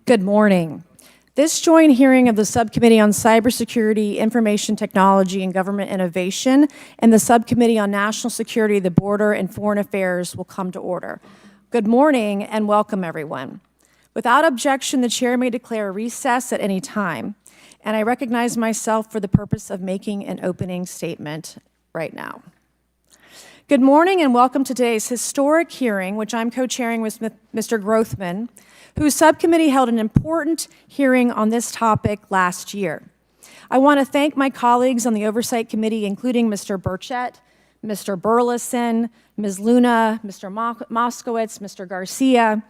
Good morning. This joint hearing of the Subcommittee on Cybersecurity, Information Technology, and Government Innovation and the Subcommittee on National Security, the Border, and Foreign Affairs will come to order. Good morning and welcome, everyone. Without objection, the chair may declare a recess at any time, and I recognize myself for the purpose of making an opening statement right now. Good morning and welcome to today's historic hearing, which I'm co-chairing with Mr. Grothman, whose subcommittee held an important hearing on this topic last year. I want to thank my colleagues on the Oversight Committee, including Mr. Burchett, Mr. Burleson, Ms. Luna, Mr. Moskowitz, Mr. Garcia,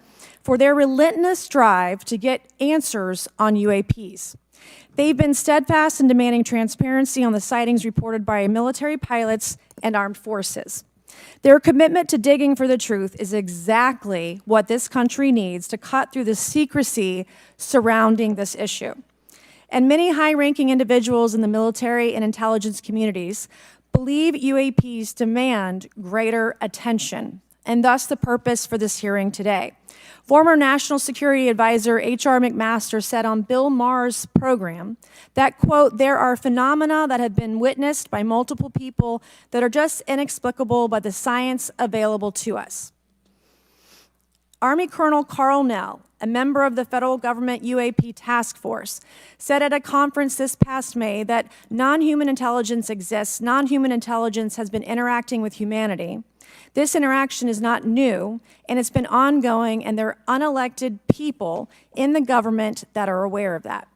for their relentless drive to get answers on UAPs. They've been steadfast in demanding transparency on the sightings reported by military pilots and armed forces. Their commitment to digging for the truth is exactly what this country needs to cut through the secrecy surrounding this issue. And many high-ranking individuals in the military and intelligence communities believe UAPs demand greater attention, and thus the purpose for this hearing today. Former National Security Advisor H.R. McMaster said on Bill Maher's program that, quote, "there are phenomena that have been witnessed by multiple people that are just inexplicable by the science available to us." Army Colonel Carl Nell, a member of the federal government UAP task force, said at a conference this past May that non-human intelligence exists, non-human intelligence has been interacting with humanity. This interaction is not new, and it's been ongoing, and there are unelected people in the government that are aware of that.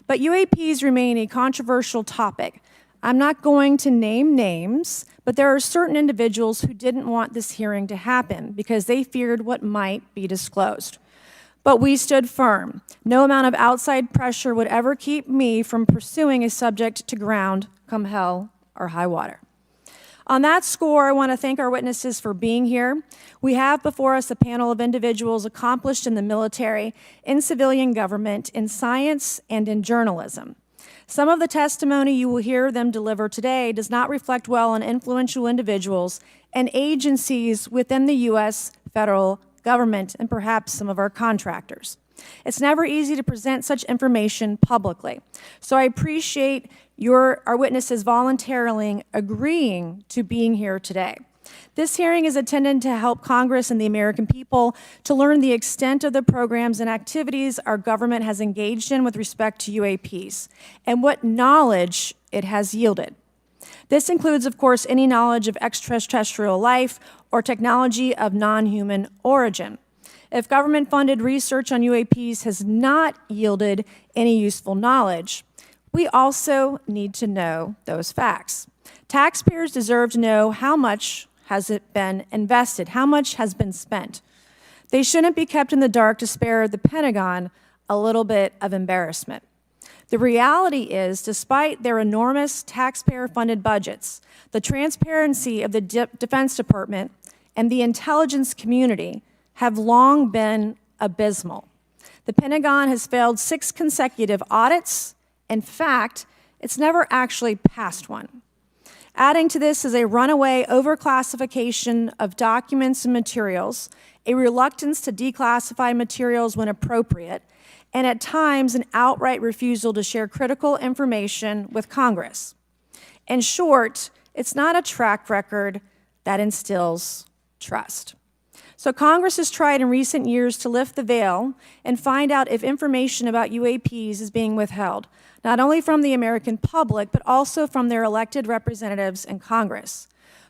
But UAPs remain a controversial topic. I'm not going to name names, but there are certain individuals who didn't want this hearing to happen because they feared what might be disclosed. But we stood firm. No amount of outside pressure would ever keep me from pursuing a subject to ground, come hell or high water. On that score, I want to thank our witnesses for being here. We have before us a panel of individuals accomplished in the military, in civilian government, in science, and in journalism. Some of the testimony you will hear them deliver today does not reflect well on influential individuals and agencies within the U.S. federal government and perhaps some of our contractors. It's never easy to present such information publicly. So I appreciate our witnesses voluntarily agreeing to being here today. This hearing is intended to help Congress and the American people to learn the extent of the programs and activities our government has engaged in with respect to UAPs and what knowledge it has yielded. This includes, of course, any knowledge of extraterrestrial life or technology of non-human origin. If government-funded research on UAPs has not yielded any useful knowledge, we also need to know those facts. Taxpayers deserve to know how much has it been invested, how much has been spent. They shouldn't be kept in the dark to spare the Pentagon a little bit of embarrassment. The reality is, despite their enormous taxpayer-funded budgets, the transparency of the Defense Department and the intelligence community have long been abysmal. The Pentagon has failed 6 consecutive audits. In fact, it's never actually passed one. Adding to this is a runaway overclassification of documents and materials, a reluctance to declassify materials when appropriate, and at times an outright refusal to share critical information with Congress. In short, it's not a track record that instills trust. So Congress has tried in recent years to lift the veil and find out if information about UAPs is being withheld, not only from the American public, but also from their elected representatives in Congress.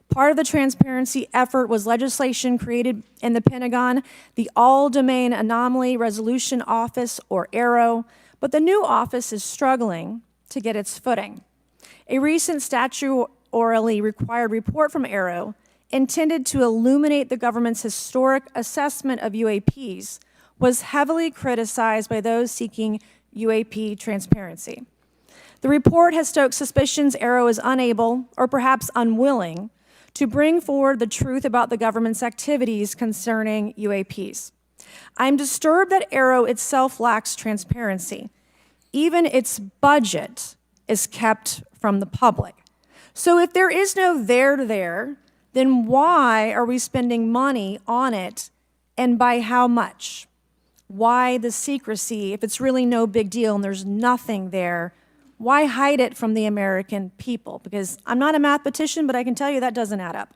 Part of the transparency effort was legislation created in the Pentagon, the All-Domain Anomaly Resolution Office, or AARO, but the new office is struggling to get its footing. A recent statutorily required report from AARO intended to illuminate the government's historic assessment of UAPs was heavily criticized by those seeking UAP transparency. The report has stoked suspicions AARO is unable, or perhaps unwilling, to bring forward the truth about the government's activities concerning UAPs. I'm disturbed that AARO itself lacks transparency. Even its budget is kept from the public. So if there is no there, then why are we spending money on it, and by how much? why the secrecy? If it's really no big deal and there's nothing there, why hide it from the American people? Because I'm not a mathematician, but I can tell you that doesn't add up.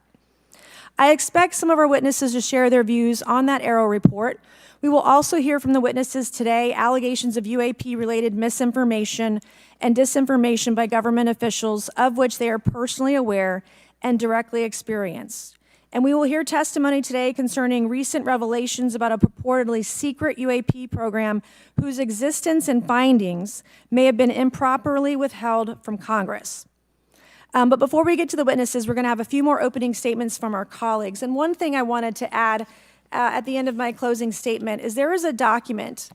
I expect some of our witnesses to share their views on that AARO report. We will also hear from the witnesses today allegations of UAP-related misinformation and disinformation by government officials of which they are personally aware and directly experienced. And we will hear testimony today concerning recent revelations about a purportedly secret UAP program whose existence and findings may have been improperly withheld from Congress. But before we get to the witnesses, we're going to have a few more opening statements from our colleagues. And one thing I wanted to add at the end of my closing statement is there is a document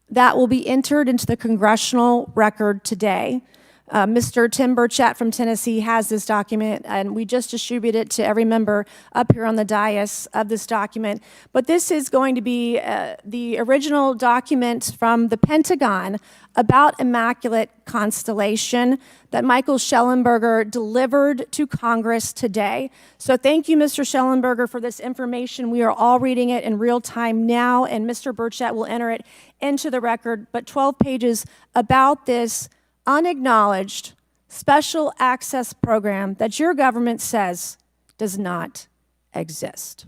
that will be entered into the congressional record today. Mr. Tim Burchett from Tennessee has this document, and we just distributed it to every member up here on the dais of this document. But this is going to be the original document from the Pentagon about Immaculate Constellation that Michael Schellenberger delivered to Congress today. So thank you, Mr. Schellenberger, for this information. We are all reading it in real time now, and Mr. Burchett will enter it into the record. But 12 pages about this unacknowledged special access program that your government says does not exist.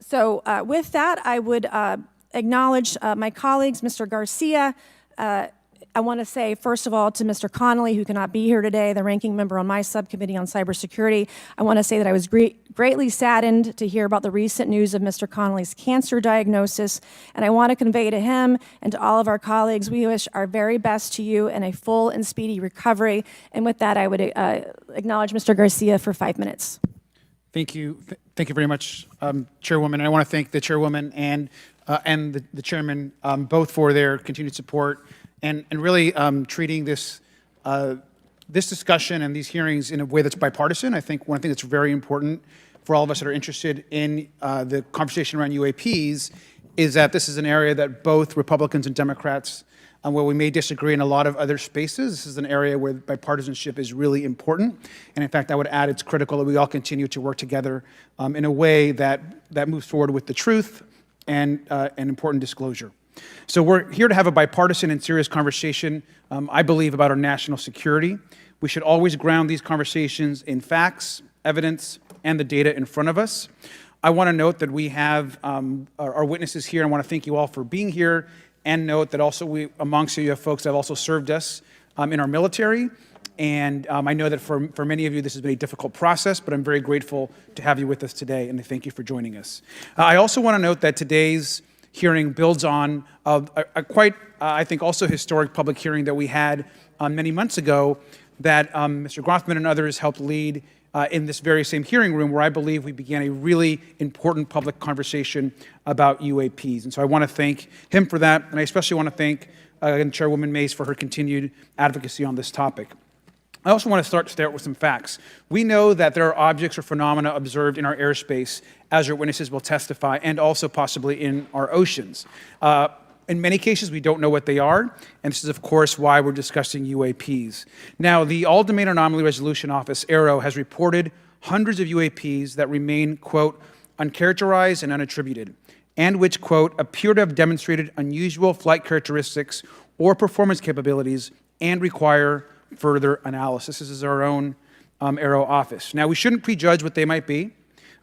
So with that, I would acknowledge my colleagues, Mr. Garcia. I want to say, first of all, to Mr. Connolly, who cannot be here today, the ranking member on my subcommittee on cybersecurity, I want to say that I was greatly saddened to hear about the recent news of Mr. Connolly's cancer diagnosis, and I want to convey to him and to all of our colleagues, we wish our very best to you and a full and speedy recovery. And with that, I would acknowledge Mr. Garcia for 5 minutes. Thank you. Thank you very much, Chairwoman. And I want to thank the Chairwoman and the Chairman both for their continued support and really treating this discussion and these hearings in a way that's bipartisan. I think one thing that's very important for all of us that are interested in the conversation around UAPs is that this is an area that both Republicans and Democrats, where we may disagree in a lot of other spaces, this is an area where bipartisanship is really important. And in fact, I would add it's critical that we all continue to work together in a way that moves forward with the truth and important disclosure. So we're here to have a bipartisan and serious conversation, I believe, about our national security. We should always ground these conversations in facts, evidence, and the data in front of us. I want to note that we have our witnesses here, and I want to thank you all for being here, and note that also amongst you have folks that have also served us in our military. And I know that for many of you, this has been a difficult process, but I'm very grateful to have you with us today, and thank you for joining us. I also want to note that today's hearing builds on a quite, I think, also historic public hearing that we had many months ago that Mr. Grothman and others helped lead in this very same hearing room, where I believe we began a really important public conversation about UAPs. And so I want to thank him for that, and I especially want to thank Chairwoman Mays for her continued advocacy on this topic. I also want to start with some facts. We know that there are objects or phenomena observed in our airspace, as our witnesses will testify, and also possibly in our oceans. In many cases, we don't know what they are, and this is, of course, why we're discussing UAPs. Now, the All-Domain Anomaly Resolution Office, AARO, has reported hundreds of UAPs that remain, quote, uncharacterized and unattributed, and which, quote, appear to have demonstrated unusual flight characteristics or performance capabilities and require further analysis. This is our own AARO office. Now, we shouldn't prejudge what they might be.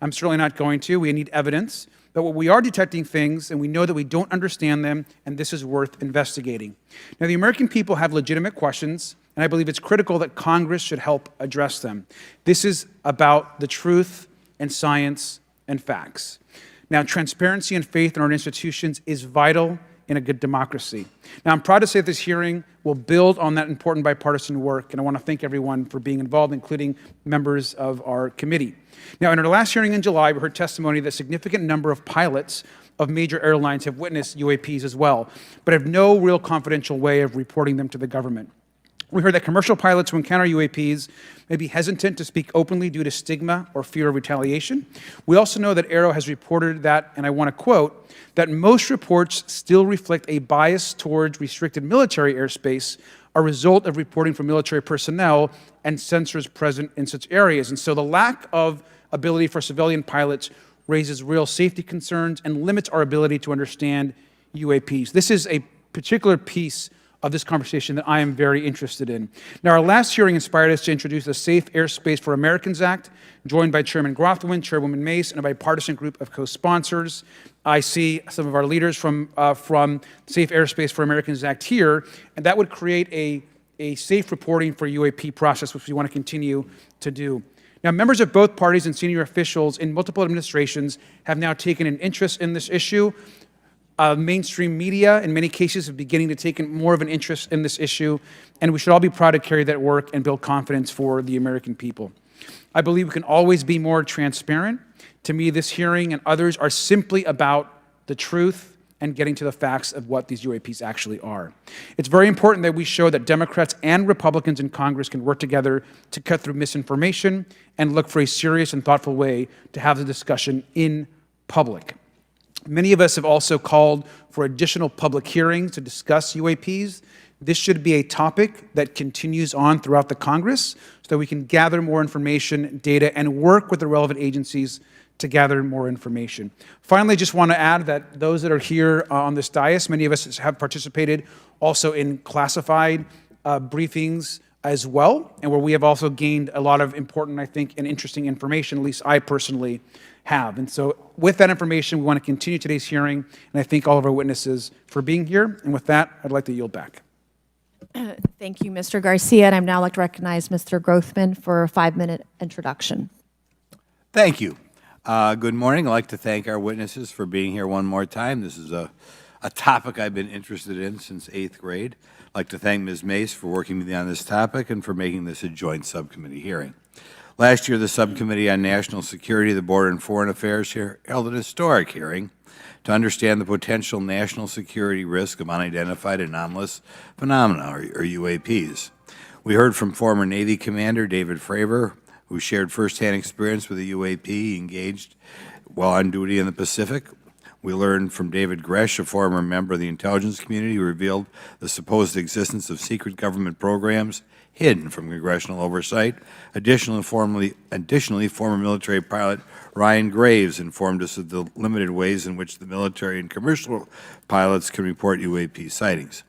I'm certainly not going to. We need evidence. But what we are detecting things, and we know that we don't understand them, and this is worth investigating. Now, the American people have legitimate questions, and I believe it's critical that Congress should help address them. This is about the truth and science and facts. Now, transparency and faith in our institutions is vital in a good democracy. Now, I'm proud to say that this hearing will build on that important bipartisan work, and I want to thank everyone for being involved, including members of our committee. Now, in our last hearing in July, we heard testimony that a significant number of pilots of major airlines have witnessed UAPs as well, but have no real confidential way of reporting them to the government. We heard that commercial pilots who encounter UAPs may be hesitant to speak openly due to stigma or fear of retaliation. We also know that AARO has reported that, and I want to quote, that most reports still reflect a bias towards restricted military airspace, a result of reporting from military personnel and sensors present in such areas. And so the lack of ability for civilian pilots raises real safety concerns and limits our ability to understand UAPs. This is a particular piece of this conversation that I am very interested in. Now, our last hearing inspired us to introduce the Safe Airspace for Americans Act, joined by Chairman Grothwin, Chairwoman Mace, and a bipartisan group of co-sponsors. I see some of our leaders from Safe Airspace for Americans Act here, and that would create a safe reporting for UAP process, which we want to continue to do. Now, members of both parties and senior officials in multiple administrations have now taken an interest in this issue. Mainstream media, in many cases, are beginning to take more of an interest in this issue, and we should all be proud to carry that work and build confidence for the American people. I believe we can always be more transparent. To me, this hearing and others are simply about the truth and getting to the facts of what these UAPs actually are. It's very important that we show that Democrats and Republicans in Congress can work together to cut through misinformation and look for a serious and thoughtful way to have the discussion in public. Many of us have also called for additional public hearings to discuss UAPs. This should be a topic that continues on throughout the Congress so that we can gather more information, data, and work with the relevant agencies to gather more information. Finally, just want to add that those that are here on this dais, many of us have participated also in classified briefings as well, and where we have also gained a lot of important, I think, and interesting information, at least I personally have. And so with that information, we want to continue today's hearing, and I thank all of our witnesses for being here. And with that, I'd like to yield back. Thank you, Mr. Garcia, and I'd now like to recognize Mr. Grothman for a 5-minute introduction. Thank you. Good morning. I'd like to thank our witnesses for being here one more time. This is a topic I've been interested in since 8th grade. I'd like to thank Ms. Mace for working with me on this topic and for making this a joint subcommittee hearing. Last year, the Subcommittee on National Security, the Border and Foreign Affairs held an historic hearing to understand the potential national security risk of unidentified anomalous phenomena, or UAPs. We heard from former Navy Commander David Fravor, who shared firsthand experience with a UAP he engaged while on duty in the Pacific. We learned from David Gresh, a former member of the intelligence community, who revealed the supposed existence of secret government programs hidden from congressional oversight. Additionally, former military pilot Ryan Graves informed us of the limited ways in which the military and commercial pilots can report UAP sightings.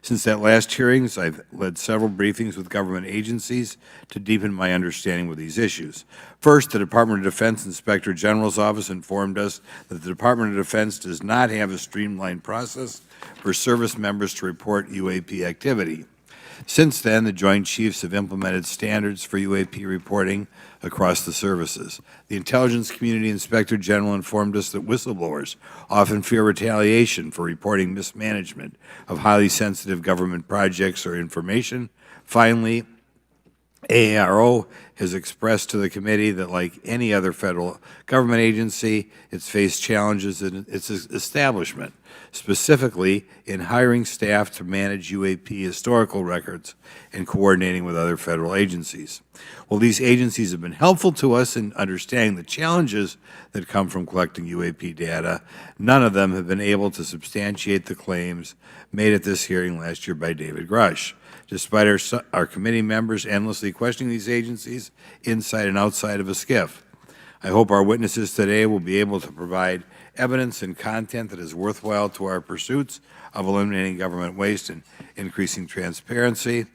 Since that last hearings, I've led several briefings with government agencies to deepen my understanding with these issues. First, the Department of Defense Inspector General's Office informed us that the Department of Defense does not have a streamlined process for service members to report UAP activity. Since then, the Joint Chiefs have implemented standards for UAP reporting across the services. The Intelligence Community Inspector General informed us that whistleblowers often fear retaliation for reporting mismanagement of highly sensitive government projects or information. Finally, AARO has expressed to the committee that, like any other federal government agency, it's faced challenges in its establishment, specifically in hiring staff to manage UAP historical records and coordinating with other federal agencies. While these agencies have been helpful to us in understanding the challenges that come from collecting UAP data, none of them have been able to substantiate the claims made at this hearing last year by David Grush. Despite our committee members endlessly questioning these agencies inside and outside of a SCIF. I hope our witnesses today will be able to provide evidence and content that is worthwhile to our pursuits of eliminating government waste and increasing transparency.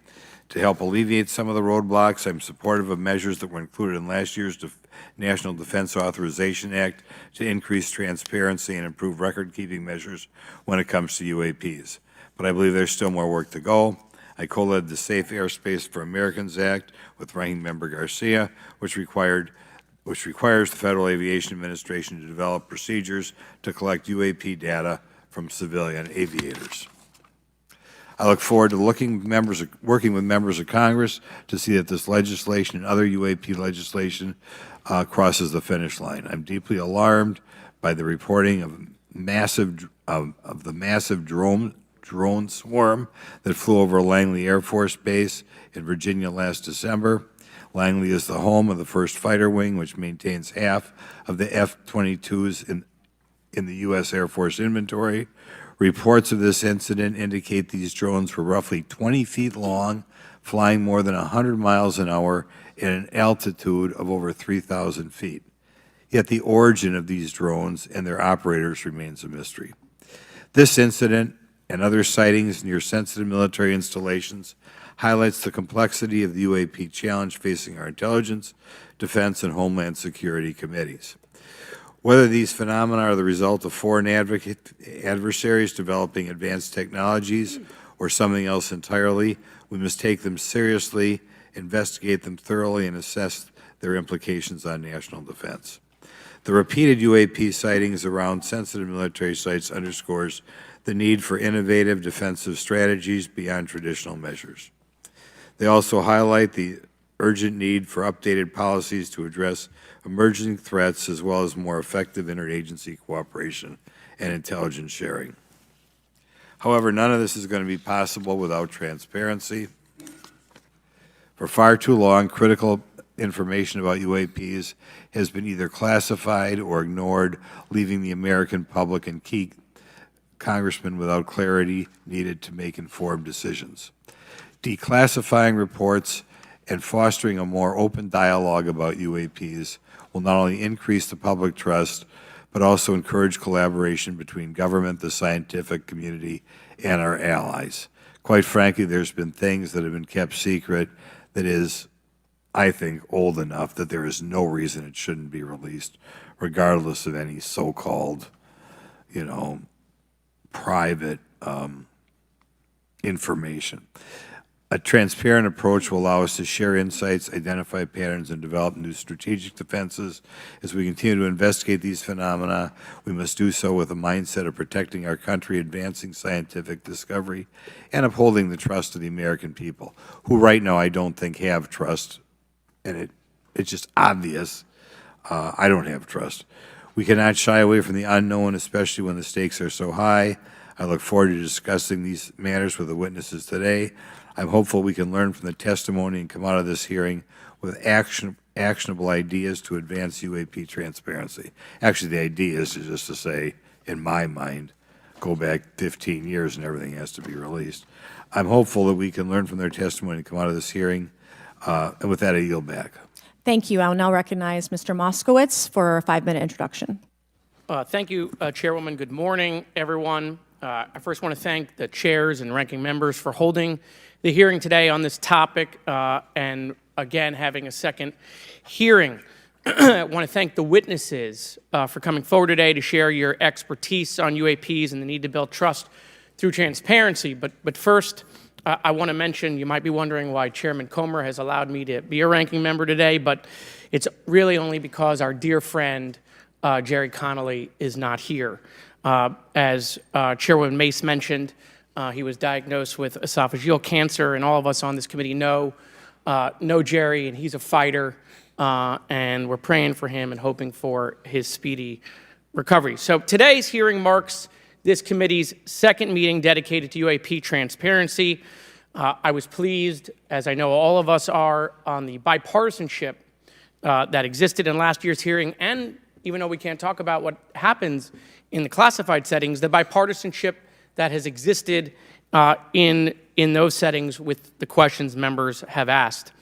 To help alleviate some of the roadblocks, I'm supportive of measures that were included in last year's National Defense Authorization Act to increase transparency and improve record-keeping measures when it comes to UAPs. But I believe there's still more work to go. I co-led the Safe Airspace for Americans Act with Ranking Member Garcia, which requires the Federal Aviation Administration to develop procedures to collect UAP data from civilian aviators. I look forward to working with members of Congress to see that this legislation and other UAP legislation crosses the finish line. I'm deeply alarmed by the reporting of the massive drone swarm that flew over Langley Air Force Base in Virginia last December. Langley is the home of the 1st Fighter Wing, which maintains half of the F-22s in the U.S. Air Force inventory. Reports of this incident indicate these drones were roughly 20 feet long, flying more than 100 miles an hour at an altitude of over 3,000 feet. yet the origin of these drones and their operators remains a mystery. This incident and other sightings near sensitive military installations highlights the complexity of the UAP challenge facing our intelligence, defense, and homeland security committees. Whether these phenomena are the result of foreign adversaries developing advanced technologies or something else entirely, we must take them seriously, investigate them thoroughly, and assess their implications on national defense. The repeated UAP sightings around sensitive military sites underscores the need for innovative defensive strategies beyond traditional measures. They also highlight the urgent need for updated policies to address emerging threats as well as more effective interagency cooperation and intelligence sharing. However, none of this is going to be possible without transparency. For far too long, critical information about UAPs has been either classified or ignored, leaving the American public and key congressmen without clarity needed to make informed decisions. Declassifying reports and fostering a more open dialogue about UAPs will not only increase the public trust, but also encourage collaboration between government, the scientific community, and our allies. Quite frankly, there's been things that have been kept secret that is, I think, old enough that there is no reason it shouldn't be released, regardless of any so-called, private information. A transparent approach will allow us to share insights, identify patterns, and develop new strategic defenses. As we continue to investigate these phenomena, we must do so with a mindset of protecting our country, advancing scientific discovery, and upholding the trust of the American people, who right now I don't think have trust, and it's just obvious I don't have trust. We cannot shy away from the unknown, especially when the stakes are so high. I look forward to discussing these matters with the witnesses today. I'm hopeful we can learn from the testimony and come out of this hearing with actionable ideas to advance UAP transparency. Actually, the idea is just to say, in my mind, go back 15 years and everything has to be released. I'm hopeful that we can learn from their testimony and come out of this hearing. And with that, I yield back. Thank you. I will now recognize Mr. Moskowitz for a 5-minute introduction. Thank you, Chairwoman. Good morning, everyone. I first want to thank the chairs and ranking members for holding the hearing today on this topic and, again, having a second hearing. I want to thank the witnesses for coming forward today to share your expertise on UAPs and the need to build trust through transparency. But first, I want to mention, you might be wondering why Chairman Comer has allowed me to be a ranking member today, but it's really only because our dear friend, Jerry Connolly, is not here. As Chairwoman Mace mentioned, he was diagnosed with esophageal cancer, and all of us on this committee know Jerry, and he's a fighter, and we're praying for him and hoping for his speedy recovery. So today's hearing marks this committee's second meeting dedicated to UAP transparency. I was pleased, as I know all of us are, on the bipartisanship that existed in last year's hearing, and even though we can't talk about what happens in the classified settings, the bipartisanship that has existed in those settings with the questions members have asked.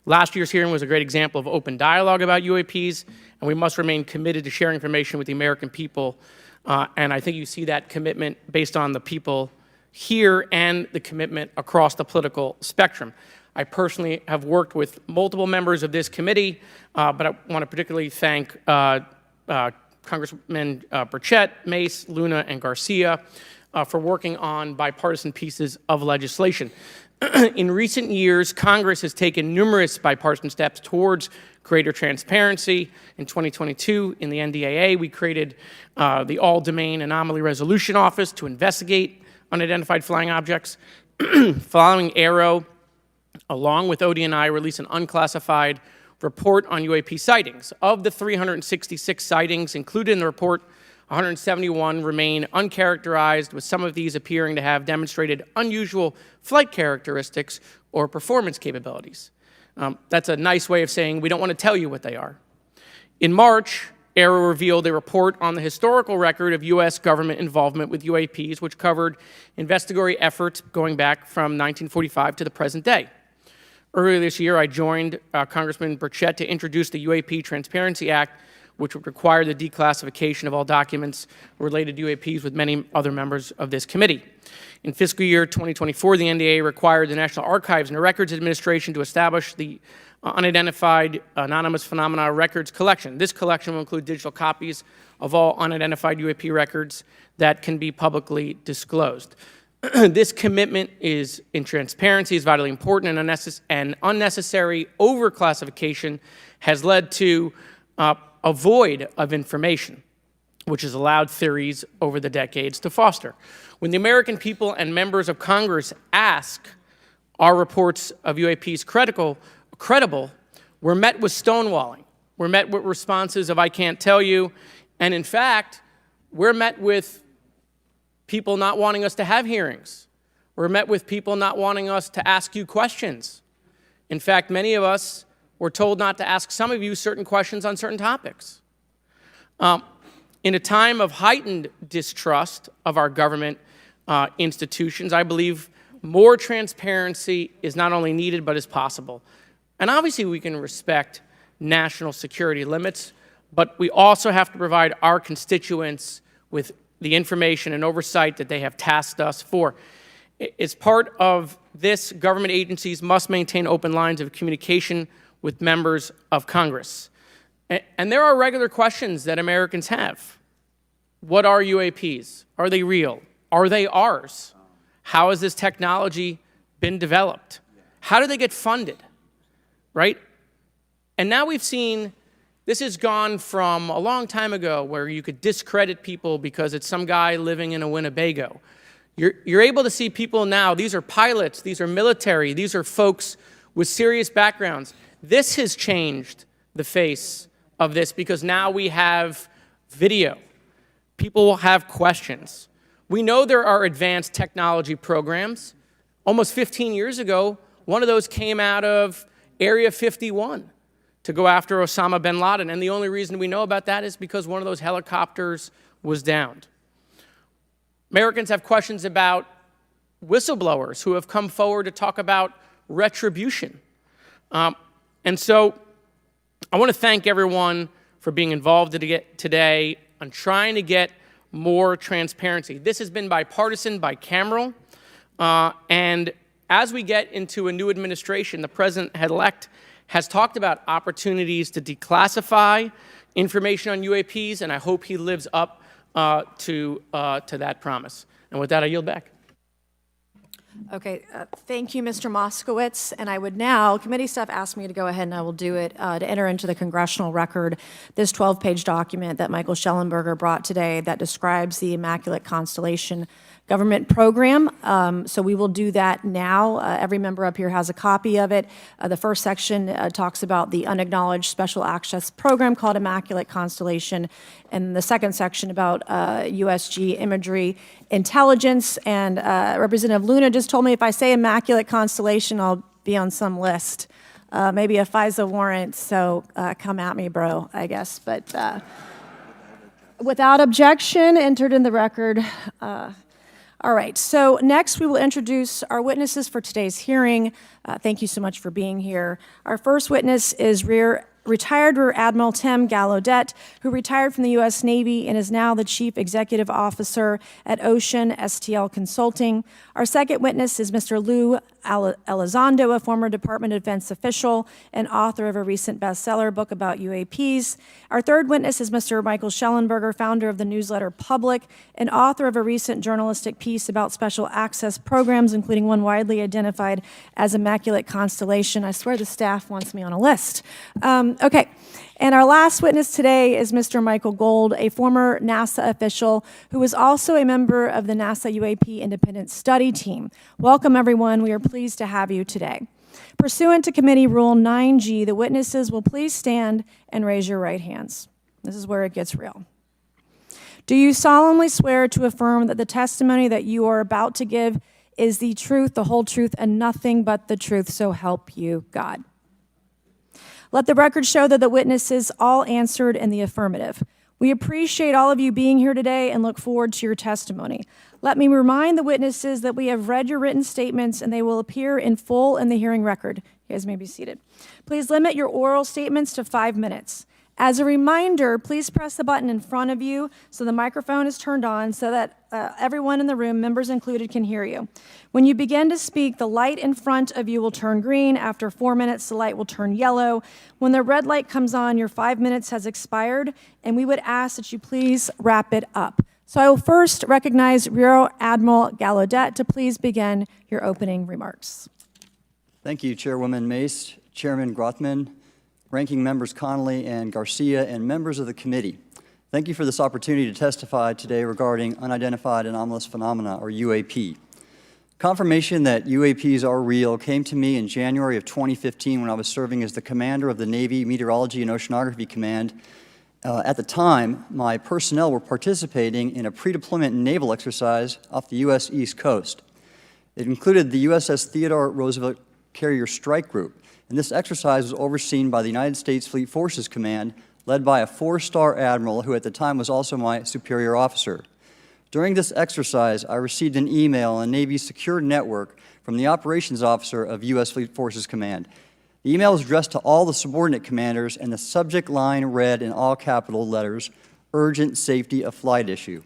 Last year's hearing was a great example of open dialogue about UAPs, and we must remain committed to sharing information with the American people. And I think you see that commitment based on the people here and the commitment across the political spectrum. I personally have worked with multiple members of this committee, but I want to particularly thank Congressman Burchett, Mace, Luna, and Garcia for working on bipartisan pieces of legislation. In recent years, Congress has taken numerous bipartisan steps towards greater transparency. In 2022, in the NDAA, we created the All-Domain Anomaly Resolution Office to investigate unidentified flying objects. Following Aero, along with ODNI, released an unclassified report on UAP sightings. Of the 366 sightings included in the report, 171 remain uncharacterized, with some of these appearing to have demonstrated unusual flight characteristics or performance capabilities. That's a nice way of saying we don't want to tell you what they are. In March, Aero revealed a report on the historical record of U.S. government involvement with UAPs, which covered investigatory efforts going back from 1945 to the present day. Earlier this year, I joined Congressman Burchett to introduce the UAP Transparency Act, which would require the declassification of all documents related to UAPs with many other members of this committee. In fiscal year 2024, the NDAA required the National Archives and Records Administration to establish the Unidentified Anonymous Phenomena Records Collection. This collection will include digital copies of all unidentified UAP records that can be publicly disclosed. This commitment in transparency is vitally important, and unnecessary overclassification has led to a void of information, which has allowed theories over the decades to foster. When the American people and members of Congress ask, are reports of UAPs credible, we're met with stonewalling. We're met with responses of, I can't tell you. And in fact, we're met with people not wanting us to have hearings. We're met with people not wanting us to ask you questions. In fact, many of us were told not to ask some of you certain questions on certain topics. In a time of heightened distrust of our government institutions, I believe more transparency is not only needed, but is possible. And obviously, we can respect national security limits, but we also have to provide our constituents with the information and oversight that they have tasked us for. As part of this, government agencies must maintain open lines of communication with members of Congress. And there are regular questions that Americans have. What are UAPs? Are they real? Are they ours? How has this technology been developed? How do they get funded? Right? And now we've seen this has gone from a long time ago where you could discredit people because it's some guy living in a Winnebago. You're able to see people now, these are pilots, these are military, these are folks with serious backgrounds. This has changed the face of this because now we have video. People will have questions. We know there are advanced technology programs. Almost 15 years ago, one of those came out of Area 51 to go after Osama bin Laden. And the only reason we know about that is because one of those helicopters was downed. Americans have questions about whistleblowers who have come forward to talk about retribution. And so I want to thank everyone for being involved today on trying to get more transparency. This has been bipartisan, bicameral, and as we get into a new administration, the president-elect has talked about opportunities to declassify information on UAPs, and I hope he lives up to that promise. And with that, I yield back. Okay, thank you, Mr. Moskowitz. And I would now, committee staff asked me to go ahead and I will do it, to enter into the congressional record this 12-page document that Michael Schellenberger brought today that describes the Immaculate Constellation government program. So we will do that now. Every member up here has a copy of it. The first section talks about the unacknowledged special access program called Immaculate Constellation, and the second section about USG imagery intelligence. And Representative Luna just told me if I say Immaculate Constellation, I'll be on some list. Maybe a FISA warrant, so come at me, bro, I guess. But without objection, entered in the record. All right, so next we will introduce our witnesses for today's hearing. Thank you so much for being here. Our first witness is retired Rear Admiral Tim Gallaudet, who retired from the U.S. Navy and is now the Chief Executive Officer at Ocean STL Consulting. Our second witness is Mr. Lou Elizondo, a former Department of Defense official and author of a recent bestseller book about UAPs. Our third witness is Mr. Michael Schellenberger, founder of the newsletter Public and author of a recent journalistic piece about special access programs, including one widely identified as Immaculate Constellation. I swear the staff wants me on a list. Okay, and our last witness today is Mr. Michael Gold, a former NASA official who is also a member of the NASA UAP Independent Study Team. Welcome, everyone. We are pleased to have you today. Pursuant to Committee Rule 9G, the witnesses will please stand and raise your right hands. This is where it gets real. Do you solemnly swear to affirm that the testimony that you are about to give is the truth, the whole truth, and nothing but the truth, so help you God? Let the record show that the witnesses all answered in the affirmative. We appreciate all of you being here today and look forward to your testimony. Let me remind the witnesses that we have read your written statements and they will appear in full in the hearing record. You guys may be seated. Please limit your oral statements to 5 minutes. As a reminder, please press the button in front of you so the microphone is turned on so that everyone in the room, members included, can hear you. When you begin to speak, the light in front of you will turn green. After 4 minutes, the light will turn yellow. When the red light comes on, your 5 minutes has expired, and we would ask that you please wrap it up. So I will first recognize Rear Admiral Gallaudet to please begin your opening remarks. Thank you, Chairwoman Mace, Chairman Grothman, Ranking Members Connolly and Garcia, and members of the committee. Thank you for this opportunity to testify today regarding unidentified anomalous phenomena, or UAP. Confirmation that UAPs are real came to me in January of 2015 when I was serving as the commander of the Navy Meteorology and Oceanography Command. At the time, my personnel were participating in a pre-deployment naval exercise off the U.S. East Coast. It included the USS Theodore Roosevelt Carrier Strike Group, and this exercise was overseen by the United States Fleet Forces Command, led by a 4-star admiral who at the time was also my superior officer. During this exercise, I received an email on Navy's secure network from the operations officer of U.S. Fleet Forces Command. The email was addressed to all the subordinate commanders, and the subject line read in all capital letters, "Urgent Safety of Flight Issue."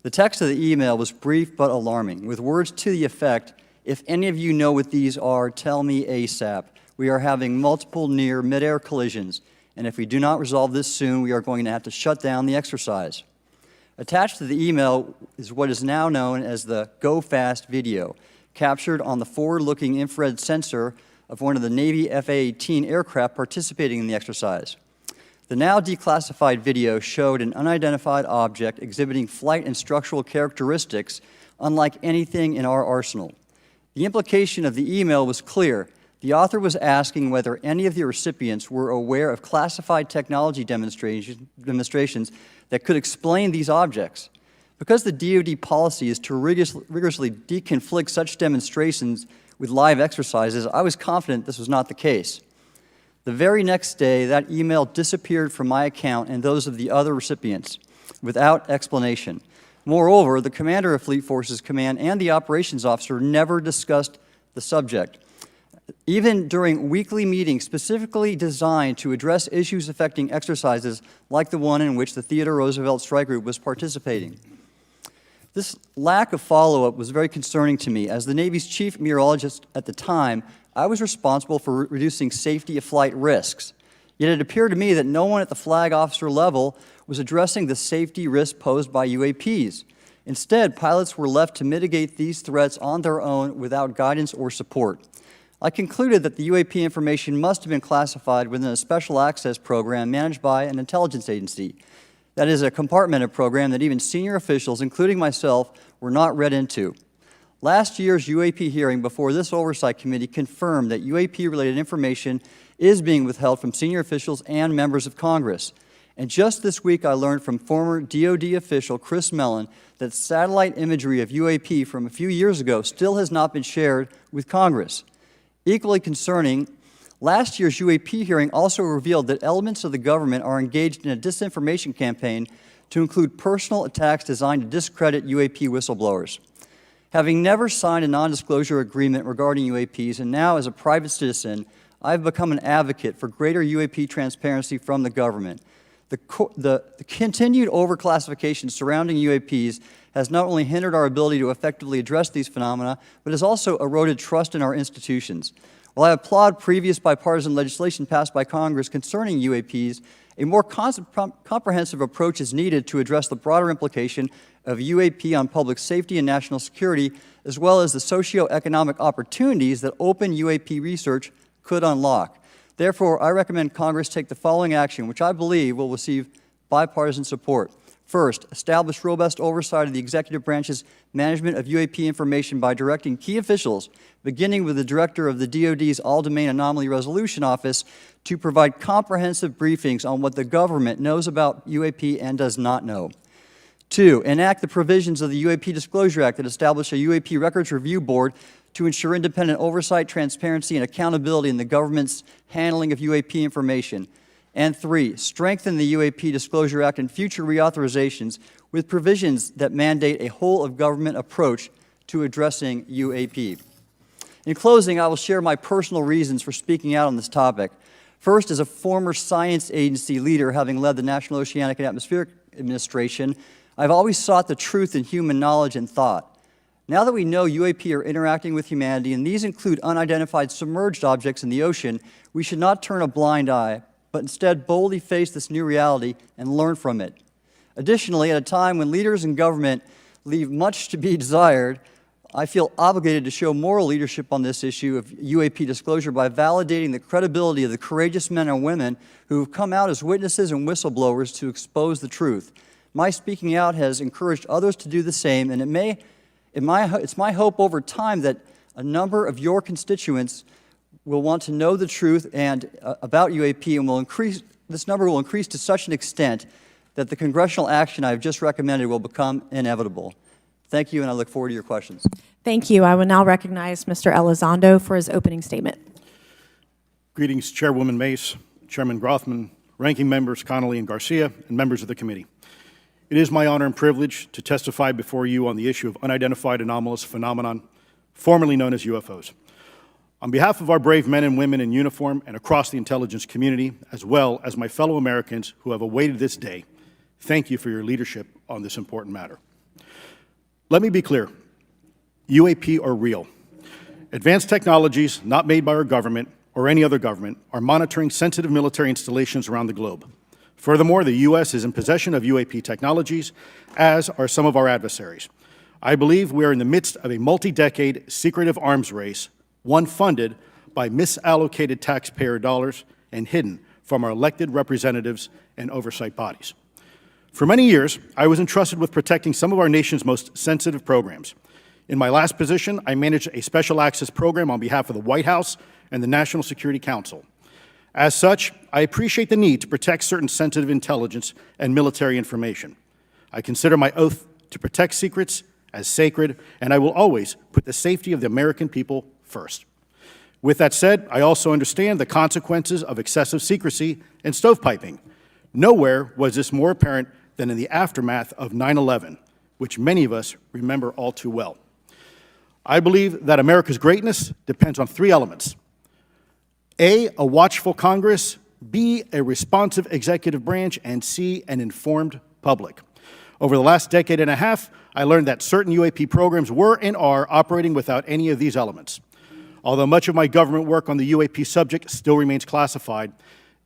The text of the email was brief but alarming, with words to the effect, "If any of you know what these are, tell me ASAP. We are having multiple near mid-air collisions, and if we do not resolve this soon, we are going to have to shut down the exercise." Attached to the email is what is now known as the Go Fast video, captured on the forward-looking infrared sensor of one of the Navy F-A-18 aircraft participating in the exercise. The now declassified video showed an unidentified object exhibiting flight and structural characteristics unlike anything in our arsenal. The implication of the email was clear. The author was asking whether any of the recipients were aware of classified technology demonstrations that could explain these objects. Because the DoD policy is to rigorously deconflict such demonstrations with live exercises, I was confident this was not the case. The very next day, that email disappeared from my account and those of the other recipients without explanation. Moreover, the commander of Fleet Forces Command and the operations officer never discussed the subject. Even during weekly meetings specifically designed to address issues affecting exercises like the one in which the Theodore Roosevelt Strike Group was participating. This lack of follow-up was very concerning to me. As the Navy's chief meteorologist at the time, I was responsible for reducing safety of flight risks. Yet it appeared to me that no one at the flag officer level was addressing the safety risk posed by UAPs. Instead, pilots were left to mitigate these threats on their own without guidance or support. I concluded that the UAP information must have been classified within a special access program managed by an intelligence agency. That is a compartmented program that even senior officials, including myself, were not read into. Last year's UAP hearing before this oversight committee confirmed that UAP-related information is being withheld from senior officials and members of Congress. And just this week, I learned from former DoD official Chris Mellon that satellite imagery of UAP from a few years ago still has not been shared with Congress. Equally concerning, last year's UAP hearing also revealed that elements of the government are engaged in a disinformation campaign to include personal attacks designed to discredit UAP whistleblowers. Having never signed a non-disclosure agreement regarding UAPs, and now as a private citizen, I've become an advocate for greater UAP transparency from the government. The continued overclassification surrounding UAPs has not only hindered our ability to effectively address these phenomena, but has also eroded trust in our institutions. While I applaud previous bipartisan legislation passed by Congress concerning UAPs, a more comprehensive approach is needed to address the broader implication of UAP on public safety and national security, as well as the socioeconomic opportunities that open UAP research could unlock. Therefore, I recommend Congress take the following action, which I believe will receive bipartisan support. First, establish robust oversight of the executive branch's management of UAP information by directing key officials, beginning with the director of the DoD's All-Domain Anomaly Resolution Office, to provide comprehensive briefings on what the government knows about UAP and does not know. Two, enact the provisions of the UAP Disclosure Act that establish a UAP Records Review Board to ensure independent oversight, transparency, and accountability in the government's handling of UAP information. And three, strengthen the UAP Disclosure Act and future reauthorizations with provisions that mandate a whole-of-government approach to addressing UAP. In closing, I will share my personal reasons for speaking out on this topic. First, as a former science agency leader, having led the National Oceanic and Atmospheric Administration, I've always sought the truth in human knowledge and thought. Now that we know UAP are interacting with humanity, and these include unidentified submerged objects in the ocean, we should not turn a blind eye, but instead boldly face this new reality and learn from it. Additionally, at a time when leaders in government leave much to be desired, I feel obligated to show moral leadership on this issue of UAP disclosure by validating the credibility of the courageous men and women who have come out as witnesses and whistleblowers to expose the truth. My speaking out has encouraged others to do the same, and it's my hope over time that a number of your constituents will want to know the truth and about UAP, and this number will increase to such an extent that the congressional action I've just recommended will become inevitable. Thank you, and I look forward to your questions. Thank you. I will now recognize Mr. Elizondo for his opening statement. Greetings, Chairwoman Mace, Chairman Grothman, Ranking Members Connolly and Garcia, and members of the committee. It is my honor and privilege to testify before you on the issue of unidentified anomalous phenomenon, formerly known as UFOs. On behalf of our brave men and women in uniform and across the intelligence community, as well as my fellow Americans who have awaited this day, thank you for your leadership on this important matter. Let me be clear, UAP are real. Advanced technologies not made by our government or any other government are monitoring sensitive military installations around the globe. Furthermore, the U.S. is in possession of UAP technologies, as are some of our adversaries. I believe we are in the midst of a multi-decade secretive arms race, one funded by misallocated taxpayer dollars and hidden from our elected representatives and oversight bodies. For many years, I was entrusted with protecting some of our nation's most sensitive programs. In my last position, I managed a special access program on behalf of the White House and the National Security Council. As such, I appreciate the need to protect certain sensitive intelligence and military information. I consider my oath to protect secrets as sacred, and I will always put the safety of the American people first. With that said, I also understand the consequences of excessive secrecy and stovepiping. Nowhere was this more apparent than in the aftermath of 9/11, which many of us remember all too well. I believe that America's greatness depends on three elements: A, a watchful Congress, B, a responsive executive branch, and C, an informed public. Over the last decade and a half, I learned that certain UAP programs were and are operating without any of these elements. Although much of my government work on the UAP subject still remains classified,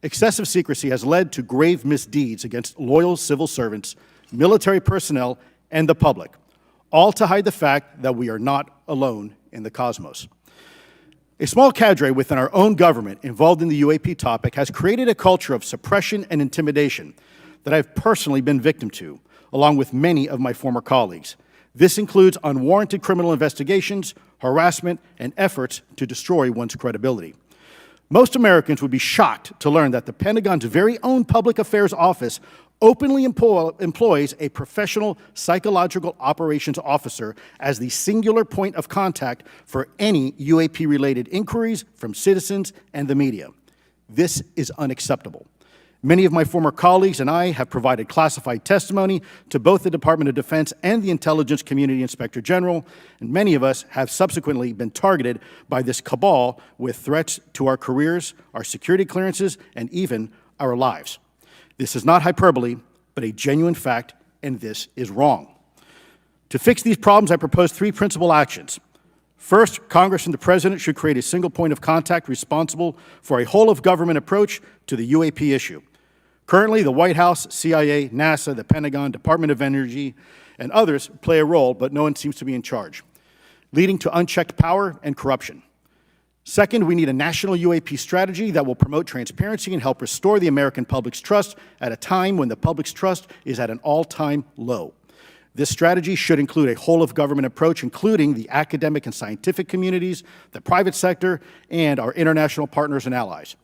excessive secrecy has led to grave misdeeds against loyal civil servants, military personnel, and the public, all to hide the fact that we are not alone in the cosmos. A small cadre within our own government involved in the UAP topic has created a culture of suppression and intimidation that I've personally been victim to, along with many of my former colleagues. This includes unwarranted criminal investigations, harassment, and efforts to destroy one's credibility. Most Americans would be shocked to learn that the Pentagon's very own Public Affairs Office openly employs a professional psychological operations officer as the singular point of contact for any UAP-related inquiries from citizens and the media. This is unacceptable. Many of my former colleagues and I have provided classified testimony to both the Department of Defense and the Intelligence Community Inspector General, and many of us have subsequently been targeted by this cabal with threats to our careers, our security clearances, and even our lives. This is not hyperbole, but a genuine fact, and this is wrong. To fix these problems, I propose three principal actions. First, Congress and the President should create a single point of contact responsible for a whole-of-government approach to the UAP issue. Currently, the White House, CIA, NASA, the Pentagon, Department of Energy, and others play a role, but no one seems to be in charge, leading to unchecked power and corruption. Second, we need a national UAP strategy that will promote transparency and help restore the American public's trust at a time when the public's trust is at an all-time low. This strategy should include a whole-of-government approach, including the academic and scientific communities, the private sector, and our international partners and allies.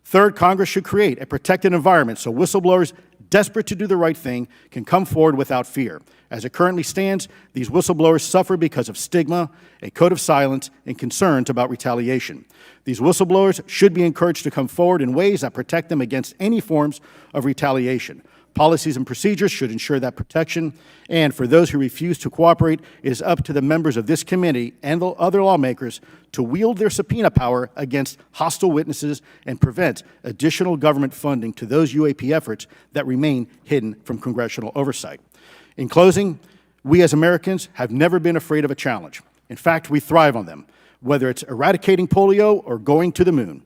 Third, Congress should create a protected environment so whistleblowers desperate to do the right thing can come forward without fear. As it currently stands, these whistleblowers suffer because of stigma, a code of silence, and concerns about retaliation. These whistleblowers should be encouraged to come forward in ways that protect them against any forms of retaliation. Policies and procedures should ensure that protection, and for those who refuse to cooperate, it is up to the members of this committee and the other lawmakers to wield their subpoena power against hostile witnesses and prevent additional government funding to those UAP efforts that remain hidden from congressional oversight. In closing, we as Americans have never been afraid of a challenge. In fact, we thrive on them, whether it's eradicating polio or going to the moon.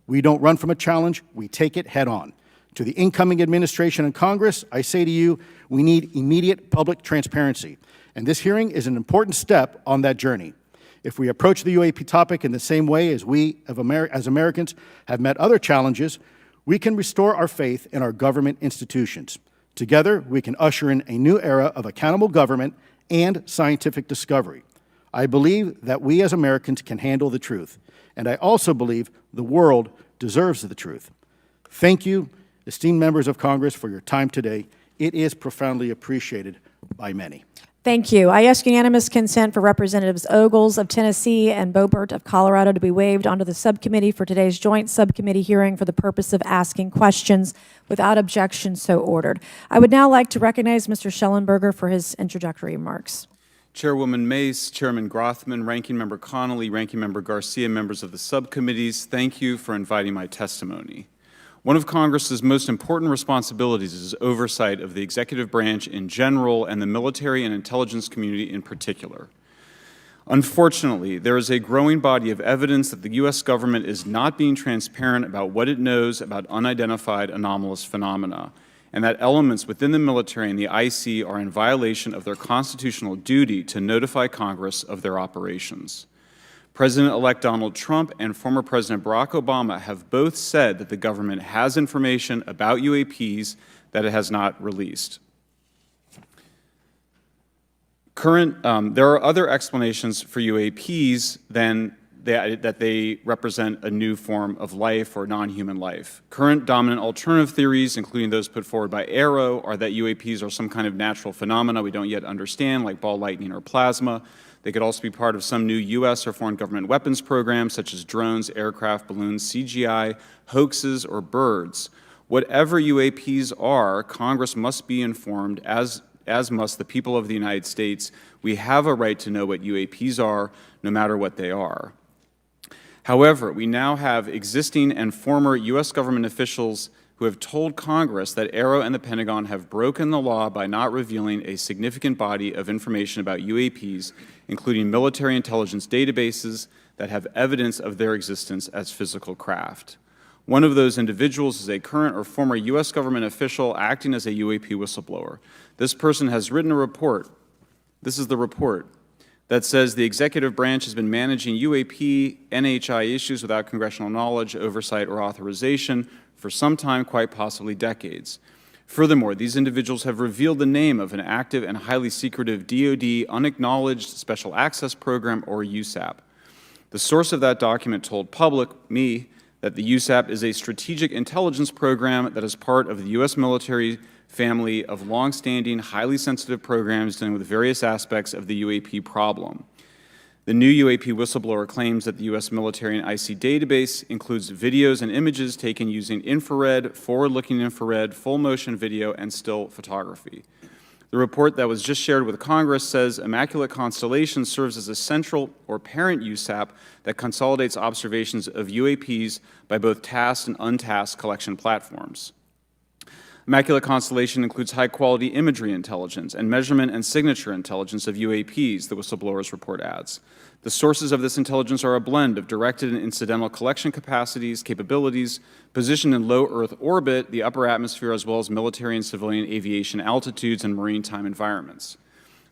We don't run from a challenge, we take it head on. To the incoming administration and Congress, I say to you, we need immediate public transparency, and this hearing is an important step on that journey. If we approach the UAP topic in the same way as we, as Americans, have met other challenges, we can restore our faith in our government institutions. Together, we can usher in a new era of accountable government and scientific discovery. I believe that we as Americans can handle the truth, and I also believe the world deserves the truth. Thank you, esteemed members of Congress, for your time today. It is profoundly appreciated by many. Thank you. I ask unanimous consent for Representatives Ogles of Tennessee and Boebert of Colorado to be waived onto the subcommittee for today's joint subcommittee hearing for the purpose of asking questions. Without objection, so ordered. I would now like to recognize Mr. Schellenberger for his introductory remarks. Chairwoman Mace, Chairman Grothman, Ranking Member Connolly, Ranking Member Garcia, members of the subcommittees, thank you for inviting my testimony. One of Congress's most important responsibilities is oversight of the executive branch in general and the military and intelligence community in particular. Unfortunately, there is a growing body of evidence that the U.S. government is not being transparent about what it knows about unidentified anomalous phenomena, and that elements within the military and the IC are in violation of their constitutional duty to notify Congress of their operations. President-elect Donald Trump and former President Barack Obama have both said that the government has information about UAPs that it has not released. There are other explanations for UAPs than that they represent a new form of life or non-human life. Current dominant alternative theories, including those put forward by AARO, are that UAPs are some kind of natural phenomena we don't yet understand, like ball lightning or plasma. They could also be part of some new U.S. or foreign government weapons programs, such as drones, aircraft, balloons, CGI, hoaxes, or birds. Whatever UAPs are, Congress must be informed, as must the people of the United States. We have a right to know what UAPs are, no matter what they are. However, we now have existing and former U.S. government officials who have told Congress that AARO and the Pentagon have broken the law by not revealing a significant body of information about UAPs, including military intelligence databases that have evidence of their existence as physical craft. One of those individuals is a current or former U.S. government official acting as a UAP whistleblower. This person has written a report. This is the report that says the executive branch has been managing UAP, NHI issues without congressional knowledge, oversight, or authorization for some time, quite possibly decades. Furthermore, these individuals have revealed the name of an active and highly secretive DoD unacknowledged special access program, or USAP. The source of that document told me, that the USAP is a strategic intelligence program that is part of the U.S. military family of longstanding, highly sensitive programs dealing with various aspects of the UAP problem. The new UAP whistleblower claims that the U.S. military and IC database includes videos and images taken using infrared, forward-looking infrared, full-motion video, and still photography. The report that was just shared with Congress says Immaculate Constellation serves as a central or parent USAP that consolidates observations of UAPs by both tasked and untasked collection platforms. Immaculate Constellation includes high-quality imagery intelligence and measurement and signature intelligence of UAPs, the whistleblower's report adds. The sources of this intelligence are a blend of directed and incidental collection capabilities, positioned in low Earth orbit, the upper atmosphere, as well as military and civilian aviation altitudes and maritime environments.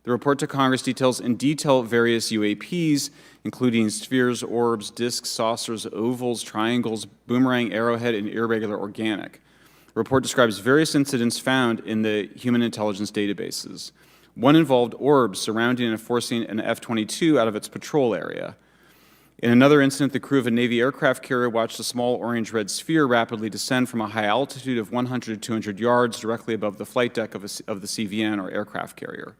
The report to Congress details in detail various UAPs, including spheres, orbs, disks, saucers, ovals, triangles, boomerang, arrowhead, and irregular organic. The report describes various incidents found in the human intelligence databases. One involved orbs surrounding and forcing an F-22 out of its patrol area. In another incident, the crew of a Navy aircraft carrier watched a small orange-red sphere rapidly descend from a high altitude of 100 to 200 yards directly above the flight deck of the CVN, or aircraft carrier.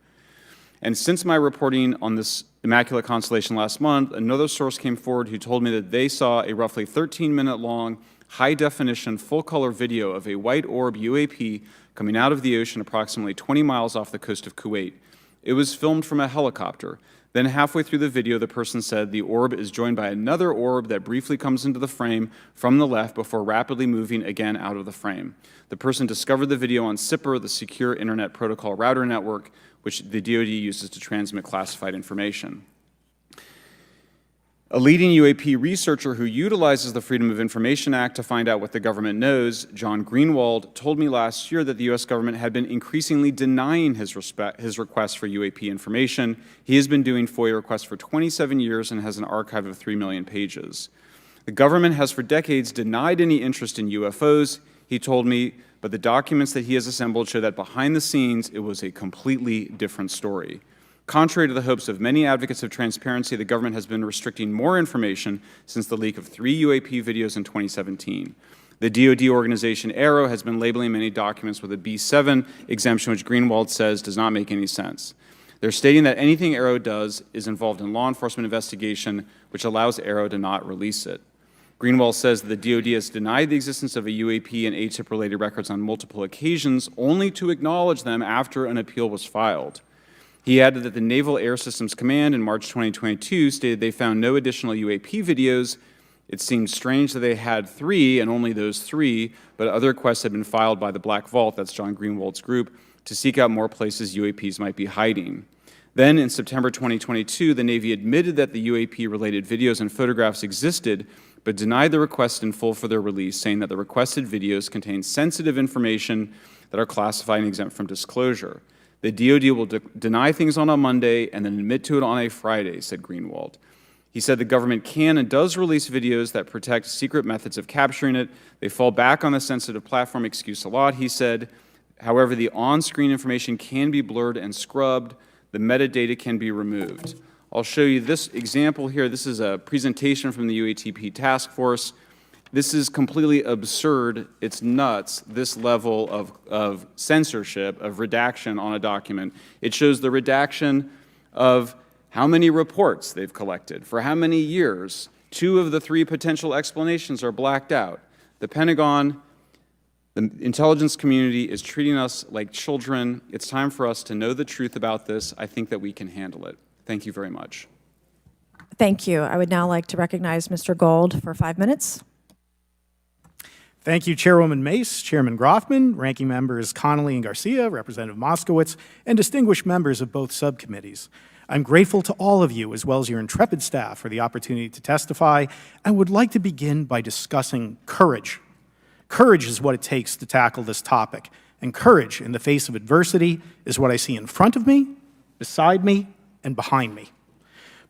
And since my reporting on this Immaculate Constellation last month, another source came forward who told me that they saw a roughly 13-minute long, high-definition, full-color video of a white orb UAP coming out of the ocean approximately 20 miles off the coast of Kuwait. It was filmed from a helicopter. Then halfway through the video, the person said the orb is joined by another orb that briefly comes into the frame from the left before rapidly moving again out of the frame. The person discovered the video on SIPR, the Secure Internet Protocol Router Network, which the DoD uses to transmit classified information. A leading UAP researcher who utilizes the Freedom of Information Act to find out what the government knows, John Greenwald, told me last year that the U.S. government had been increasingly denying his requests for UAP information. He has been doing FOIA requests for 27 years and has an archive of 3 million pages. The government has for decades denied any interest in UFOs, he told me, but the documents that he has assembled show that behind the scenes, it was a completely different story. Contrary to the hopes of many advocates of transparency, the government has been restricting more information since the leak of 3 UAP videos in 2017. The DoD organization AARO has been labeling many documents with a B7 exemption, which Greenwald says does not make any sense. They're stating that anything AARO does is involved in law enforcement investigation, which allows AARO to not release it. Greenwald says that the DoD has denied the existence of a UAP and ATIP-related records on multiple occasions, only to acknowledge them after an appeal was filed. He added that the Naval Air Systems Command in March 2022 stated they found no additional UAP videos. It seemed strange that they had 3 and only those 3, but other requests had been filed by the Black Vault, that's John Greenwald's group, to seek out more places UAPs might be hiding. Then in September 2022, the Navy admitted that the UAP-related videos and photographs existed, but denied the request in full for their release, saying that the requested videos contain sensitive information that are classified and exempt from disclosure. The DoD will deny things on a Monday and then admit to it on a Friday, said Greenwald. He said the government can and does release videos that protect secret methods of capturing it. They fall back on the sensitive platform excuse a lot, he said. However, the on-screen information can be blurred and scrubbed. The metadata can be removed. I'll show you this example here. This is a presentation from the UATP task force. This is completely absurd. It's nuts, this level of censorship, of redaction on a document. It shows the redaction of how many reports they've collected, for how many years. 2 of the 3 potential explanations are blacked out. The Pentagon, the intelligence community is treating us like children. It's time for us to know the truth about this. I think that we can handle it. Thank you very much. Thank you. I would now like to recognize Mr. Gold for 5 minutes. Thank you, Chairwoman Mace, Chairman Grothman, Ranking Members Connolly and Garcia, Representative Moskowitz, and distinguished members of both subcommittees. I'm grateful to all of you, as well as your intrepid staff, for the opportunity to testify, and would like to begin by discussing courage. Courage is what it takes to tackle this topic, and courage in the face of adversity is what I see in front of me, beside me, and behind me.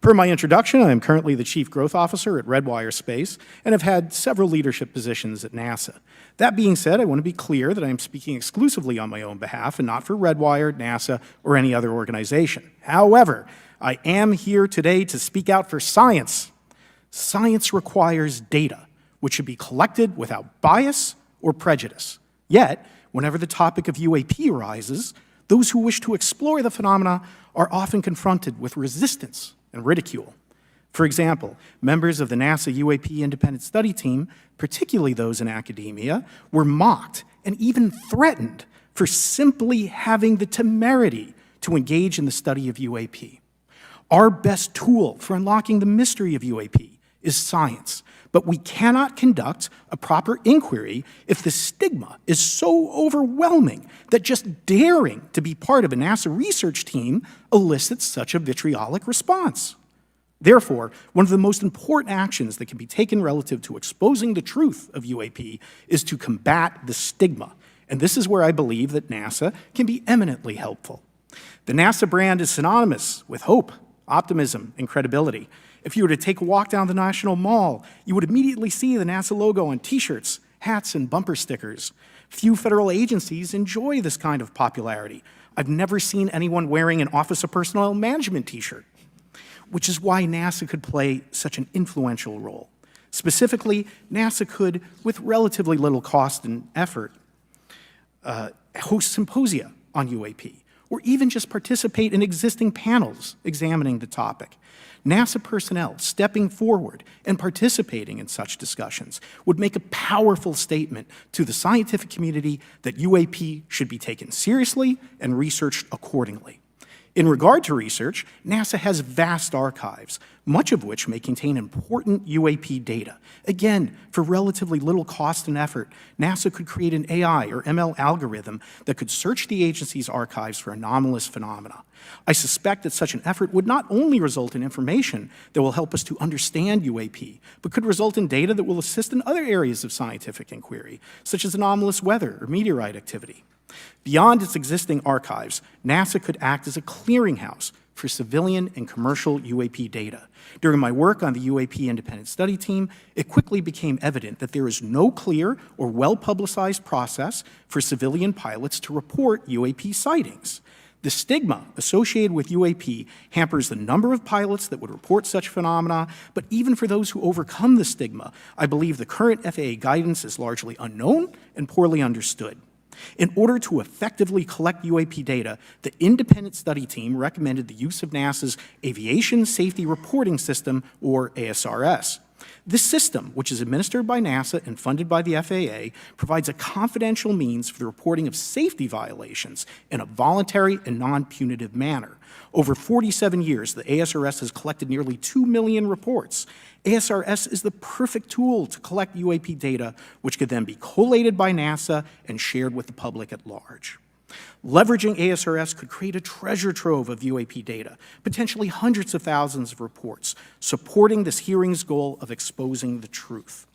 Per my introduction, I am currently the Chief Growth Officer at Redwire Space and have had several leadership positions at NASA. That being said, I want to be clear that I am speaking exclusively on my own behalf and not for Redwire, NASA, or any other organization. However, I am here today to speak out for science. Science requires data, which should be collected without bias or prejudice. Yet, whenever the topic of UAP arises, those who wish to explore the phenomena are often confronted with resistance and ridicule. For example, members of the NASA UAP Independent Study Team, particularly those in academia, were mocked and even threatened for simply having the temerity to engage in the study of UAP. Our best tool for unlocking the mystery of UAP is science, but we cannot conduct a proper inquiry if the stigma is so overwhelming that just daring to be part of a NASA research team elicits such a vitriolic response. Therefore, one of the most important actions that can be taken relative to exposing the truth of UAP is to combat the stigma, and this is where I believe that NASA can be eminently helpful. The NASA brand is synonymous with hope, optimism, and credibility. If you were to take a walk down the National Mall, you would immediately see the NASA logo on T-shirts, hats, and bumper stickers. Few federal agencies enjoy this kind of popularity. I've never seen anyone wearing an Office of Personnel Management T-shirt, which is why NASA could play such an influential role. Specifically, NASA could, with relatively little cost and effort, host symposia on UAP, or even just participate in existing panels examining the topic. NASA personnel stepping forward and participating in such discussions would make a powerful statement to the scientific community that UAP should be taken seriously and researched accordingly. In regard to research, NASA has vast archives, much of which may contain important UAP data. Again, for relatively little cost and effort, NASA could create an AI or ML algorithm that could search the agency's archives for anomalous phenomena. I suspect that such an effort would not only result in information that will help us to understand UAP, but could result in data that will assist in other areas of scientific inquiry, such as anomalous weather or meteorite activity. Beyond its existing archives, NASA could act as a clearinghouse for civilian and commercial UAP data. During my work on the UAP Independent Study Team, it quickly became evident that there is no clear or well-publicized process for civilian pilots to report UAP sightings. The stigma associated with UAP hampers the number of pilots that would report such phenomena, but even for those who overcome the stigma, I believe the current FAA guidance is largely unknown and poorly understood. In order to effectively collect UAP data, the independent study team recommended the use of NASA's Aviation Safety Reporting System, or ASRS. This system, which is administered by NASA and funded by the FAA, provides a confidential means for the reporting of safety violations in a voluntary and non-punitive manner. Over 47 years, the ASRS has collected nearly 2 million reports. ASRS is the perfect tool to collect UAP data, which could then be collated by NASA and shared with the public at large. Leveraging ASRS could create a treasure trove of UAP data, potentially hundreds of thousands of reports, supporting this hearing's goal of exposing the truth.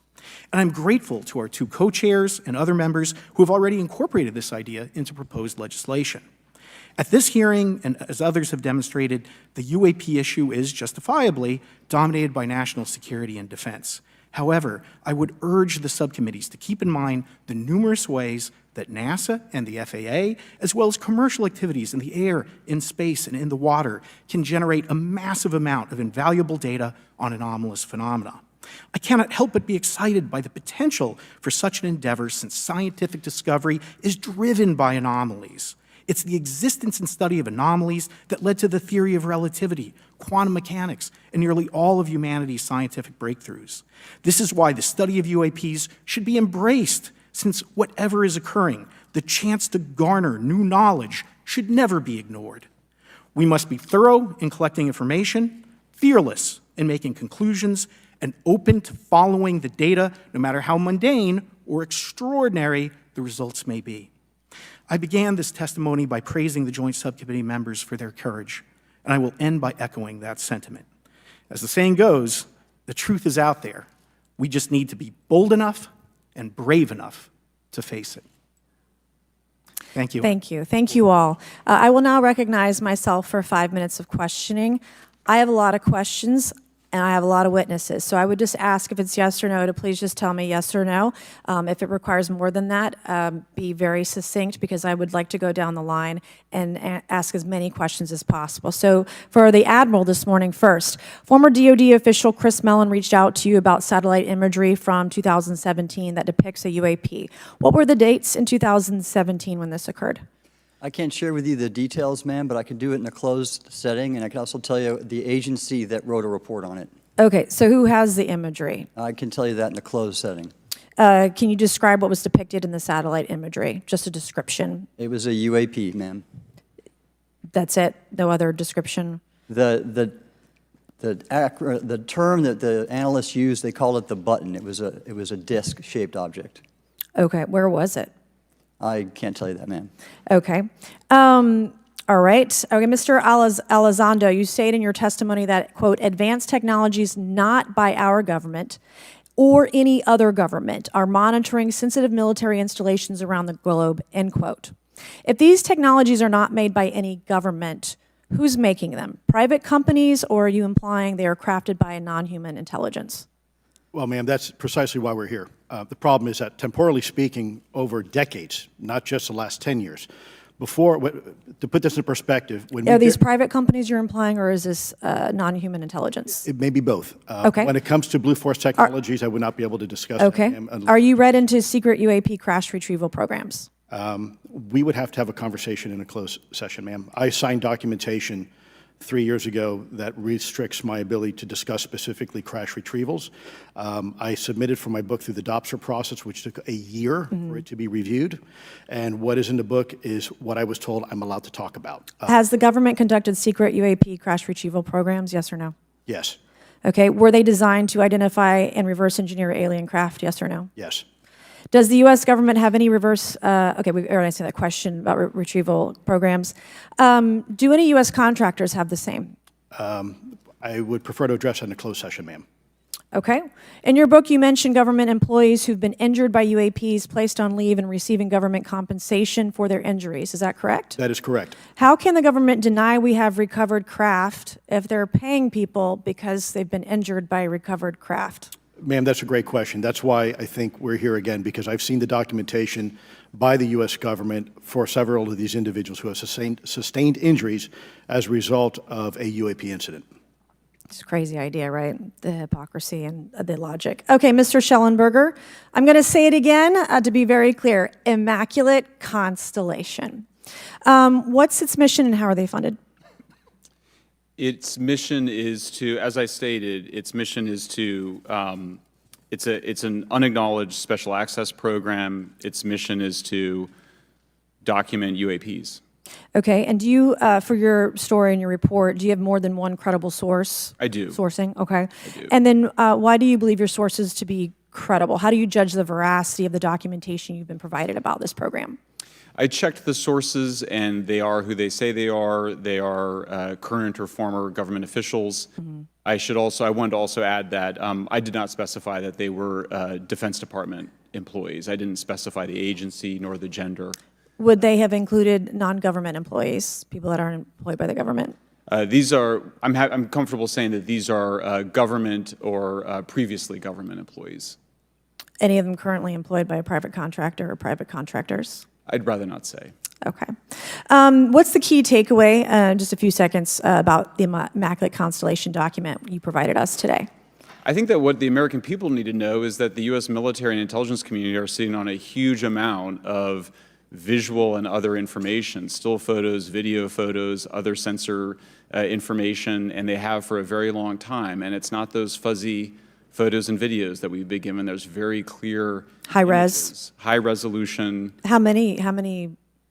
And I'm grateful to our two co-chairs and other members who have already incorporated this idea into proposed legislation. At this hearing, and as others have demonstrated, the UAP issue is justifiably dominated by national security and defense. However, I would urge the subcommittees to keep in mind the numerous ways that NASA and the FAA, as well as commercial activities in the air, in space, and in the water, can generate a massive amount of invaluable data on anomalous phenomena. I cannot help but be excited by the potential for such an endeavor, since scientific discovery is driven by anomalies. It's the existence and study of anomalies that led to the theory of relativity, quantum mechanics, and nearly all of humanity's scientific breakthroughs. This is why the study of UAPs should be embraced, since whatever is occurring, the chance to garner new knowledge should never be ignored. We must be thorough in collecting information, fearless in making conclusions, and open to following the data, no matter how mundane or extraordinary the results may be. I began this testimony by praising the Joint Subcommittee members for their courage, and I will end by echoing that sentiment. As the saying goes, the truth is out there. We just need to be bold enough and brave enough to face it. Thank you. Thank you. Thank you all. I will now recognize myself for 5 minutes of questioning. I have a lot of questions, and I have a lot of witnesses. So I would just ask, if it's yes or no, to please just tell me yes or no. If it requires more than that, be very succinct, because I would like to go down the line and ask as many questions as possible. So for the Admiral this morning first, former DoD official Chris Mellon reached out to you about satellite imagery from 2017 that depicts a UAP. What were the dates in 2017 when this occurred? I can't share with you the details, ma'am, but I can do it in a closed setting, and I can also tell you the agency that wrote a report on it. Okay, so who has the imagery? I can tell you that in a closed setting. Can you describe what was depicted in the satellite imagery? Just a description. It was a UAP, ma'am. That's it? No other description? The term that the analysts used, they called it the button. It was a disc-shaped object. Okay, where was it? I can't tell you that, ma'am. Okay. All right. Okay, Mr. Elizondo, you stated in your testimony that, quote, advanced technologies not by our government or any other government are monitoring sensitive military installations around the globe, end quote. If these technologies are not made by any government, who's making them? Private companies, or are you implying they are crafted by a non-human intelligence? Well, ma'am, that's precisely why we're here. The problem is that, temporally speaking, over decades, not just the last 10 years, to put this in perspective, when Are these private companies you're implying, or is this non-human intelligence? It may be both. Okay. When it comes to Blue Force Technologies, I would not be able to discuss Okay. that, ma'am, Are you read into secret UAP crash retrieval programs? We would have to have a conversation in a closed session, ma'am. I signed documentation 3 years ago that restricts my ability to discuss specifically crash retrievals. I submitted for my book through the DOPSR process, which took a year for it to be reviewed. And what is in the book is what I was told I'm allowed to talk about. Has the government conducted secret UAP crash retrieval programs, yes or no? Yes, Okay, were they designed to identify and reverse engineer alien craft, yes or no? yes. Does the U.S. government have any reverse, okay, we already answered that question about retrieval programs. Do any U.S. contractors have the same? I would prefer to address that in a closed session, ma'am. Okay. In your book, you mentioned government employees who've been injured by UAPs, placed on leave, and receiving government compensation for their injuries. Is that correct? That is correct. How can the government deny we have recovered craft if they're paying people because they've been injured by recovered craft? Ma'am, that's a great question. That's why I think we're here again, because I've seen the documentation by the U.S. government for several of these individuals who have sustained injuries as a result of a UAP incident. It's a crazy idea, right? The hypocrisy and the logic. Okay, Mr. Schellenberger, I'm going to say it again to be very clear. Immaculate Constellation. What's its mission and how are they funded? Its mission is to, as I stated, its mission is to, it's an unacknowledged special access program. Its mission is to document UAPs. Okay, and do you, for your story and your report, do you have more than one credible source? I do. Sourcing, okay. I do. And then why do you believe your sources to be credible? How do you judge the veracity of the documentation you've been provided about this program? I checked the sources, and they are who they say they are. They are current or former government officials. I wanted to also add that I did not specify that they were Defense Department employees. I didn't specify the agency nor the gender. Would they have included non-government employees, people that aren't employed by the government? These are, I'm comfortable saying that these are government or previously government employees. Any of them currently employed by a private contractor or private contractors? I'd rather not say. Okay. What's the key takeaway, just a few seconds, about the Immaculate Constellation document you provided us today? I think that what the American people need to know is that the U.S. military and intelligence community are sitting on a huge amount of visual and other information, still photos, video photos, other sensor information, and they have for a very long time. And it's not those fuzzy photos and videos that we've been given. There's very clear High res? images, high resolution. How many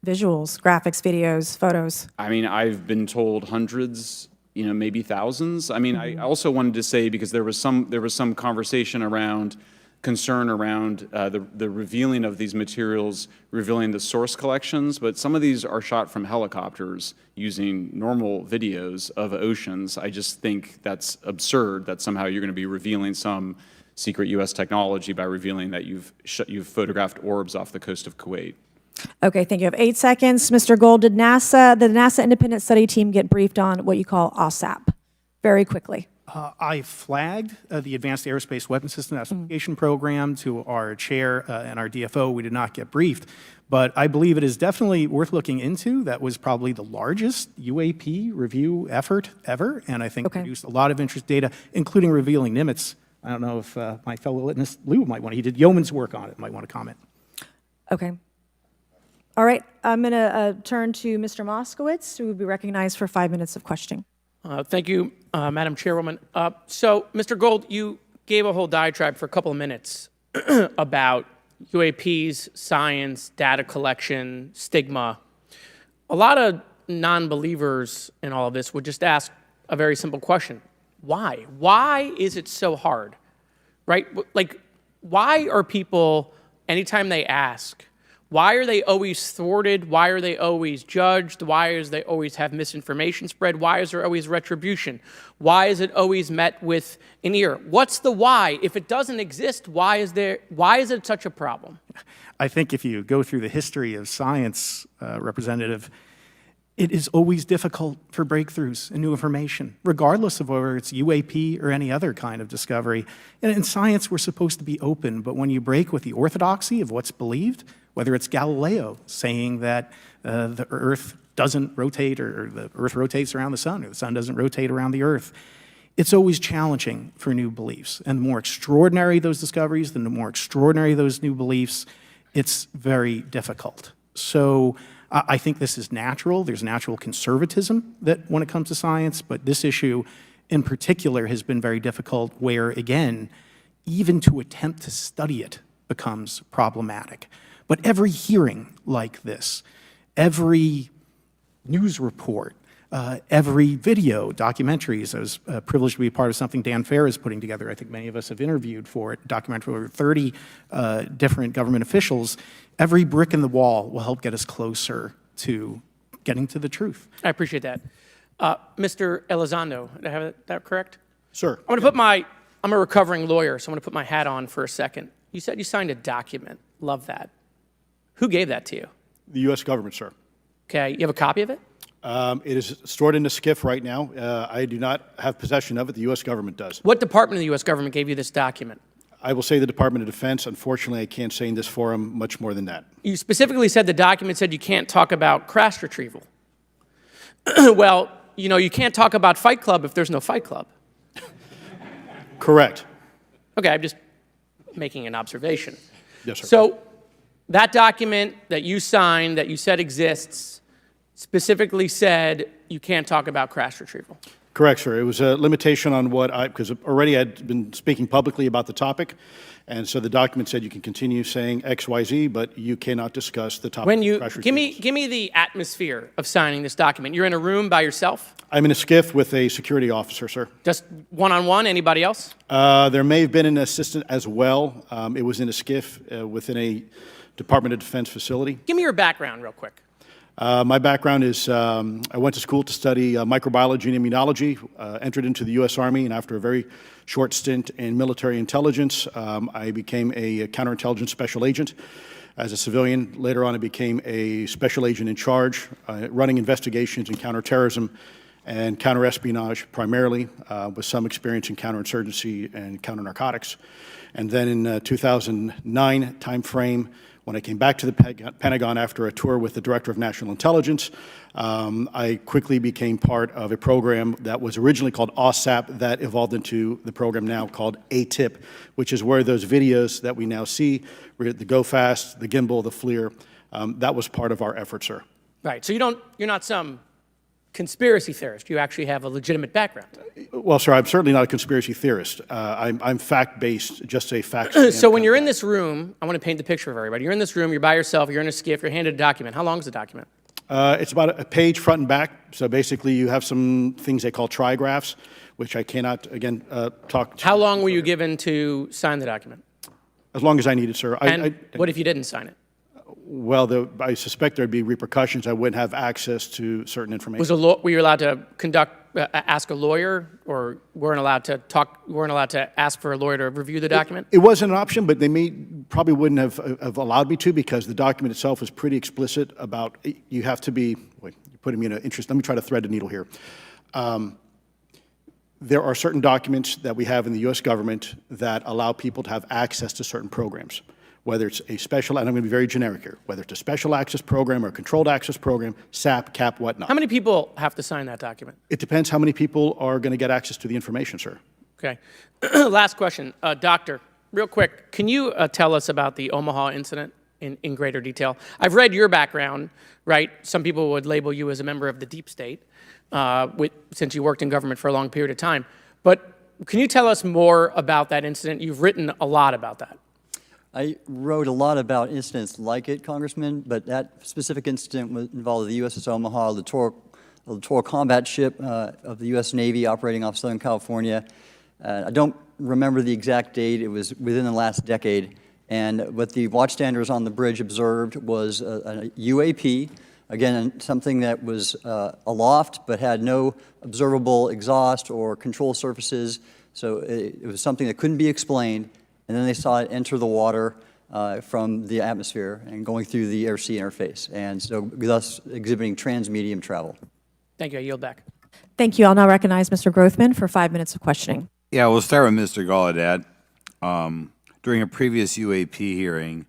visuals, graphics, videos, photos? I mean, I've been told hundreds, maybe thousands. I mean, I also wanted to say, because there was some conversation around concern around the revealing of these materials, revealing the source collections, but some of these are shot from helicopters using normal videos of oceans. I just think that's absurd that somehow you're going to be revealing some secret U.S. technology by revealing that you've photographed orbs off the coast of Kuwait. Okay, thank you. I have 8 seconds. Mr. Gold, did the NASA Independent Study Team get briefed on what you call OSAP? Very quickly. I flagged the Advanced Aerospace Weapons System Classification Program to our chair and our DFO. We did not get briefed, but I believe it is definitely worth looking into. That was probably the largest UAP review effort ever, and I think produced a lot of interest data, including revealing Nimitz. I don't know if my fellow witness, Lou, might want to, he did yeoman's work on it, might want to comment. Okay. All right, I'm going to turn to Mr. Moskowitz, who will be recognized for 5 minutes of questioning. Thank you, Madam Chairwoman. So, Mr. Gold, you gave a whole diatribe for a couple of minutes about UAPs, science, data collection, stigma. A lot of non-believers in all of this would just ask a very simple question. Why? Why is it so hard, right? Like, why are people, anytime they ask, why are they always thwarted? Why are they always judged? Why is they always have misinformation spread? Why is there always retribution? Why is it always met with an ear? What's the why? If it doesn't exist, why is it such a problem? I think if you go through the history of science, Representative, it is always difficult for breakthroughs and new information, regardless of whether it's UAP or any other kind of discovery. And in science, we're supposed to be open, but when you break with the orthodoxy of what's believed, whether it's Galileo saying that the Earth doesn't rotate, or the Earth rotates around the sun, or the sun doesn't rotate around the Earth, it's always challenging for new beliefs. And the more extraordinary those discoveries, the more extraordinary those new beliefs, it's very difficult. So I think this is natural. There's natural conservatism that when it comes to science, but this issue in particular has been very difficult where, again, even to attempt to study it becomes problematic. But every hearing like this, every news report, every video, documentaries. I was privileged to be a part of something Dan Fair is putting together. I think many of us have interviewed for it, documentary over 30 different government officials. Every brick in the wall will help get us closer to getting to the truth. I appreciate that. Mr. Elizondo, did I have that correct? Sir. I'm a recovering lawyer, so I'm going to put my hat on for a second. You said you signed a document. Love that. Who gave that to you? The U.S. government, sir. Okay, you have a copy of it? It is stored in a SCIF right now. I do not have possession of it. The U.S. government does. What department of the U.S. government gave you this document? I will say the Department of Defense. Unfortunately, I can't say in this forum much more than that. You specifically said the document said you can't talk about crash retrieval. Well, you know, you can't talk about Fight Club if there's no Fight Club. Correct. Okay, I'm just making an observation. Yes, sir. So that document that you signed, that you said exists, specifically said you can't talk about crash retrieval. Correct, sir. It was a limitation on what because already I'd been speaking publicly about the topic, and so the document said you can continue saying X, Y, Z, but you cannot discuss the topic. When you of crash give retrievals. me the atmosphere of signing this document. You're in a room by yourself, I'm in a SCIF with a security officer, sir. just one-on-one. Anybody else? There may have been an assistant as well. It was in a SCIF within a Department of Defense facility. Give me your background real quick. My background is I went to school to study microbiology and immunology, entered into the U.S. Army, and after a very short stint in military intelligence, I became a counterintelligence special agent. As a civilian, later on I became a special agent in charge, running investigations in counterterrorism and counterespionage primarily, with some experience in counterinsurgency and counternarcotics. And then in 2009 timeframe, when I came back to the Pentagon after a tour with the Director of National Intelligence, I quickly became part of a program that was originally called OSAP that evolved into the program now called ATIP, which is where those videos that we now see, the Go Fast, the Gimbal, the FLIR, that was part of our effort, sir. Right. So you're not some conspiracy theorist. You actually have a legitimate background. Well, sir, I'm certainly not a conspiracy theorist. I'm fact-based, just a fact. So when you're in this room, I want to paint the picture of everybody. You're in this room, you're by yourself, you're in a SCIF, you're handed a document. How long is the document? It's about a page front and back. So basically, you have some things they call trigraphs, which I cannot, again, talk to. How long were you given to sign the document? As long as I needed, sir. And what if you didn't sign it? Well, I suspect there'd be repercussions. I wouldn't have access to certain information. Were you allowed to ask a lawyer, or weren't allowed to ask for a lawyer to review the document? It wasn't an option, but they probably wouldn't have allowed me to, because the document itself is pretty explicit about you have to be. Wait, you're putting me in an interest. Let me try to thread the needle here. There are certain documents that we have in the U.S. government that allow people to have access to certain programs, whether it's a special, and I'm going to be very generic here, whether it's a special access program or a controlled access program, SAP, CAP, whatnot. How many people have to sign that document? It depends how many people are going to get access to the information, sir. Okay. Last question. Doctor, real quick, can you tell us about the Omaha incident in greater detail? I've read your background, right? Some people would label you as a member of the deep state, since you worked in government for a long period of time. But can you tell us more about that incident? You've written a lot about that. I wrote a lot about incidents like it, Congressman, but that specific incident involved the USS Omaha, a littoral combat ship of the U.S. Navy operating off Southern California. I don't remember the exact date. It was within the last decade. And what the watchstanders on the bridge observed was a UAP, again, something that was aloft but had no observable exhaust or control surfaces. So it was something that couldn't be explained. And then they saw it enter the water from the atmosphere and going through the air-sea interface, and so thus exhibiting transmedium travel. Thank you. I yield back. Thank you. I'll now recognize Mr. Grothman for 5 minutes of questioning. Yeah, we'll start with Mr. Gallaudet. During a previous UAP hearing,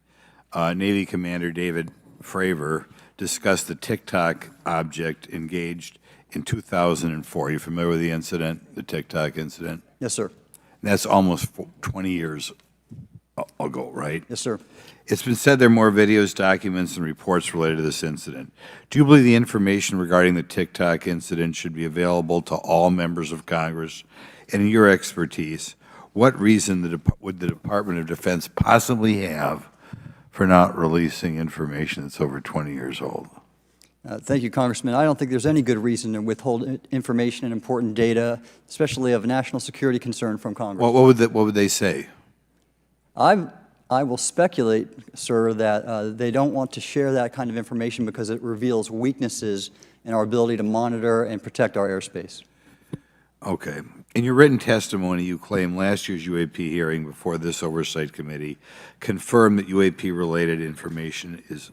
Navy Commander David Fravor discussed the TikTok object engaged in 2004. Are you familiar with the incident, the TikTok incident? Yes, sir. That's almost 20 years I'll go, right? Yes, sir. It's been said there are more videos, documents, and reports related to this incident. Do you believe the information regarding the TikTok incident should be available to all members of Congress? And in your expertise, what reason would the Department of Defense possibly have for not releasing information that's over 20 years old? Thank you, Congressman. I don't think there's any good reason to withhold information and important data, especially of national security concern, from Congress. What would they say? I will speculate, sir, that they don't want to share that kind of information because it reveals weaknesses in our ability to monitor and protect our airspace. Okay. In your written testimony, you claim last year's UAP hearing before this Oversight Committee confirmed that UAP-related information is,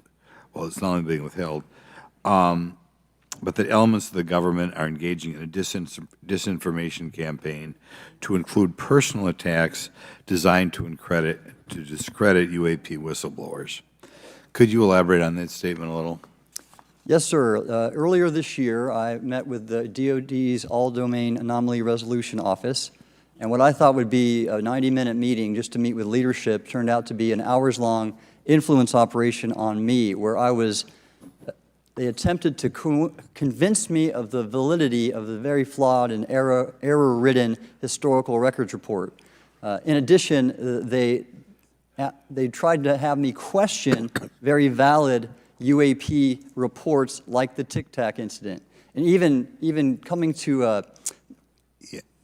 well, it's not only being withheld, but that elements of the government are engaging in a disinformation campaign to include personal attacks designed to discredit UAP whistleblowers. Could you elaborate on that statement a little? Yes, sir. Earlier this year, I met with the DoD's All-Domain Anomaly Resolution Office, and what I thought would be a 90-minute meeting just to meet with leadership turned out to be an hours-long influence operation on me, where they attempted to convince me of the validity of the very flawed and error-ridden historical records report. In addition, they tried to have me question very valid UAP reports like the Tic Tac incident, and even coming to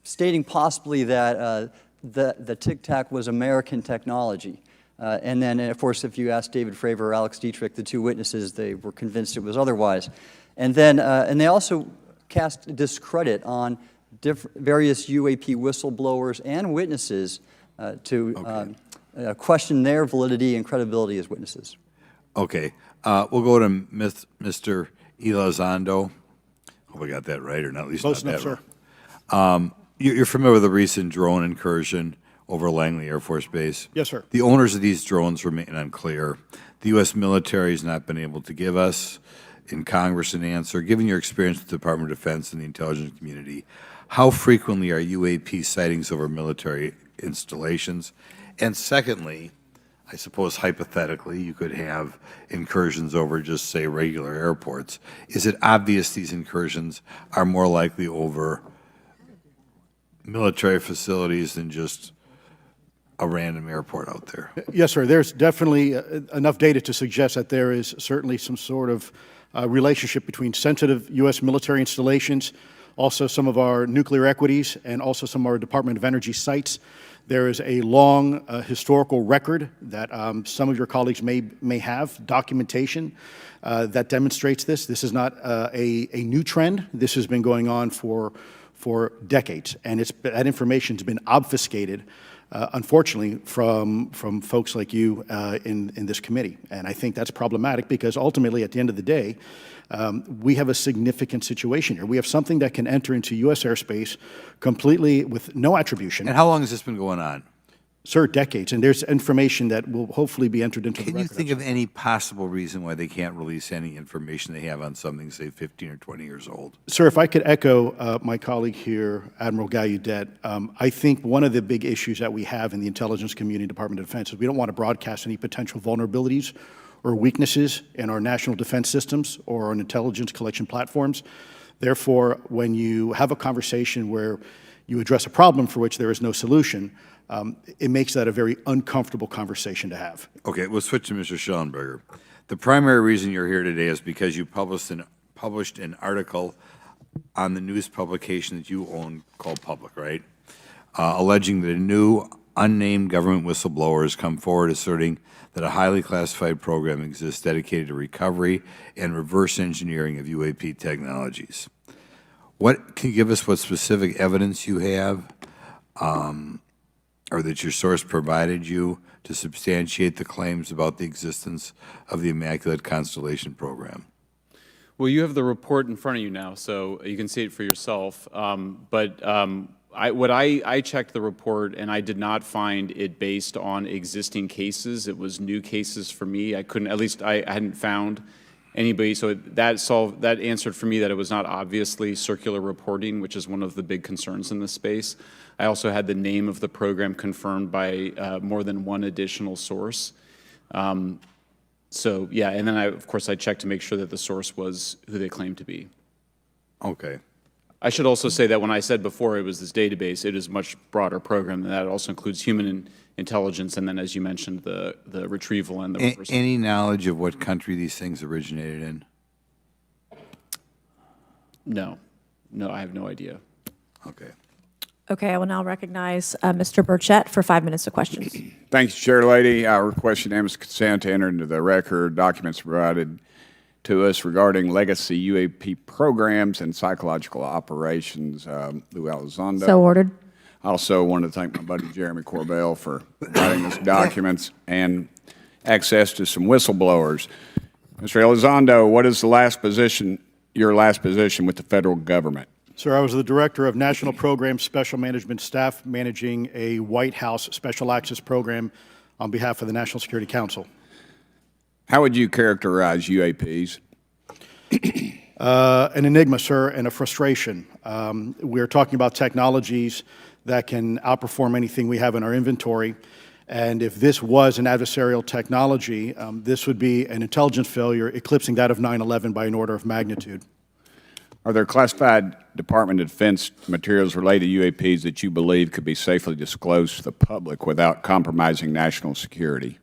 stating possibly that the Tic Tac was American technology. And then, of course, if you ask David Fravor or Alex Dietrich, the two witnesses, they were convinced it was otherwise. And then, and they also cast discredit on various UAP whistleblowers and witnesses to question their validity and credibility as witnesses. Okay. We'll go to Mr. Elizondo. Hope I got that right, or not, at least Close not enough, that wrong. You're familiar with the recent drone incursion over Langley Air Force Base? Yes, sir. The owners of these drones remain unclear. The U.S. military has not been able to give us in Congress an answer. Given your experience with the Department of Defense and the intelligence community, how frequently are UAP sightings over military installations? And secondly, I suppose hypothetically you could have incursions over just, say, regular airports. Is it obvious these incursions are more likely over military facilities than just a random airport out there? Yes, sir. There's definitely enough data to suggest that there is certainly some sort of relationship between sensitive U.S. military installations, also some of our nuclear equities, and also some of our Department of Energy sites. There is a long historical record that some of your colleagues may have, documentation that demonstrates this. This is not a new trend. This has been going on for decades, and that information's been obfuscated, unfortunately, from folks like you in this committee. And I think that's problematic because ultimately, at the end of the day, we have a significant situation here. We have something that can enter into U.S. airspace completely with no attribution. And how long has this been going on? Sir, decades. And there's information that will hopefully be entered into the Can you record. think of any possible reason why they can't release any information they have on something, say, 15 or 20 years old? Sir, if I could echo my colleague here, Admiral Gallaudet, I think one of the big issues that we have in the intelligence community, Department of Defense, is we don't want to broadcast any potential vulnerabilities or weaknesses in our national defense systems or on intelligence collection platforms. Therefore, when you have a conversation where you address a problem for which there is no solution, it makes that a very uncomfortable conversation to have. Okay, we'll switch to Mr. Schellenberger. The primary reason you're here today is because you published an article on the news publication that you own called Public, right? Alleging that a new unnamed government whistleblower has come forward asserting that a highly classified program exists dedicated to recovery and reverse engineering of UAP technologies. Can you give us what specific evidence you have or that your source provided you to substantiate the claims about the existence of the Immaculate Constellation program? Well, you have the report in front of you now, so you can see it for yourself. I checked the report, and I did not find it based on existing cases. It was new cases for me. I couldn't, at least I hadn't found anybody, so that answered for me that it was not obviously circular reporting, which is one of the big concerns in this space. I also had the name of the program confirmed by more than one additional source. So yeah, and then of course I checked to make sure that the source was who they claimed to be. Okay. I should also say that when I said before it was this database, it is a much broader program than that. It also includes human intelligence, and then, as you mentioned, the retrieval and the reversal. Any knowledge of what country these things originated in? No, I have no idea. Okay. Okay, I will now recognize Mr. Burchett for 5 minutes of questions. Thank you, Chair Lady. I request unanimous consent to enter into the record documents provided to us regarding legacy UAP programs and psychological operations. Lou Elizondo. So ordered. I also want to thank my buddy Jeremy Corbell for providing us documents and access to some whistleblowers. Mr. Elizondo, what is your last position with the federal government? Sir, I was the Director of National Program Special Management Staff managing a White House Special Access Program on behalf of the National Security Council. How would you characterize UAPs? An enigma, sir, and a frustration. We're talking about technologies that can outperform anything we have in our inventory. And if this was an adversarial technology, this would be an intelligence failure eclipsing that of 9/11 by an order of magnitude. Are there classified Department of Defense materials related to UAPs that you believe could be safely disclosed to the public without compromising national security?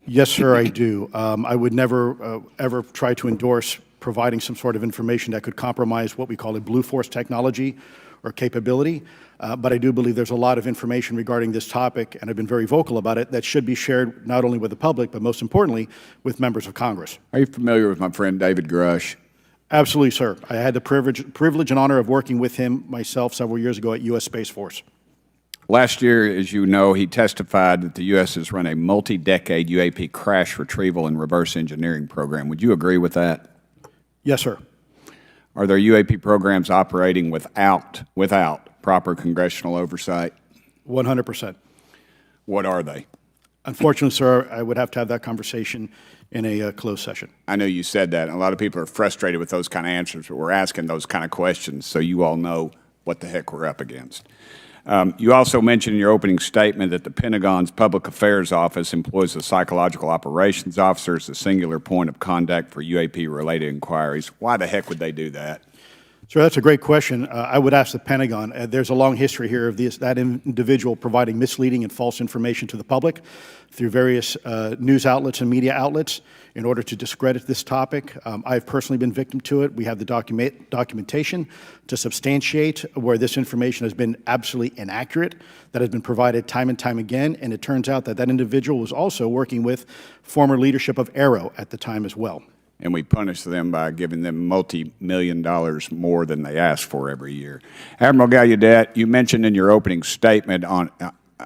Yes, sir, I do. I would never, ever try to endorse providing some sort of information that could compromise what we call a blue force technology or capability. But I do believe there's a lot of information regarding this topic, and I've been very vocal about it, that should be shared not only with the public, but most importantly, with members of Congress. Are you familiar with my friend David Grush? Absolutely, sir. I had the privilege and honor of working with him myself several years ago at U.S. Space Force. Last year, as you know, he testified that the U.S. has run a multi-decade UAP crash retrieval and reverse engineering program. Would you agree with that? Yes, sir. Are there UAP programs operating without proper congressional oversight? 100%. What are they? Unfortunately, sir, I would have to have that conversation in a closed session. I know you said that, and a lot of people are frustrated with those kind of answers, but we're asking those kind of questions so you all know what the heck we're up against. You also mentioned in your opening statement that the Pentagon's Public Affairs Office employs a psychological operations officer as the singular point of contact for UAP-related inquiries. Why the heck would they do that? Sir, that's a great question. I would ask the Pentagon. There's a long history here of that individual providing misleading and false information to the public through various news outlets and media outlets in order to discredit this topic. I've personally been victim to it. We have the documentation to substantiate where this information has been absolutely inaccurate, that has been provided time and time again, and it turns out that that individual was also working with former leadership of Arrow at the time as well. And we punish them by giving them multi-million dollars more than they ask for every year. Admiral Gallaudet, you mentioned in your opening statement on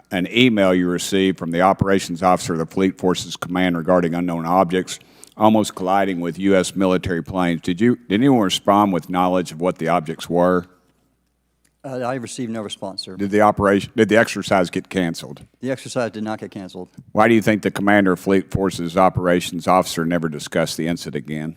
an email you received from the operations officer of the Fleet Forces Command regarding unknown objects almost colliding with U.S. military planes. Did anyone respond with knowledge of what the objects were? I received no response, sir. Did the exercise get canceled? The exercise did not get canceled. Why do you think the commander of Fleet Forces operations officer never discussed the incident again?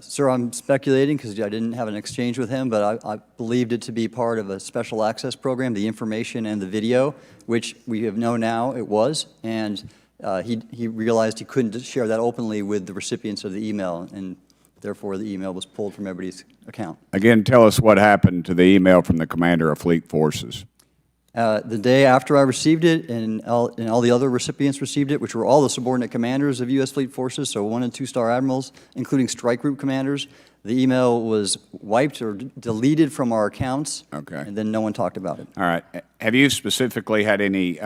Sir, I'm speculating because I didn't have an exchange with him, but I believed it to be part of a special access program, the information and the video, which we have known now it was, and he realized he couldn't share that openly with the recipients of the email, and therefore the email was pulled from everybody's account. Again, tell us what happened to the email from the commander of Fleet Forces. The day after I received it, and all the other recipients received it, which were all the subordinate commanders of U.S. Fleet Forces, so 1- and 2-star admirals, including strike group commanders, the email was wiped or deleted from our accounts, and then no one talked about it. All right. Have you specifically had any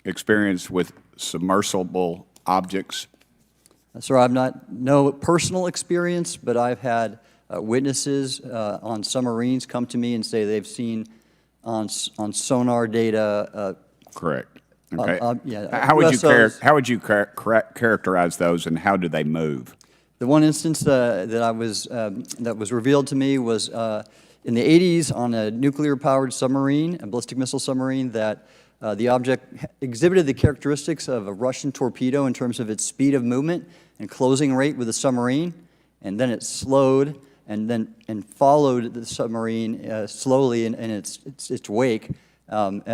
experience with submersible objects? Sir, I've no personal experience, but I've had witnesses on submarines come to me and say they've seen on sonar data. Correct. Okay. Yeah, how would you USOs. Characterize those, and how do they move? The one instance that was revealed to me was in the 80s on a nuclear-powered submarine, a ballistic missile submarine that The object exhibited the characteristics of a Russian torpedo in terms of its speed of movement and closing rate with the submarine, and then it slowed and followed the submarine slowly in its wake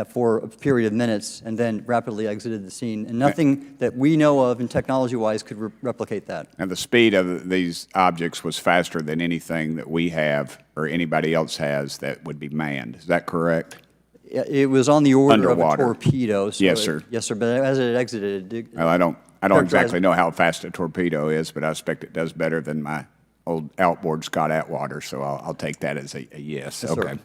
for a period of minutes, and then rapidly exited the scene. And nothing that we know of and technology-wise could replicate that. And the speed of these objects was faster than anything that we have or anybody else has that would be manned. Is that correct? It was on the order Underwater. of a torpedo. So Yes, sir. Yes, sir. But as it exited, Well, I don't characterized- exactly know how fast a torpedo is, but I expect it does better than my old outboard Scott Atwater, so I'll take that as a yes. Yes, sir. Okay.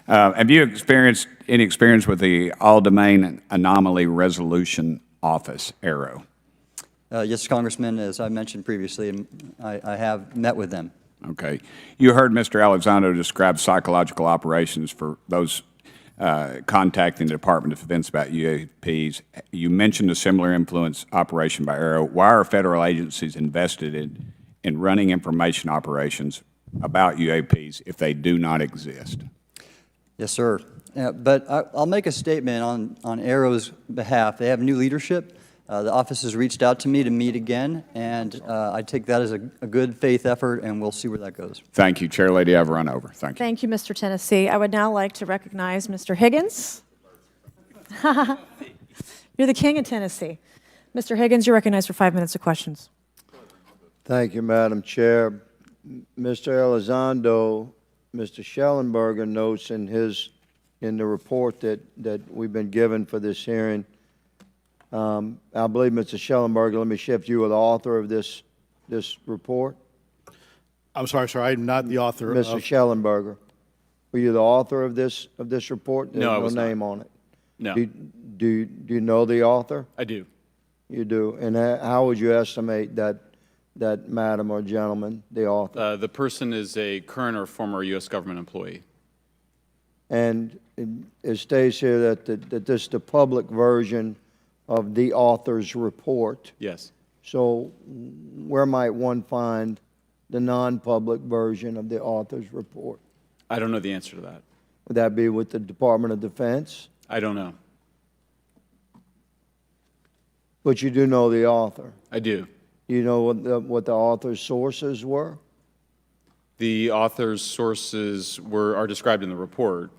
Have you experienced any experience with the All-Domain Anomaly Resolution Office, ARROW? Yes, Congressman, as I mentioned previously, I have met with them. Okay. You heard Mr. Elizondo describe psychological operations for those contacting the Department of Defense about UAPs. You mentioned a similar influence operation by ARROW. Why are federal agencies invested in running information operations about UAPs if they do not exist? Yes, sir. But I'll make a statement on ARROW's behalf. They have new leadership. The office has reached out to me to meet again, and I take that as a good faith effort, and we'll see where that goes. Thank you, Chair Lady. I've run over. Thank you. Thank you, Mr. Tennessee. I would now like to recognize Mr. Higgins. You're the king of Tennessee. Mr. Higgins, you're recognized for 5 minutes of questions. Thank you, Madam Chair. Mr. Elizondo, Mr. Schellenberger notes in the report that we've been given for this hearing. I believe, Mr. Schellenberger, let me shift you, the author of this report. I'm sorry, sir, I'm not the author Mr. of... Schellenberger, were you the author of this report? No, I was no not. name on it. No, Do you know the author? I do. You do. And how would you estimate that madam or gentleman, the author? The person is a current or former U.S. government employee. And it states here that this is the public version of the author's report. Yes. So where might one find the non-public version of the author's report? I don't know the answer to that. Would that be with the Department of Defense? I don't know. But you do know the author. I do. You know what the author's sources were? The author's sources are described in the report.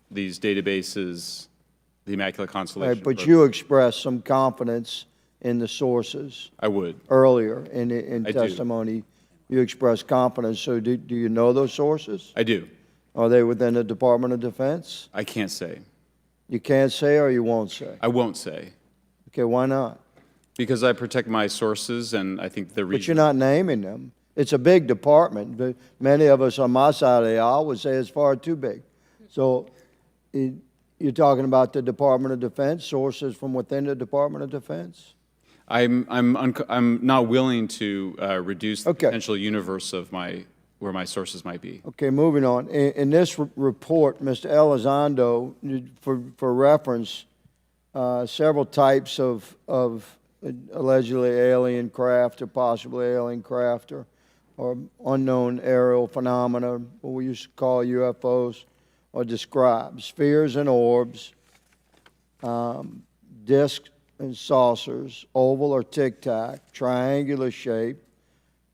These databases, the Immaculate Constellation. Right, but you expressed some confidence in the sources I would. earlier in I do. testimony. You expressed confidence. So do you know those sources? I do. Are they within the Department of Defense? I can't say. You can't say or you won't say? I won't say. Okay, why not? Because I protect my sources, and I think the reason. But you're not naming them. It's a big department. But many of us on my side of the aisle would say it's far too big. So you're talking about the Department of Defense, sources from within the Department of Defense? I'm not willing to reduce the Okay. potential universe of where my sources might be. Okay, moving on. In this report, Mr. Elizondo, for reference, several types of allegedly alien craft or possibly alien craft or unknown aerial phenomena, what we used to call UFOs, are described. Spheres and orbs, discs and saucers, oval or tic-tac, triangular shape,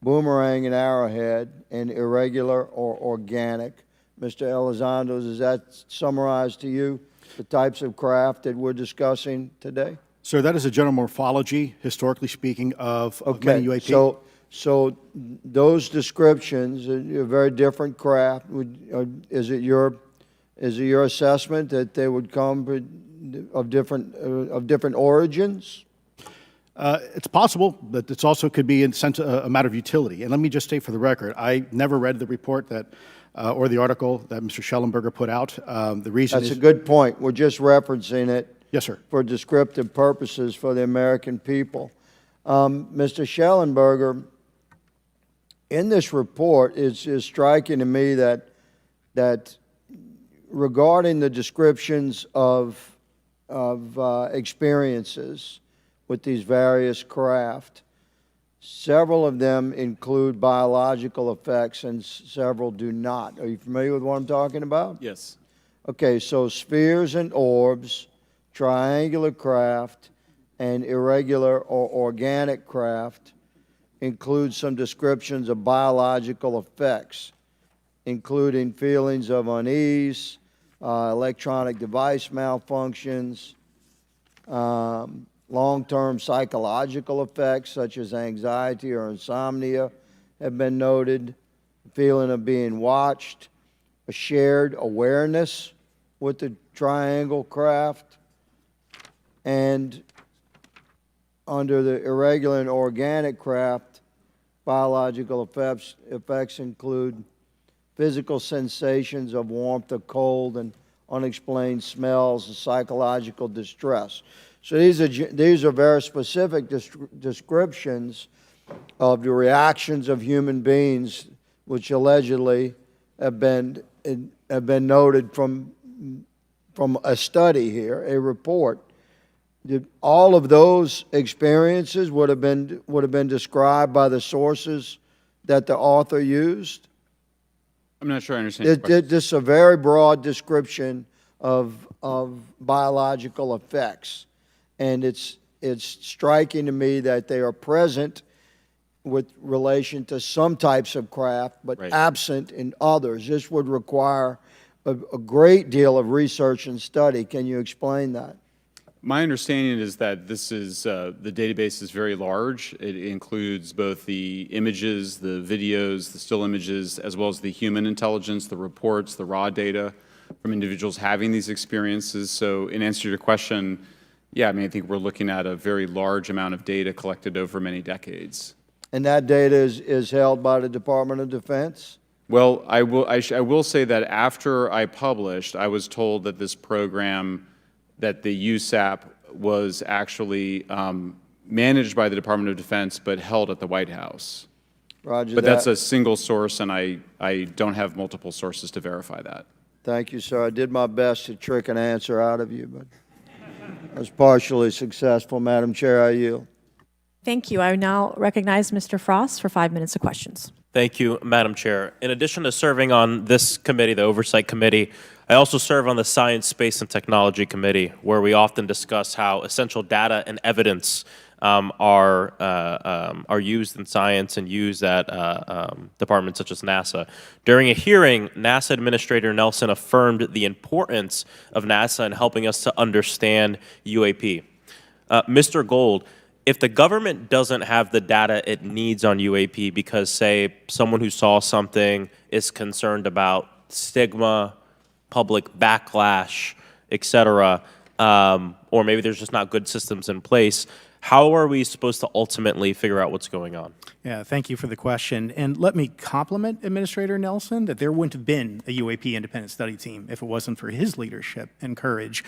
boomerang and arrowhead, and irregular or organic. Mr. Elizondo, does that summarize to you the types of craft that we're discussing today? Sir, that is a general morphology, historically speaking, of many UAP. So those descriptions are very different craft. Is it your assessment that they would come of different origins? It's possible, but it also could be in sense a matter of utility. And let me just state for the record, I never read the report that or the article that Mr. Schellenberger put out. The reason That's is a good point. We're just referencing it. Yes, sir. For descriptive purposes for the American people. Mr. Schellenberger, in this report, it's striking to me that regarding the descriptions of experiences with these various craft, several of them include biological effects and several do not. Are you familiar with what I'm talking about? Yes. Okay, so spheres and orbs, triangular craft, and irregular or organic craft includes some descriptions of biological effects, including feelings of unease, electronic device malfunctions, long-term psychological effects such as anxiety or insomnia have been noted, feeling of being watched, a shared awareness with the triangle craft, and under the irregular and organic craft, biological effects include physical sensations of warmth or cold and unexplained smells and psychological distress. So these are very specific descriptions of the reactions of human beings, which allegedly have been noted from a study here, a report. All of those experiences would have been described by the sources that the author used. I'm not sure I understand your question. This is a very broad description of biological effects, and it's striking to me that they are present with relation to some types of craft, but Right. absent in others. This would require a great deal of research and study. Can you explain that? My understanding is that this is, the database is very large. It includes both the images, the videos, the still images, as well as the human intelligence, the reports, the raw data from individuals having these experiences. So in answer to your question, yeah, I mean, I think we're looking at a very large amount of data collected over many decades. And that data is held by the Department of Defense? Well, I will say that after I published, I was told that this program, that the USAP was actually managed by the Department of Defense, but held at the White House. Roger But that. that's a single source, and I don't have multiple sources to verify that. Thank you, sir. I did my best to trick an answer out of you, but I was partially successful. Madam Chair, I yield. Thank you. I now recognize Mr. Frost for 5 minutes of questions. Thank you, Madam Chair. In addition to serving on this committee, the Oversight Committee, I also serve on the Science, Space, and Technology Committee, where we often discuss how essential data and evidence are used in science and used at departments such as NASA. During a hearing, NASA Administrator Nelson affirmed the importance of NASA in helping us to understand UAP. Mr. Gold, if the government doesn't have the data it needs on UAP because, say, someone who saw something is concerned about stigma, public backlash, et cetera, or maybe there's just not good systems in place, how are we supposed to ultimately figure out what's going on? Yeah, thank you for the question. And let me compliment Administrator Nelson that there wouldn't have been a UAP independent study team if it wasn't for his leadership and courage.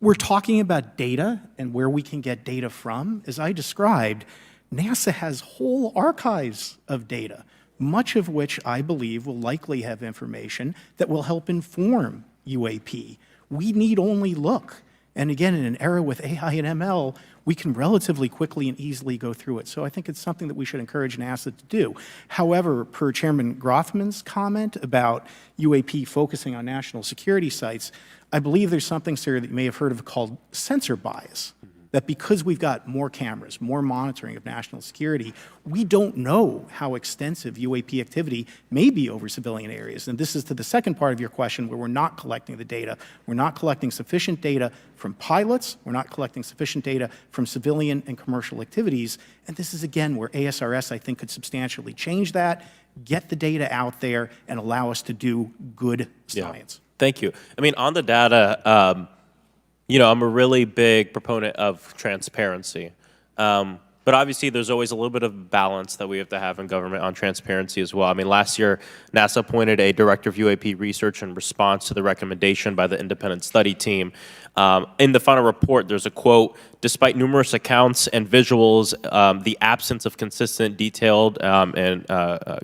We're talking about data and where we can get data from. As I described, NASA has whole archives of data, much of which I believe will likely have information that will help inform UAP. We need only look. And again, in an era with AI and ML, we can relatively quickly and easily go through it. So I think it's something that we should encourage NASA to do. However, per Chairman Grothman's comment about UAP focusing on national security sites, I believe there's something, sir, that you may have heard of called sensor bias. That because we've got more cameras, more monitoring of national security, we don't know how extensive UAP activity may be over civilian areas. And this is to the second part of your question where we're not collecting the data. We're not collecting sufficient data from pilots. We're not collecting sufficient data from civilian and commercial activities. And this is, again, where ASRS, I think, could substantially change that, get the data out there, and allow us to do good science. Yeah. Thank you. I mean, on the data, you know, I'm a really big proponent of transparency. But obviously, there's always a little bit of balance that we have to have in government on transparency as well. I mean, last year, NASA appointed a director of UAP research in response to the recommendation by the independent study team. In the final report, there's a quote, "Despite numerous accounts and visuals, the absence of consistent, detailed, and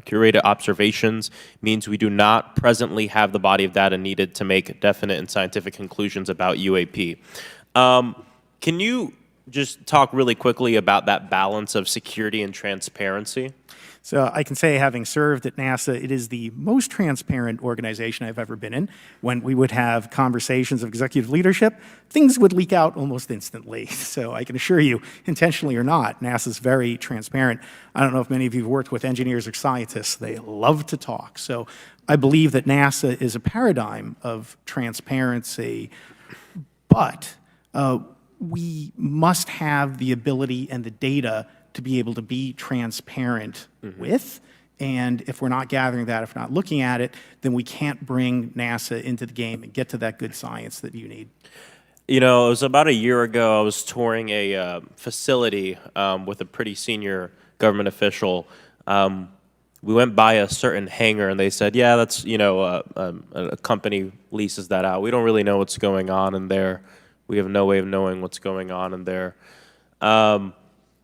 curated observations means we do not presently have the body of data needed to make definite and scientific conclusions about UAP." Can you just talk really quickly about that balance of security and transparency? So I can say, having served at NASA, it is the most transparent organization I've ever been in. When we would have conversations of executive leadership, things would leak out almost instantly. So I can assure you, intentionally or not, NASA's very transparent. I don't know if many of you have worked with engineers or scientists. They love to talk. So I believe that NASA is a paradigm of transparency, but we must have the ability and the data to be able to be transparent with. And if we're not gathering that, if we're not looking at it, then we can't bring NASA into the game and get to that good science that you need. You know, it was about a year ago, I was touring a facility with a pretty senior government official. We went by a certain hangar, and they said, yeah, that's, you know, a company leases that out. We don't really know what's going on in there. We have no way of knowing what's going on in there.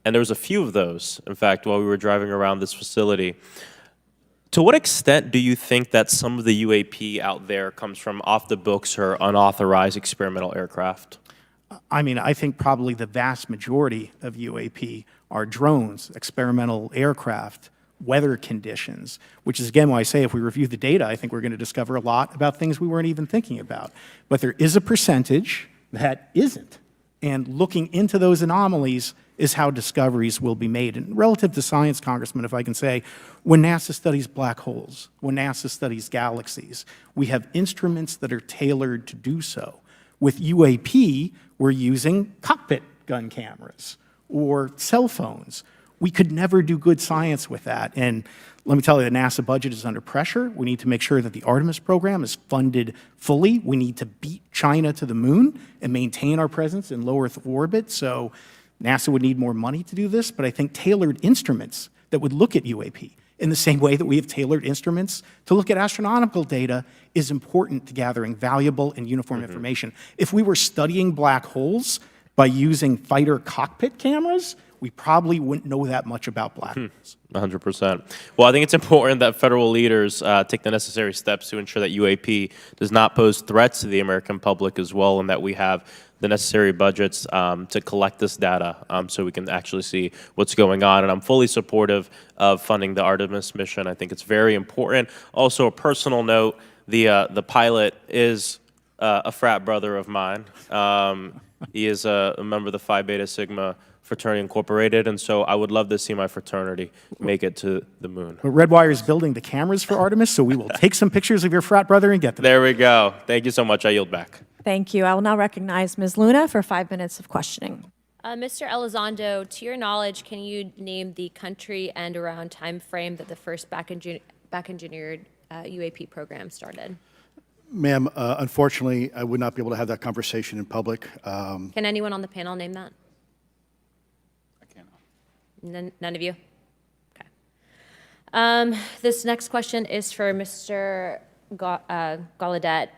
And there was a few of those, in fact, while we were driving around this facility. To what extent do you think that some of the UAP out there comes from off the books or unauthorized experimental aircraft? I mean, I think probably the vast majority of UAP are drones, experimental aircraft, weather conditions, which is, again, why I say if we review the data, I think we're going to discover a lot about things we weren't even thinking about. But there is a percentage that isn't. And looking into those anomalies is how discoveries will be made. And relative to science, Congressman, if I can say, when NASA studies black holes, when NASA studies galaxies, we have instruments that are tailored to do so. With UAP, we're using cockpit gun cameras or cell phones. We could never do good science with that. And let me tell you, the NASA budget is under pressure. We need to make sure that the Artemis program is funded fully. We need to beat China to the moon and maintain our presence in low Earth orbit. So NASA would need more money to do this, but I think tailored instruments that would look at UAP in the same way that we have tailored instruments to look at astronomical data is important to gathering valuable and uniform information. If we were studying black holes by using fighter cockpit cameras, we probably wouldn't know that much about black holes. 100%. Well, I think it's important that federal leaders take the necessary steps to ensure that UAP does not pose threats to the American public as well, and that we have the necessary budgets to collect this data so we can actually see what's going on. And I'm fully supportive of funding the Artemis mission. I think it's very important. Also, a personal note, the pilot is a frat brother of mine. He is a member of the Phi Beta Sigma Fraternity Incorporated, and so I would love to see my fraternity make it to the moon. But Redwire is building the cameras for Artemis, so we will take some pictures of your frat brother and get them. There we go. Thank you so much. I yield back. Thank you. I will now recognize Ms. Luna for 5 minutes of questioning. Mr. Elizondo, to your knowledge, can you name the country and around time frame that the first back-engineered UAP program started? Ma'am, unfortunately, I would not be able to have that conversation in public. Can anyone on the panel name that? None of you? Okay. This next question is for Mr. Gallaudet.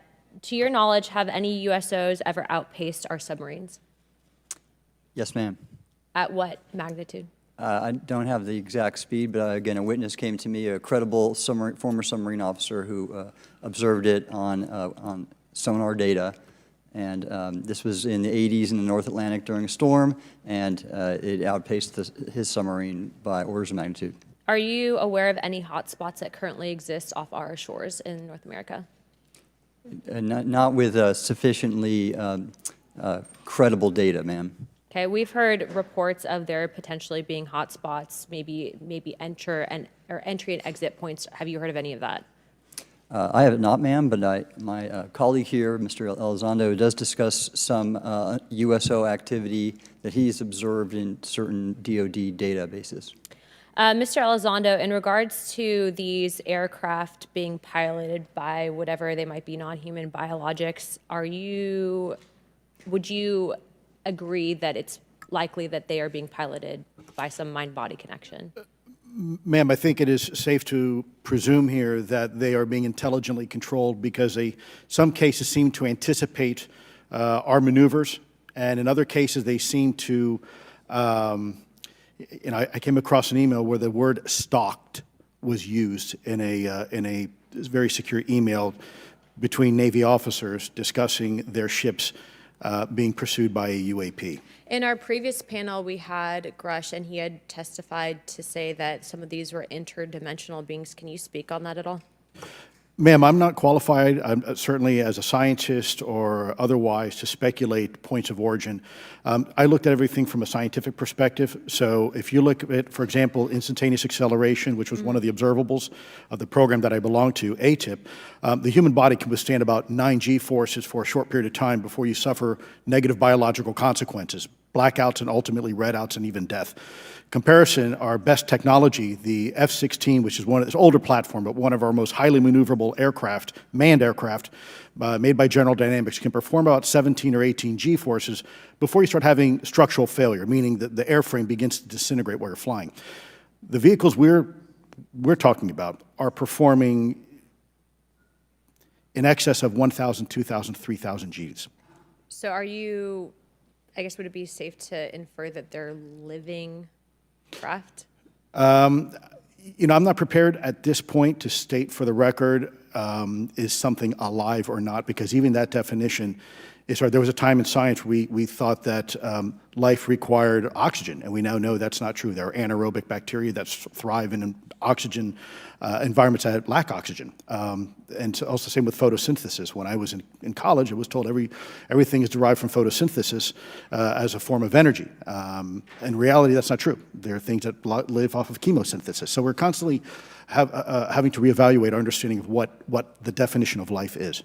To your knowledge, have any USOs ever outpaced our submarines? Yes, ma'am. At what magnitude? I don't have the exact speed, but again, a witness came to me, a credible former submarine officer who observed it on sonar data. And this was in the 80s in the North Atlantic during a storm, and it outpaced his submarine by orders of magnitude. Are you aware of any hotspots that currently exist off our shores in North America? Not with sufficiently credible data, ma'am. Okay, we've heard reports of there potentially being hotspots, maybe entry and exit points. Have you heard of any of that? I have not, ma'am, but my colleague here, Mr. Elizondo, does discuss some USO activity that he's observed in certain DoD databases. Mr. Elizondo, in regards to these aircraft being piloted by whatever they might be, non-human biologics, would you agree that it's likely that they are being piloted by some mind-body connection? Ma'am, I think it is safe to presume here that they are being intelligently controlled because some cases seem to anticipate our maneuvers, and in other cases they seem to, I came across an email where the word stalked was used in a very secure email between Navy officers discussing their ships' being pursued by a UAP. In our previous panel, we had Grush, and he had testified to say that some of these were interdimensional beings. Can you speak on that at all? Ma'am, I'm not qualified, certainly as a scientist or otherwise, to speculate points of origin. I looked at everything from a scientific perspective. So if you look at, for example, instantaneous acceleration, which was one of the observables of the program that I belong to, ATIP, the human body can withstand about 9 G-forces for a short period of time before you suffer negative biological consequences, blackouts and ultimately redouts and even death. Comparison, our best technology, the F-16, which is it's an older platform, but one of our most highly maneuverable aircraft, manned aircraft, made by General Dynamics, can perform about 17 or 18 G-forces before you start having structural failure, meaning that the airframe begins to disintegrate while you're flying. The vehicles we're talking about are performing in excess of 1,000, 2,000, 3,000 Gs. So are you, I guess, would it be safe to infer that they're living craft? You know, I'm not prepared at this point to state for the record is something alive or not, because even that definition is hard. There was a time in science we thought that life required oxygen, and we now know that's not true. There are anaerobic bacteria that thrive in oxygen environments that lack oxygen. And so also the same with photosynthesis. When I was in college, I was told everything is derived from photosynthesis as a form of energy. In reality, that's not true. There are things that live off of chemosynthesis. So we're constantly having to reevaluate our understanding of what the definition of life is.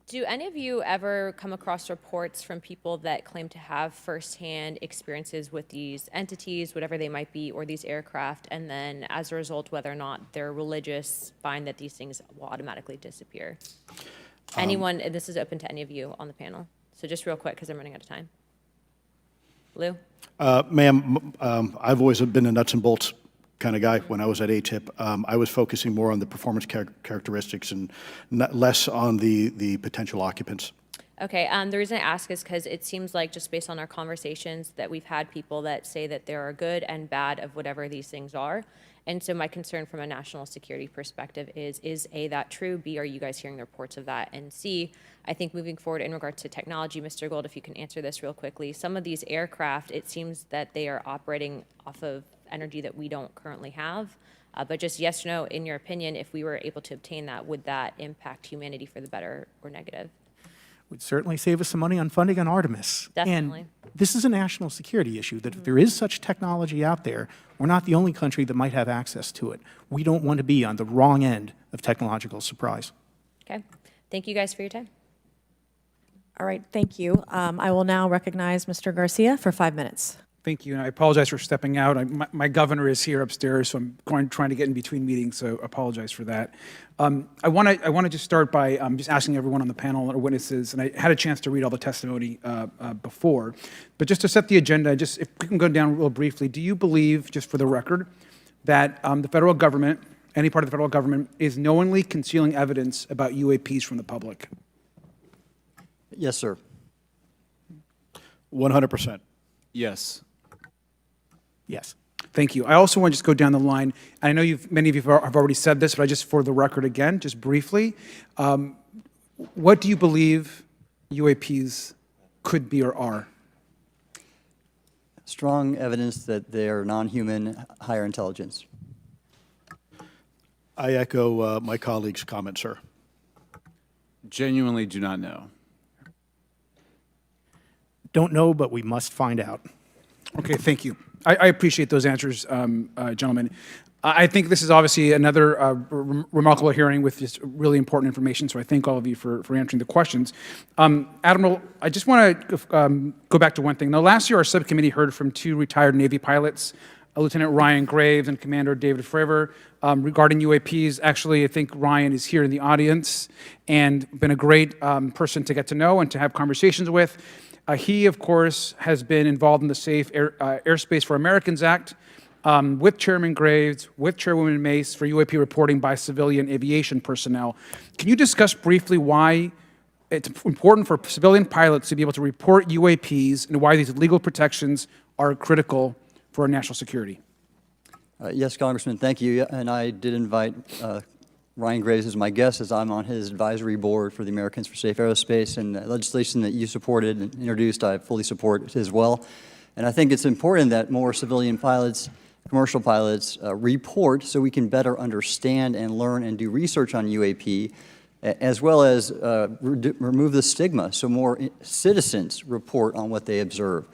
Do any of you ever come across reports from people that claim to have firsthand experiences with these entities, whatever they might be, or these aircraft, and then as a result, whether or not they're religious, find that these things will automatically disappear? Anyone, and this is open to any of you on the panel. So just real quick, because I'm running out of time. Lou? Ma'am, I've always been a nuts and bolts kind of guy. When I was at ATIP, I was focusing more on the performance characteristics and less on the potential occupants. Okay, the reason I ask is because it seems like, just based on our conversations, that we've had people that say that there are good and bad of whatever these things are. And so my concern from a national security perspective is A, that true? B, are you guys hearing the reports of that? And C, I think moving forward in regard to technology, Mr. Gold, if you can answer this real quickly, some of these aircraft, it seems that they are operating off of energy that we don't currently have. But just yes or no, in your opinion, if we were able to obtain that, would that impact humanity for the better or negative? Would certainly save us some money on funding on Artemis. Definitely. And this is a national security issue, that if there is such technology out there, we're not the only country that might have access to it. We don't want to be on the wrong end of technological surprise. Okay. Thank you guys for your time. All right, thank you. I will now recognize Mr. Garcia for 5 minutes. Thank you, and I apologize for stepping out. My governor is here upstairs, so I'm trying to get in between meetings, so apologize for that. I want to just start by just asking everyone on the panel or witnesses, and I had a chance to read all the testimony before, but just to set the agenda, just if we can go down real briefly, do you believe, just for the record, that the federal government, any part of the federal government, is knowingly concealing evidence about UAPs from the public? Yes, sir. 100%. Yes. Yes. Thank you. I also want to just go down the line. I know many of you have already said this, but I just, for the record again, just briefly, what do you believe UAPs could be or are? Strong evidence that they are non-human, higher intelligence. I echo my colleague's comment, sir. Genuinely do not know. Don't know, but we must find out. Okay, thank you. I appreciate those answers, gentlemen. I think this is obviously another remarkable hearing with just really important information, so I thank all of you for answering the questions. Admiral, I just want to go back to one thing. Now, last year, our subcommittee heard from 2 retired Navy pilots, Lieutenant Ryan Graves and Commander David Fravor, regarding UAPs. Actually, I think Ryan is here in the audience and been a great person to get to know and to have conversations with. He, of course, has been involved in the Safe Airspace for Americans Act with Chairman Graves, with Chairwoman Mace for UAP reporting by civilian aviation personnel. Can you discuss briefly why it's important for civilian pilots to be able to report UAPs and why these legal protections are critical for our national security? Yes, Congressman, thank you. And I did invite Ryan Graves is my guest, as I'm on his advisory board for the Americans for Safe Aerospace, and the legislation that you supported and introduced, I fully support as well. And I think it's important that more civilian pilots, commercial pilots, report so we can better understand and learn and do research on UAP, as well as remove the stigma so more citizens report on what they observe.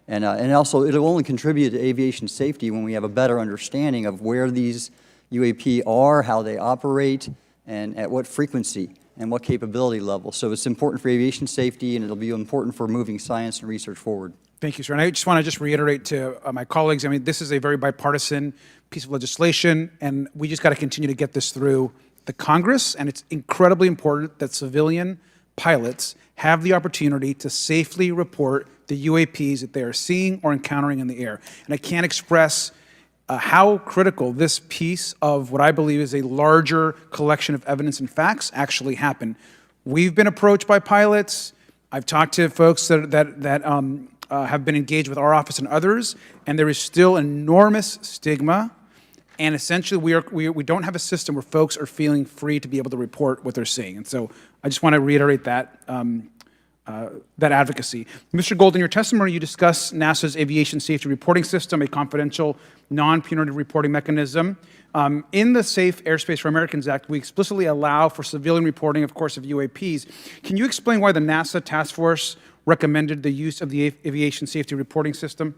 And also, it'll only contribute to aviation safety when we have a better understanding of where these UAP are, how they operate, and at what frequency and what capability level. So it's important for aviation safety, and it'll be important for moving science and research forward. Thank you, sir. And I just want to reiterate to my colleagues, I mean, this is a very bipartisan piece of legislation, and we just got to continue to get this through the Congress, and it's incredibly important that civilian pilots have the opportunity to safely report the UAPs that they are seeing or encountering in the air. And I can't express how critical this piece of what I believe is a larger collection of evidence and facts actually happen. We've been approached by pilots. I've talked to folks that have been engaged with our office and others, and there is still enormous stigma. And essentially, we don't have a system where folks are feeling free to be able to report what they're seeing. And so I just want to reiterate that advocacy. Mr. Gold, in your testimony, you discuss NASA's Aviation Safety Reporting System, a confidential, non-punitive reporting mechanism. In the Safe Airspace for Americans Act, we explicitly allow for civilian reporting, of course, of UAPs. Can you explain why the NASA task force recommended the use of the Aviation Safety Reporting System?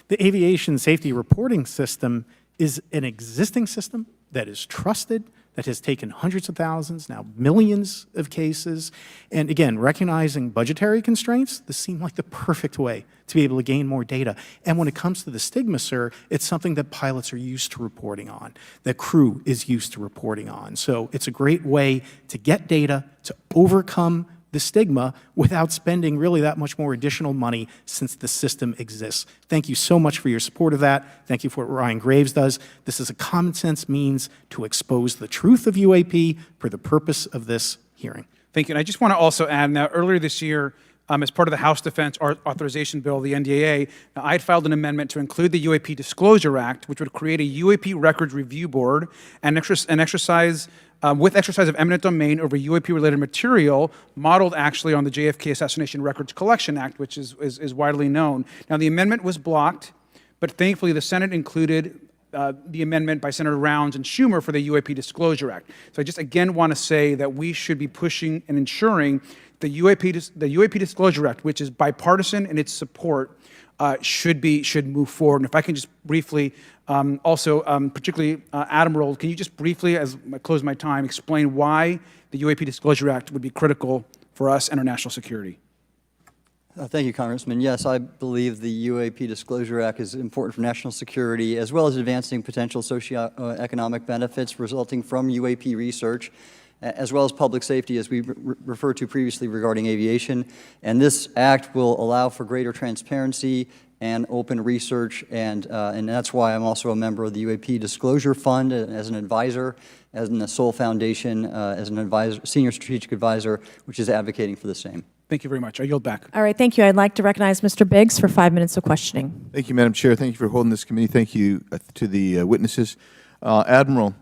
The Aviation Safety Reporting System is an existing system that is trusted, that has taken hundreds of thousands, now millions of cases. And again, recognizing budgetary constraints, this seemed like the perfect way to be able to gain more data. And when it comes to the stigma, sir, it's something that pilots are used to reporting on, that crew is used to reporting on. So it's a great way to get data, to overcome the stigma without spending really that much more additional money since the system exists. Thank you so much for your support of that. Thank you for what Ryan Graves does. This is a common sense means to expose the truth of UAP for the purpose of this hearing. Thank you. And I just want to also add, now earlier this year, as part of the House Defense Authorization Bill, the NDAA, I had filed an amendment to include the UAP Disclosure Act, which would create a UAP Records Review Board and exercise with exercise of eminent domain over UAP-related material, modeled actually on the JFK Assassination Records Collection Act, which is widely known. Now, the amendment was blocked, but thankfully the Senate included the amendment by Senator Rounds and Schumer for the UAP Disclosure Act. So I just again want to say that we should be pushing and ensuring the UAP Disclosure Act, which is bipartisan in its support, should move forward. And if I can just briefly, particularly Admiral, can you just briefly, as I close my time, explain why the UAP Disclosure Act would be critical for us and our national security? Thank you, Congressman. Yes, I believe the UAP Disclosure Act is important for national security, as well as advancing potential socioeconomic benefits resulting from UAP research, as well as public safety, as we referred to previously regarding aviation. And this act will allow for greater transparency and open research, and that's why I'm also a member of the UAP Disclosure Fund as an advisor, as in the Sol Foundation, as an advisor, senior strategic advisor, which is advocating for the same. Thank you very much. I yield back. All right, thank you. I'd like to recognize Mr. Biggs for 5 minutes of questioning. Thank you, Madam Chair. Thank you for holding this committee. Thank you to the witnesses. Admiral,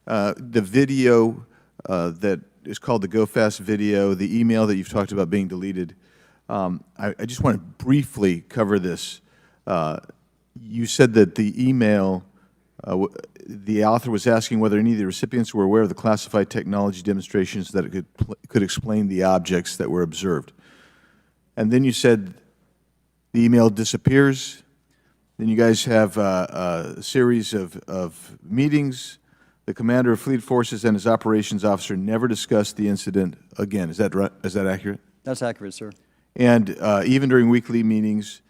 the video that is called the Go Fast video, the email that you've talked about being deleted, I just want to briefly cover this. You said that the email, the author was asking whether any of the recipients were aware of the classified technology demonstrations that it could explain the objects that were observed. And then you said the email disappears. Then you guys have a series of meetings. The commander of fleet forces and his operations officer never discussed the incident again. Is that right? Is that accurate? That's accurate, sir. And even during weekly meetings,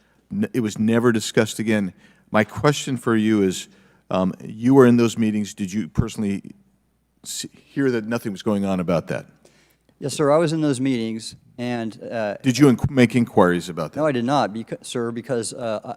it was never discussed again. My question for you is, you were in those meetings. Did you personally hear that nothing was going on about that? Yes, sir. I was in those meetings, and did you make inquiries about that? No, I did not, sir, because I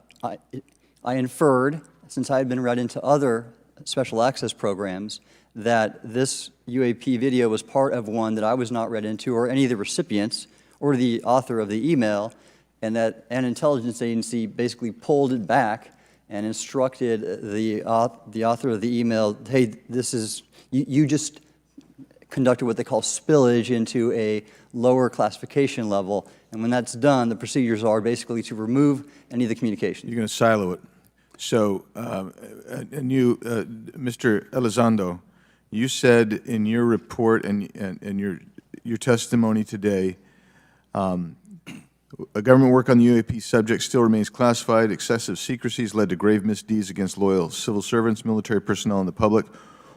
inferred, since I had been read into other special access programs, that this UAP video was part of one that I was not read into, or any of the recipients, or the author of the email, and that an intelligence agency basically pulled it back and instructed the author of the email, hey, this is, you just conducted what they call spillage into a lower classification level. And when that's done, the procedures are basically to remove any of the communication. You're going to silo it. So, and you, Mr. Elizondo, you said in your report and your testimony today, a government work on the UAP subject still remains classified. Excessive secrecies led to grave misdeeds against loyal civil servants, military personnel, and the public,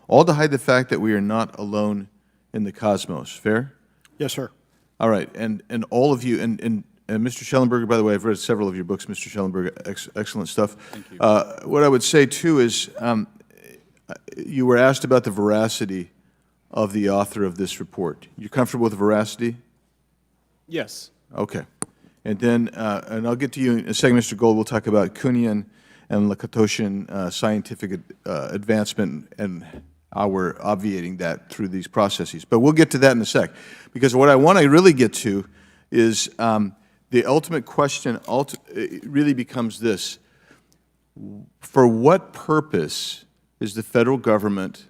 all to hide the fact that we are not alone in the cosmos. Fair? Yes, sir. All right, and all of you, and Mr. Schellenberger, by the way, I've read several of your books, Mr. Schellenberger, excellent stuff. Thank you. What I would say, too, is you were asked about the veracity of the author of this report. You're comfortable with the veracity? Yes. Okay. And then, and I'll get to you in a second, Mr. Gold. We'll talk about Kuhnian and Lakatoshian scientific advancement and how we're obviating that through these processes. But we'll get to that in a sec. Because what I want to really get to is the ultimate question really becomes this. For what purpose is the federal government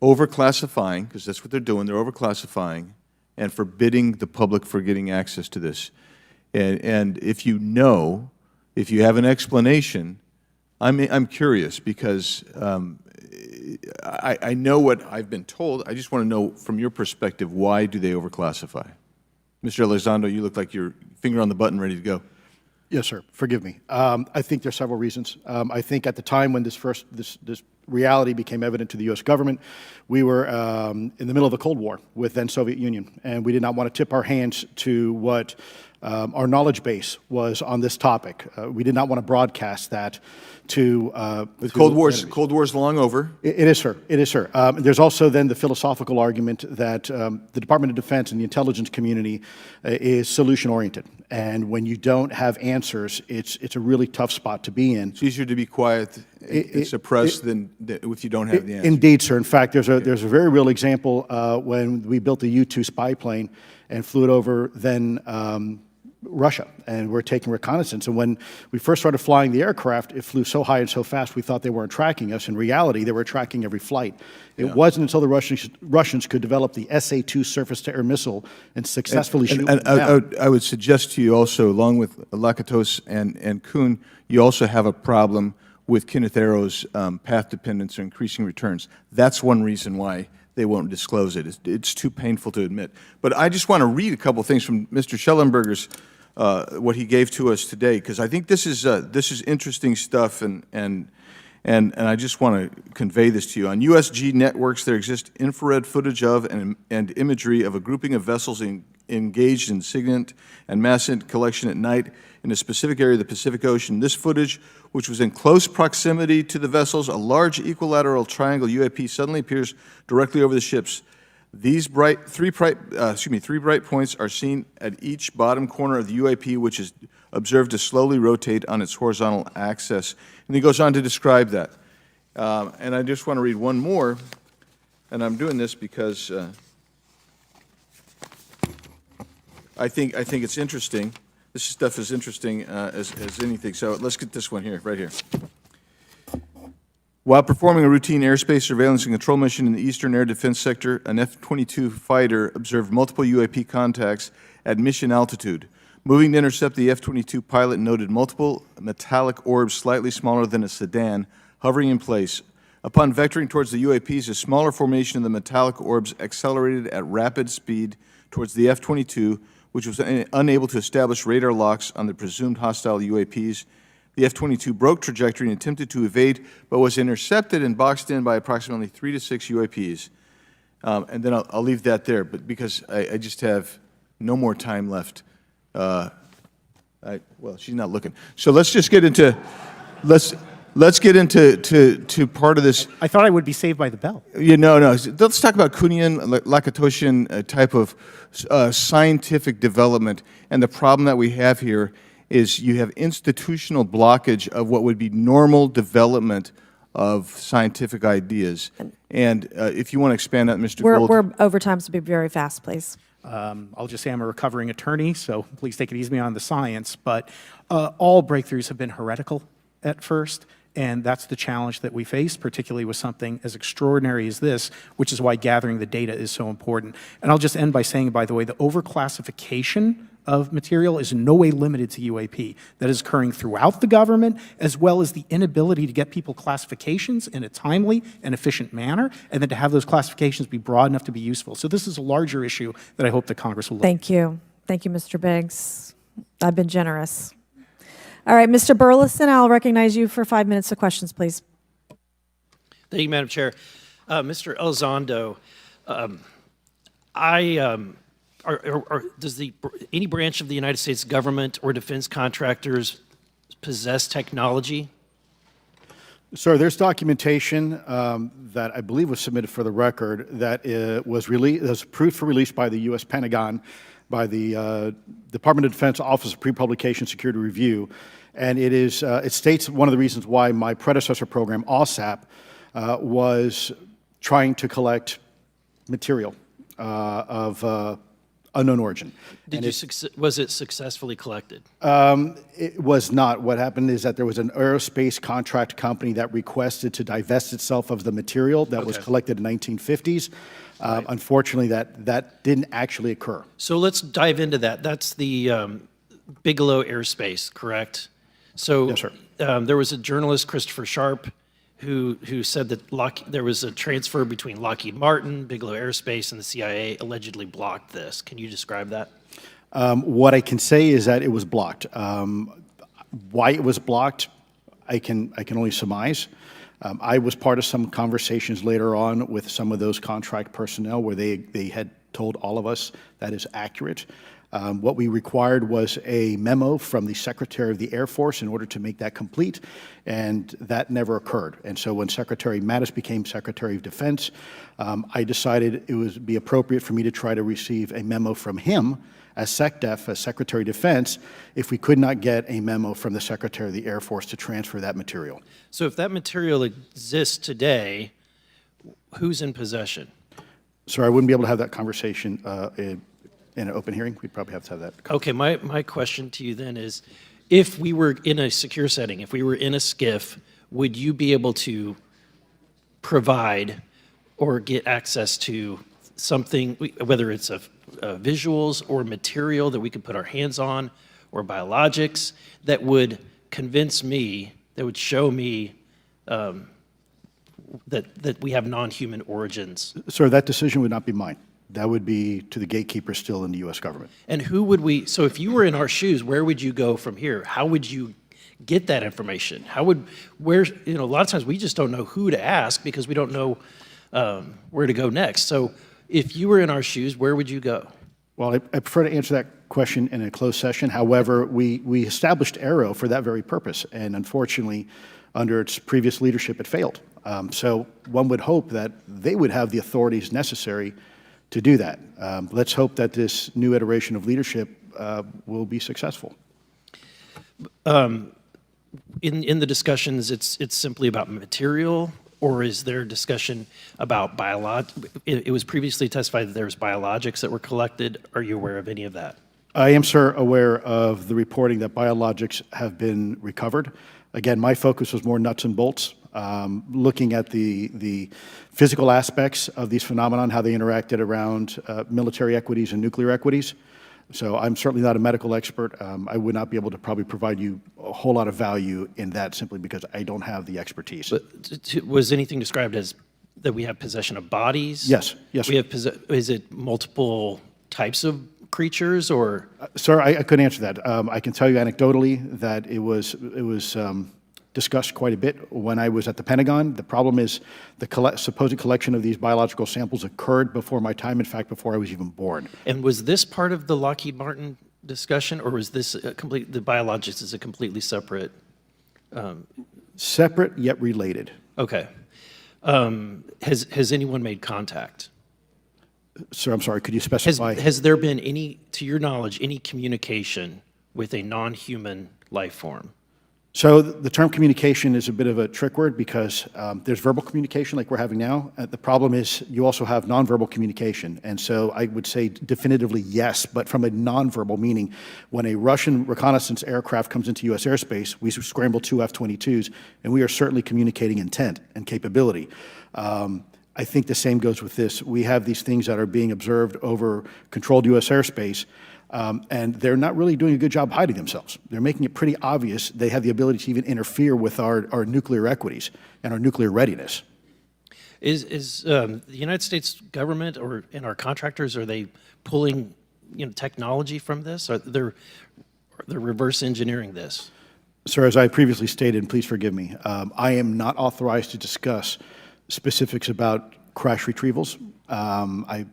overclassifying, because that's what they're doing, they're overclassifying, and forbidding the public for getting access to this? And if you know, if you have an explanation, I'm curious because I know what I've been told. I just want to know from your perspective, why do they overclassify? Mr. Elizondo, you look like your finger on the button ready to go. Yes, sir. Forgive me. I think there's several reasons. I think at the time when this reality became evident to the U.S. government, we were in the middle of a Cold War with then Soviet Union, and we did not want to tip our hands to what our knowledge base was on this topic. We did not want to broadcast that to Cold War's long over. It is, sir. It is, sir. There's also then the philosophical argument that the Department of Defense and the intelligence community is solution-oriented. And when you don't have answers, it's a really tough spot to be in. It's easier to be quiet and suppressed than if you don't have the answer. Indeed, sir. In fact, there's a very real example when we built the U-2 spy plane and flew it over then Russia, and we're taking reconnaissance. And when we first started flying the aircraft, it flew so high and so fast we thought they weren't tracking us. In reality, they were tracking every flight. It wasn't until the Russians could develop the SA-2 surface-to-air missile and successfully shoot them down. I would suggest to you also, along with Lakatos and Kuhn, you also have a problem with Kenneth Arrow's path dependence or increasing returns. That's one reason why they won't disclose it. It's too painful to admit. But I just want to read a couple things from Mr. Schellenberger's what he gave to us today, because I think this is interesting stuff, and I just want to convey this to you. On USG networks, there exists infrared footage of and imagery of a grouping of vessels engaged in SIGINT and massive collection at night in a specific area of the Pacific Ocean. This footage, which was in close proximity to the vessels, a large equilateral triangle UAP suddenly appears directly over the ships. These three bright points are seen at each bottom corner of the UAP, which is observed to slowly rotate on its horizontal axis. And he goes on to describe that. And I just want to read one more, and I'm doing this because I think it's interesting. This stuff is interesting as anything. So let's get this one here, right here. While performing a routine airspace surveillance and control mission in the Eastern Air Defense Sector, an F-22 fighter observed multiple UAP contacts at mission altitude. Moving to intercept the F-22 pilot noted multiple metallic orbs slightly smaller than a sedan hovering in place. Upon vectoring towards the UAPs, a smaller formation of the metallic orbs accelerated at rapid speed towards the F-22, which was unable to establish radar locks on the presumed hostile UAPs. The F-22 broke trajectory and attempted to evade, but was intercepted and boxed in by approximately 3 to 6 UAPs. And then I'll leave that there, but because I just have no more time left. Well, she's not looking. So let's just get into let's get into part of this. I thought I would be saved by the bell. No. Let's talk about Kuhnian, Lakatoshian type of scientific development, and the problem that we have here is you have institutional blockage of what would be normal development of scientific ideas. And if you want to expand that, Mr. Gold. We're over time, so be very fast, please. I'll just say I'm a recovering attorney, so please take it easy on the science. But all breakthroughs have been heretical at first, And that's the challenge that we face, particularly with something as extraordinary as this, which is why gathering the data is so important. And I'll just end by saying, by the way, the overclassification of material is in no way limited to UAP. That is occurring throughout the government, as well as the inability to get people classifications in a timely and efficient manner, and then to have those classifications be broad enough to be useful. So this is a larger issue that I hope that Congress will look at. Thank you. Thank you, Mr. Biggs. I've been generous. All right, Mr. Burleson, I'll recognize you for 5 minutes of questions, please. Thank you, Madam Chair. Mr. Elizondo, does any branch of the United States government or defense contractors possess technology? Sir, there's documentation that I believe was submitted for the record that was approved for release by the U.S. Pentagon, by the Department of Defense Office of Pre-Publication Security Review, and it states one of the reasons why my predecessor program, OSAP, was trying to collect material of unknown origin. Was it successfully collected? It was not. What happened is that there was an aerospace contract company that requested to divest itself of the material that was collected in the 1950s. Unfortunately, that didn't actually occur. So let's dive into that. That's the Bigelow Aerospace, correct? So yes, sir. There was a journalist, Christopher Sharp, who said that there was a transfer between Lockheed Martin, Bigelow Aerospace, and the CIA allegedly blocked this. Can you describe that? What I can say is that it was blocked. Why it was blocked, I can only surmise. I was part of some conversations later on with some of those contract personnel where they had told all of us that is accurate. What we required was a memo from the Secretary of the Air Force in order to make that complete, and that never occurred. And so when Secretary Mattis became Secretary of Defense, I decided it would be appropriate for me to try to receive a memo from him as SecDef, as Secretary of Defense, if we could not get a memo from the Secretary of the Air Force to transfer that material. So if that material exists today, who's in possession? Sir, I wouldn't be able to have that conversation in an open hearing. We'd probably have to have that. Okay, my question to you then is, if we were in a secure setting, if we were in a SCIF, would you be able to provide or get access to something, whether it's visuals or material that we could put our hands on, or biologics, that would convince me, that would show me that we have non-human origins? Sir, that decision would not be mine. That would be to the gatekeeper still in the U.S. government. And who would we, so if you were in our shoes, where would you go from here? How would you get that information? A lot of times we just don't know who to ask because we don't know where to go next. So if you were in our shoes, where would you go? Well, I prefer to answer that question in a closed session. However, we established AARO for that very purpose, and unfortunately, under its previous leadership, it failed. So one would hope that they would have the authorities necessary to do that. Let's hope that this new iteration of leadership will be successful. In the discussions, it's simply about material, or is there discussion about it was previously testified that there was biologics that were collected. Are you aware of any of that? I am, sir, aware of the reporting that biologics have been recovered. Again, my focus was more nuts and bolts, looking at the physical aspects of these phenomenon, how they interacted around military equities and nuclear equities. So I'm certainly not a medical expert. I would not be able to probably provide you a whole lot of value in that simply because I don't have the expertise. But was anything described as that we have possession of bodies? Yes, yes. Is it multiple types of creatures, or? Sir, I couldn't answer that. I can tell you anecdotally that it was discussed quite a bit when I was at the Pentagon. The problem is the supposed collection of these biological samples occurred before my time, in fact, before I was even born. And was this part of the Lockheed Martin discussion, or was this the biologics is a completely separate? Separate yet related. Okay. Has anyone made contact? Sir, I'm sorry, could you specify? Has there been any, to your knowledge, any communication with a non-human life form? So the term communication is a bit of a trick word because there's verbal communication like we're having now. The problem is you also have nonverbal communication. And so I would say definitively yes, but from a nonverbal meaning, when a Russian reconnaissance aircraft comes into U.S. airspace, we scramble 2 F-22s, and we are certainly communicating intent and capability. I think the same goes with this. We have these things that are being observed over controlled U.S. airspace, and they're not really doing a good job hiding themselves. They're making it pretty obvious they have the ability to even interfere with our nuclear equities and our nuclear readiness. Is the United States government and our contractors, are they pulling technology from this? Or they're reverse engineering this? Sir, as I previously stated, and please forgive me, I am not authorized to discuss specifics about crash retrievals. I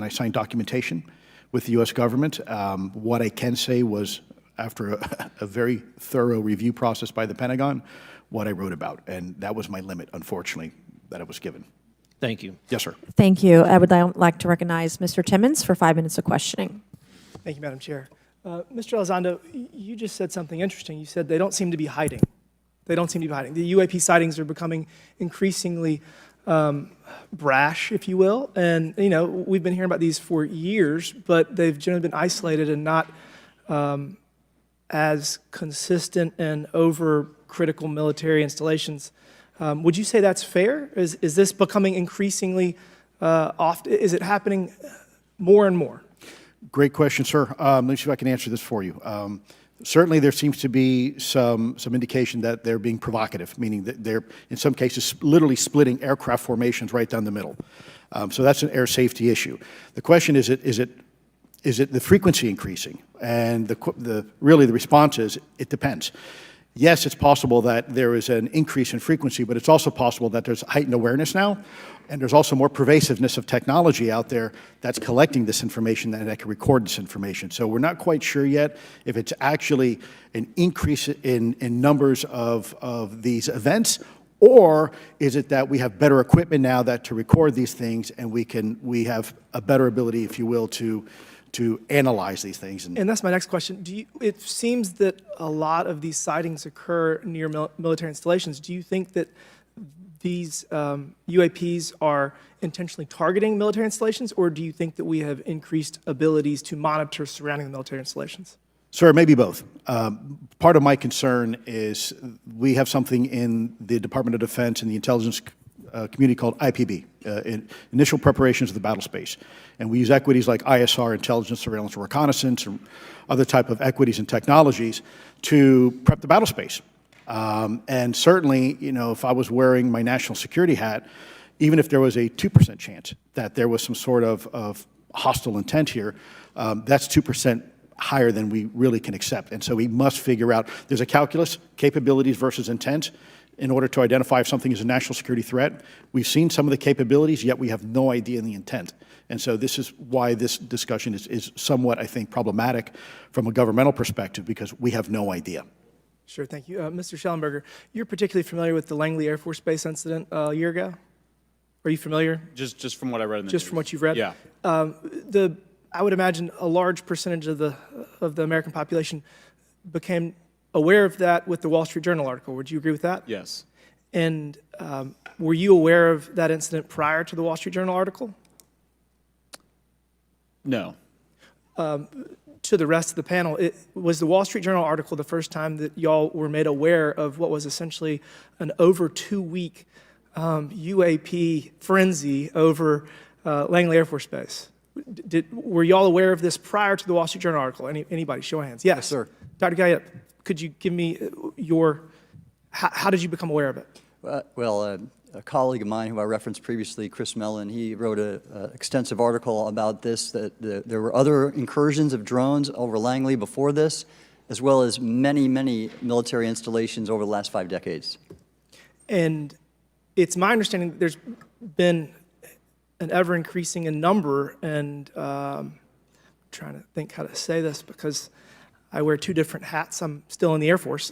signed documentation with the U.S. government. What I can say was, after a very thorough review process by the Pentagon, what I wrote about, and that was my limit, unfortunately, that I was given. Thank you. Yes, sir. Thank you. I would like to recognize Mr. Timmons for 5 minutes of questioning. Thank you, Madam Chair. Mr. Elizondo, you just said something interesting. You said they don't seem to be hiding. They don't seem to be hiding. The UAP sightings are becoming increasingly brash, if you will. And, we've been hearing about these for years, but they've generally been isolated and not as consistent and over-critical military installations. Would you say that's fair? Is this becoming increasingly often? Is it happening more and more? Great question, sir. Let me see if I can answer this for you. Certainly, there seems to be some indication that they're being provocative, meaning that they're, in some cases, literally splitting aircraft formations right down the middle. So that's an air safety issue. The question is it the frequency increasing? And really the response is it depends. Yes, it's possible that there is an increase in frequency, but it's also possible that there's heightened awareness now, and there's also more pervasiveness of technology out there that's collecting this information and that can record this information. So we're not quite sure yet if it's actually an increase in numbers of these events, or is it that we have better equipment now to record these things, and we have a better ability, if you will, to analyze these things. And that's my next question. It seems that a lot of these sightings occur near military installations. Do you think that these UAPs are intentionally targeting military installations, or do you think that we have increased abilities to monitor surrounding the military installations? Sir, maybe both. Part of my concern is we have something in the Department of Defense and the intelligence community called IPB, Initial Preparations of the Battle Space. And we use equities like ISR, intelligence, surveillance, and reconnaissance, or other type of equities and technologies to prep the battle space. And certainly, if I was wearing my national security hat, even if there was a 2% chance that there was some sort of hostile intent here, that's 2% higher than we really can accept. And so we must figure out, there's a calculus, capabilities versus intent, in order to identify if something is a national security threat. We've seen some of the capabilities, yet we have no idea in the intent. And so this is why this discussion is somewhat, I think, problematic from a governmental perspective, because we have no idea. Sure, thank you. Mr. Schellenberger, you're particularly familiar with the Langley Air Force Base incident a year ago? Are you familiar? Just from what I read in the Just news. from what you've read? Yeah. I would imagine a large percentage of the American population became aware of that with the Wall Street Journal article. Would you agree with that? Yes. And were you aware of that incident prior to the Wall Street Journal article? No. To the rest of the panel, was the Wall Street Journal article the first time that y'all were made aware of what was essentially an over 2-week UAP frenzy over Langley Air Force Base? Were y'all aware of this prior to the Wall Street Journal article? Anybody? Show of hands. Yes, sir. Dr. Guyette, could you give me how did you become aware of it? Well, a colleague of mine who I referenced previously, Chris Mellon, he wrote an extensive article about this, that there were other incursions of drones over Langley before this, as well as many, many military installations over the last 5 decades. And it's my understanding that there's been an ever-increasing in number, and I'm trying to think how to say this because I wear 2 different hats. I'm still in the Air Force.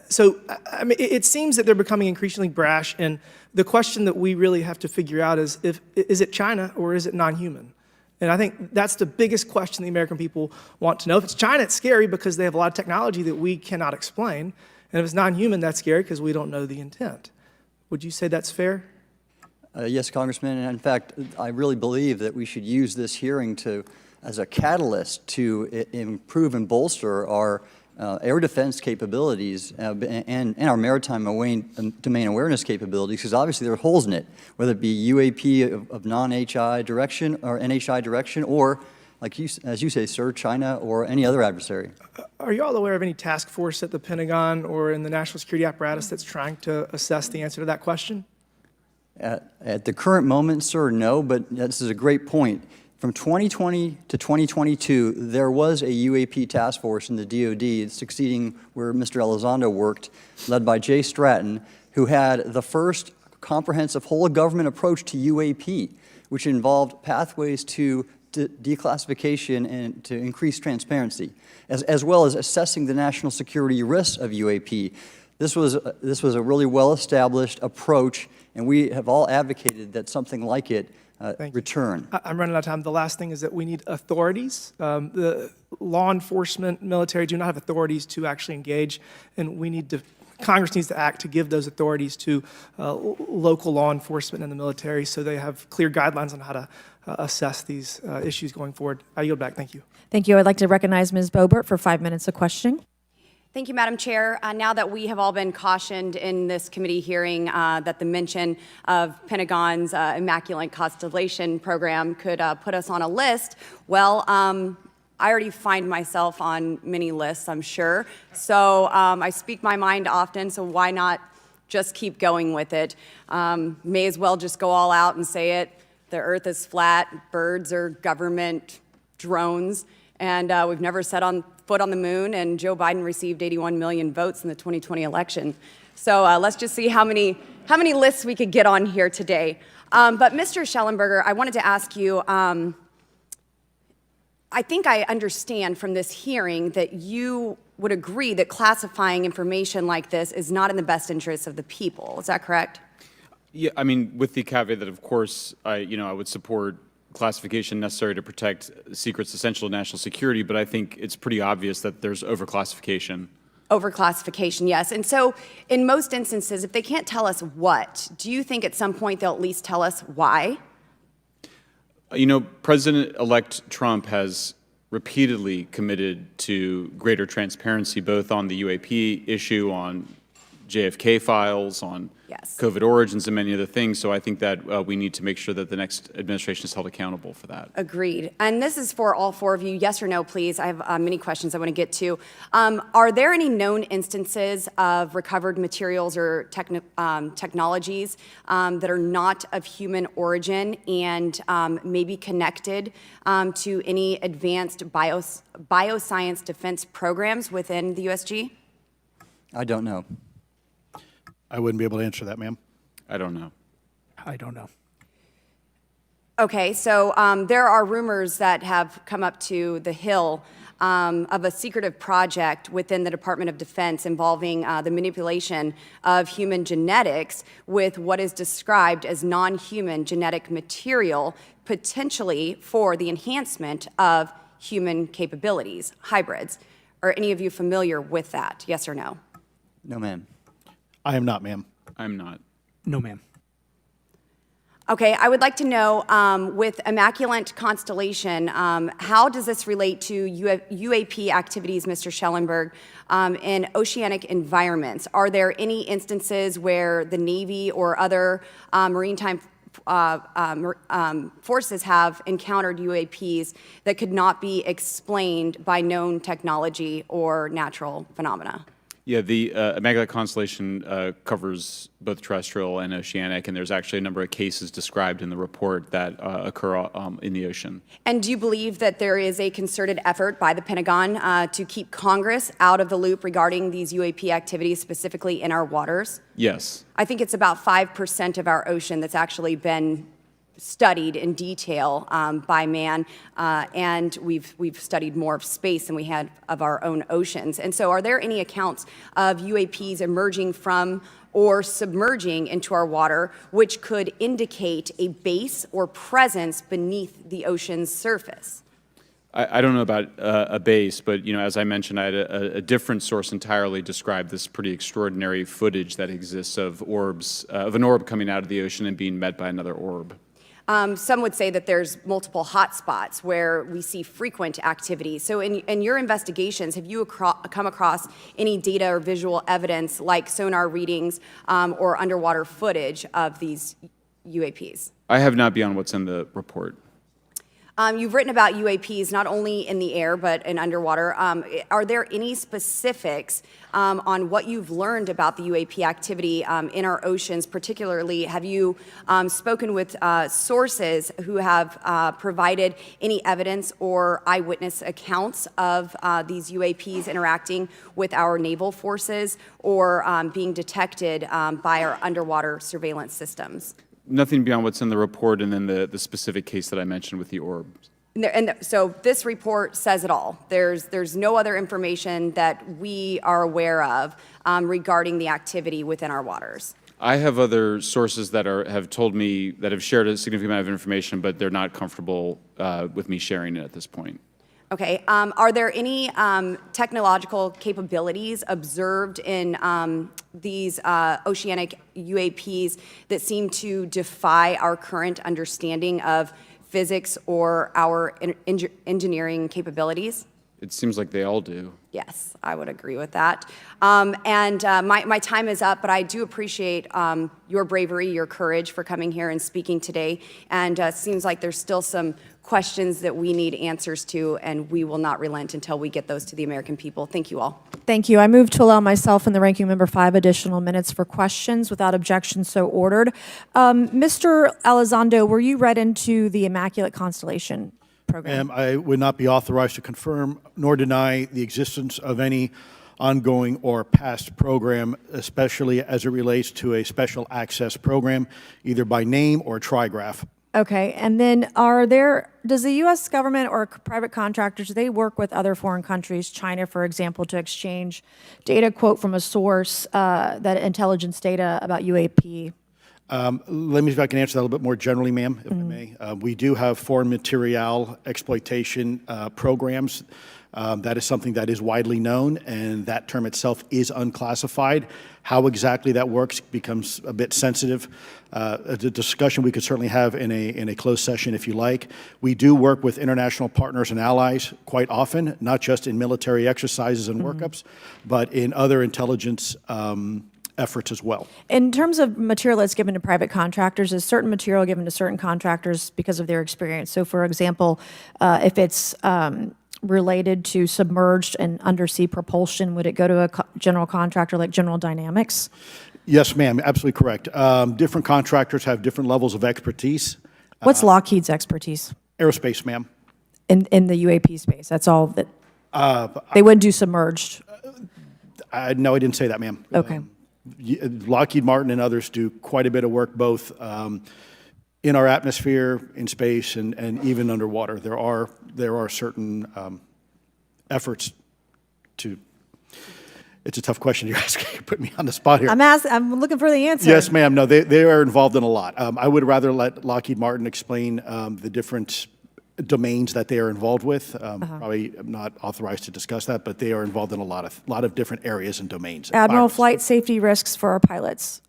So, I mean, it seems that they're becoming increasingly brash, and the question that we really have to figure out is it China or is it non-human? And I think that's the biggest question the American people want to know. If it's China, it's scary because they have a lot of technology that we cannot explain. And if it's non-human, that's scary because we don't know the intent. Would you say that's fair? Yes, Congressman. And in fact, I really believe that we should use this hearing as a catalyst to improve and bolster our air defense capabilities and our maritime domain awareness capabilities, because obviously there are holes in it, whether it be UAP of non-HI direction or NHI direction, or, as you say, sir, China or any other adversary. Are you all aware of any task force at the Pentagon or in the national security apparatus that's trying to assess the answer to that question? At the current moment, sir, no, but this is a great point. From 2020 to 2022, there was a UAP task force in the DoD succeeding where Mr. Elizondo worked, led by Jay Stratton, who had the first comprehensive whole-of-government approach to UAP, which involved pathways to declassification and to increase transparency, as well as assessing the national security risks of UAP. This was a really well-established approach, and we have all advocated that something like it return. I'm running out of time. The last thing is that we need authorities. The law enforcement, military do not have authorities to actually engage, and Congress needs to act to give those authorities to local law enforcement and the military so they have clear guidelines on how to assess these issues going forward. I yield back. Thank you. Thank you. I'd like to recognize Ms. Boebert for 5 minutes of questioning. Thank you, Madam Chair. Now that we have all been cautioned in this committee hearing that the mention of Pentagon's Immaculate Constellation program could put us on a list, well, I already find myself on many lists, I'm sure. So I speak my mind often, so why not just keep going with it? May as well just go all out and say it. The earth is flat, birds are government drones, and we've never set foot on the moon, and Joe Biden received 81 million votes in the 2020 election. So let's just see how many lists we could get on here today. But Mr. Schellenberger, I wanted to ask you, I think I understand from this hearing that you would agree that classifying information like this is not in the best interest of the people. Is that correct? Yeah, I mean, with the caveat that, of course, I would support classification necessary to protect secrets essential to national security, but I think it's pretty obvious that there's overclassification. Overclassification, yes. And so in most instances, if they can't tell us what, do you think at some point they'll at least tell us why? President-elect Trump has repeatedly committed to greater transparency, both on the UAP issue, on JFK files, on COVID origins, and many other things. So I think that we need to make sure that the next administration is held accountable for that. Agreed. And this is for all four of you. Yes or no, please. I have many questions I want to get to. Are there any known instances of recovered materials or technologies that are not of human origin and maybe connected to any advanced bioscience defense programs within the USG? I don't know. I wouldn't be able to answer that, ma'am. I don't know. I don't know. Okay, so there are rumors that have come up to the Hill of a secretive project within the Department of Defense involving the manipulation of human genetics with what is described as non-human genetic material, potentially for the enhancement of human capabilities, hybrids. Are any of you familiar with that, yes or no? No, ma'am. I am not, ma'am. I'm not. No, ma'am. Okay, I would like to know, with Immaculate Constellation, how does this relate to UAP activities, Mr. Schellenberg, in oceanic environments? Are there any instances where the Navy or other maritime forces have encountered UAPs that could not be explained by known technology or natural phenomena? Yeah, the Immaculate Constellation covers both terrestrial and oceanic, and there's actually a number of cases described in the report that occur in the ocean. And do you believe that there is a concerted effort by the Pentagon to keep Congress out of the loop regarding these UAP activities, specifically in our waters? Yes. I think it's about 5% of our ocean that's actually been studied in detail by man, and we've studied more of space than we had of our own oceans. And so are there any accounts of UAPs emerging from or submerging into our water which could indicate a base or presence beneath the ocean's surface? I don't know about a base, but as I mentioned, I had a different source entirely describe this pretty extraordinary footage that exists of orbs, of an orb coming out of the ocean and being met by another orb. Some would say that there's multiple hotspots where we see frequent activity. So in your investigations, have you come across any data or visual evidence like sonar readings or underwater footage of these UAPs? I have not beyond what's in the report. You've written about UAPs not only in the air but in underwater. Are there any specifics on what you've learned about the UAP activity in our oceans? Particularly, have you spoken with sources who have provided any evidence or eyewitness accounts of these UAPs interacting with our naval forces or being detected by our underwater surveillance systems? Nothing beyond what's in the report and then the specific case that I mentioned with the orbs. So this report says it all. There's no other information that we are aware of regarding the activity within our waters. I have other sources that have told me that have shared a significant amount of information, but they're not comfortable with me sharing it at this point. Okay. Are there any technological capabilities observed in these oceanic UAPs that seem to defy our current understanding of physics or our engineering capabilities? It seems like they all do. Yes, I would agree with that. My time is up, but I do appreciate your bravery, your courage for coming here and speaking today. And it seems like there's still some questions that we need answers to, and we will not relent until we get those to the American people. Thank you all. Thank you. I move to allow myself and the ranking member 5 additional minutes for questions without objection, so ordered. Mr. Elizondo, were you read into the Immaculate Constellation program? I would not be authorized to confirm nor deny the existence of any ongoing or past program, especially as it relates to a special access program, either by name or trigraph. Okay, and then does the U.S. government or private contractors, do they work with other foreign countries, China, for example, to exchange data, quote from a source, that intelligence data about UAP? Let me see if I can answer that a little bit more generally, ma'am, if I may. We do have foreign material exploitation programs. That is something that is widely known, and that term itself is unclassified. How exactly that works becomes a bit sensitive. A discussion we could certainly have in a closed session if you like. We do work with international partners and allies quite often, not just in military exercises and workups, but in other intelligence efforts as well. In terms of material that's given to private contractors, is certain material given to certain contractors because of their experience? So, for example, if it's related to submerged and undersea propulsion, would it go to a general contractor like General Dynamics? Yes, ma'am, absolutely correct. Different contractors have different levels of expertise. What's Lockheed's expertise? Aerospace, ma'am. In the UAP space, that's all that, they wouldn't do submerged? No, I didn't say that, ma'am. Okay. Lockheed Martin and others do quite a bit of work both in our atmosphere, in space, and even underwater. There are certain efforts to. It's a tough question you're asking. You put me on the spot here. I'm looking for the answer. Yes, ma'am. No, they are involved in a lot. I would rather let Lockheed Martin explain the different domains that they are involved with. Probably not authorized to discuss that, but they are involved in a lot of different areas and domains. Admiral, flight safety risks for our pilots,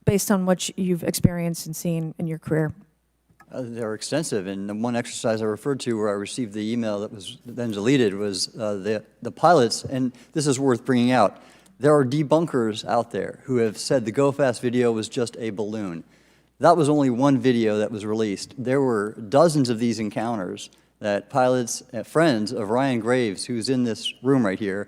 based on what you've experienced and seen in your career. They're extensive, and the one exercise I referred to where I received the email that was then deleted was the pilots, and this is worth bringing out. There are debunkers out there who have said the Go Fast video was just a balloon. That was only one video that was released. There were dozens of these encounters that pilots, friends of Ryan Graves, who's in this room right here,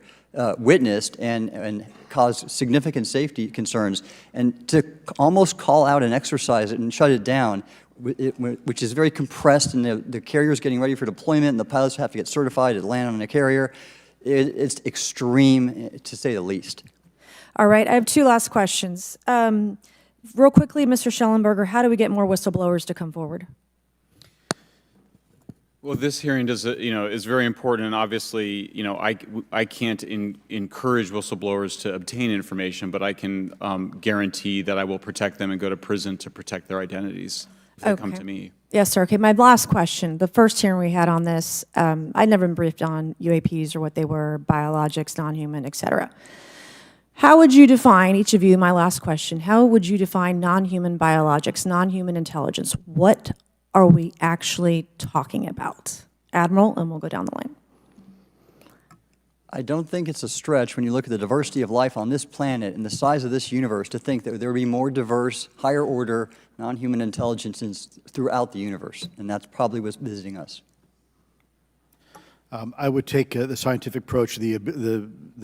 witnessed and caused significant safety concerns. And to almost call out an exercise and shut it down, which is very compressed, and the carrier's getting ready for deployment, and the pilots have to get certified to land on a carrier, it's extreme, to say the least. All right, I have two last questions. Real quickly, Mr. Schellenberger, how do we get more whistleblowers to come forward? Well, this hearing does, is very important, and obviously, I can't encourage whistleblowers to obtain information, but I can guarantee that I will protect them and go to prison to protect their identities if they come to me. Yes, sir. Okay, my last question. The first hearing we had on this, I'd never been briefed on UAPs or what they were, biologics, non-human, et cetera. How would you define, each of you, my last question, how would you define non-human biologics, non-human intelligence? What are we actually talking about? Admiral, and we'll go down the line. I don't think it's a stretch when you look at the diversity of life on this planet and the size of this universe to think that there would be more diverse, higher order, non-human intelligences throughout the universe, and that's probably what's visiting us. I would take the scientific approach. The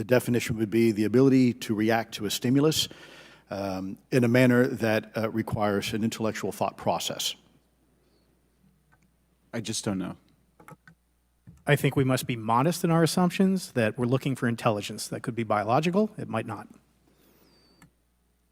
definition would be the ability to react to a stimulus in a manner that requires an intellectual thought process. I just don't know. I think we must be modest in our assumptions that we're looking for intelligence. That could be biological, it might not.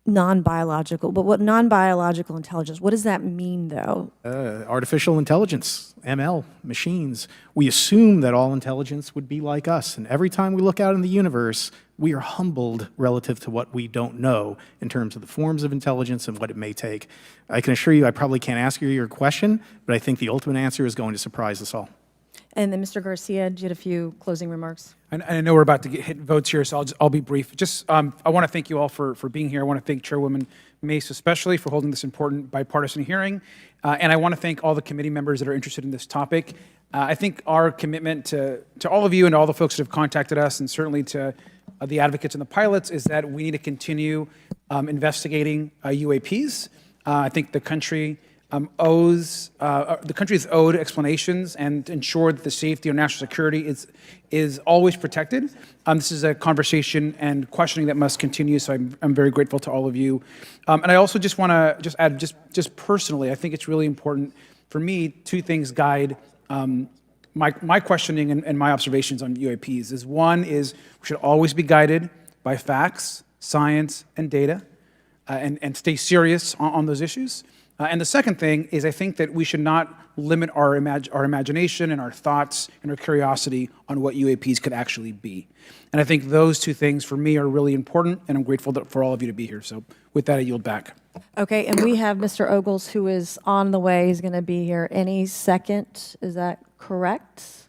Non-biological, but what non-biological intelligence, what does that mean, though? Artificial intelligence, ML, machines. We assume that all intelligence would be like us, and every time we look out in the universe, we are humbled relative to what we don't know in terms of the forms of intelligence and what it may take. I can assure you I probably can't ask you your question, but I think the ultimate answer is going to surprise us all. And then Mr. Garcia, you had a few closing remarks. I know we're about to hit votes here, so I'll be brief. Just, I want to thank you all for being here. I want to thank Chairwoman Mace especially for holding this important bipartisan hearing. And I want to thank all the committee members that are interested in this topic. I think our commitment to all of you and all the folks that have contacted us, and certainly to the advocates and the pilots, is that we need to continue investigating UAPs. I think the country the country is owed explanations and ensure that the safety or national security is always protected. This is a conversation and questioning that must continue, so I'm very grateful to all of you. And I also just want to add, just personally, I think it's really important for me, two things guide my questioning and my observations on UAPs. One is we should always be guided by facts, science, and data, and stay serious on those issues. And the second thing is I think that we should not limit our imagination and our thoughts and our curiosity on what UAPs could actually be. And I think those two things for me are really important, and I'm grateful for all of you to be here. So with that, I yield back. Okay, and we have Mr. Ogles, who is on the way. He's going to be here any second. Is that correct?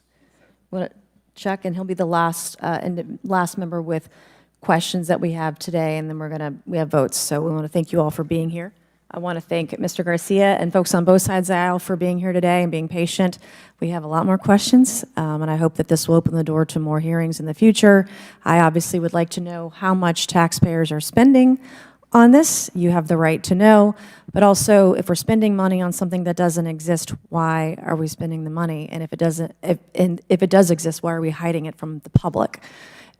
Want to check, and he'll be the last member with questions that we have today, and then we have votes. So we want to thank you all for being here. I want to thank Mr. Garcia and folks on both sides of the aisle for being here today and being patient. We have a lot more questions, and I hope that this will open the door to more hearings in the future. I obviously would like to know how much taxpayers are spending on this. You have the right to know, but also if we're spending money on something that doesn't exist, why are we spending the money? And if it does exist, why are we hiding it from the public?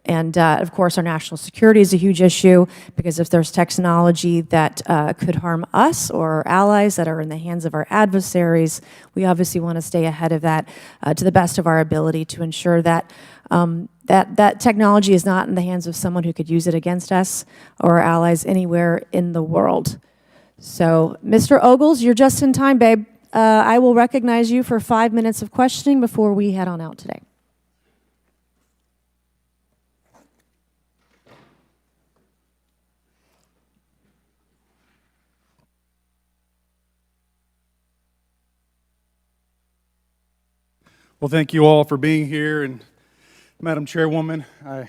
And of course, our national security is a huge issue, because if there's technology that could harm us or our allies that are in the hands of our adversaries, we obviously want to stay ahead of that to the best of our ability to ensure that that technology is not in the hands of someone who could use it against us or our allies anywhere in the world. So, Mr. Ogles, you're just in time, babe. I will recognize you for 5 minutes of questioning before we head on out today. Well, thank you all for being here, and Madam Chairwoman, I'm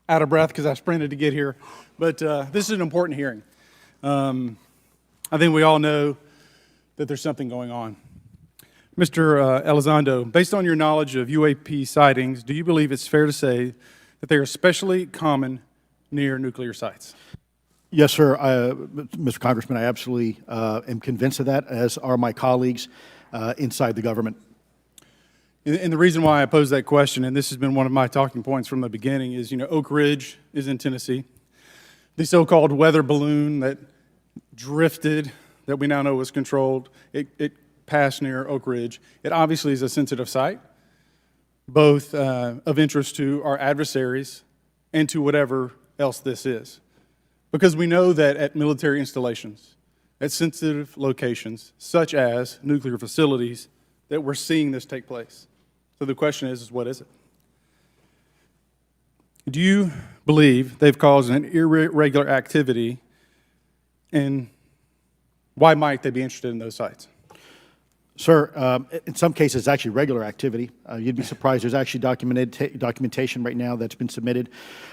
out of breath because I sprinted to get here, but this is an important hearing. I think we all know that there's something going on. Mr. Elizondo, based on your knowledge of UAP sightings, do you believe it's fair to say that they are especially common near nuclear sites? Yes, sir. Mr. Congressman, I absolutely am convinced of that, as are my colleagues inside the government. And the reason why I pose that question, and this has been one of my talking points from the beginning, is, Oak Ridge is in Tennessee. The so-called weather balloon that drifted, that we now know was controlled, it passed near Oak Ridge. It obviously is a sensitive site, both of interest to our adversaries and to whatever else this is. Because we know that at military installations, at sensitive locations, such as nuclear facilities, that we're seeing this take place. So the question is what is it? Do you believe they've caused an irregular activity, and why might they be interested in those sites? Sir, in some cases, it's actually regular activity. You'd be surprised. There's actually documentation right now that's been submitted.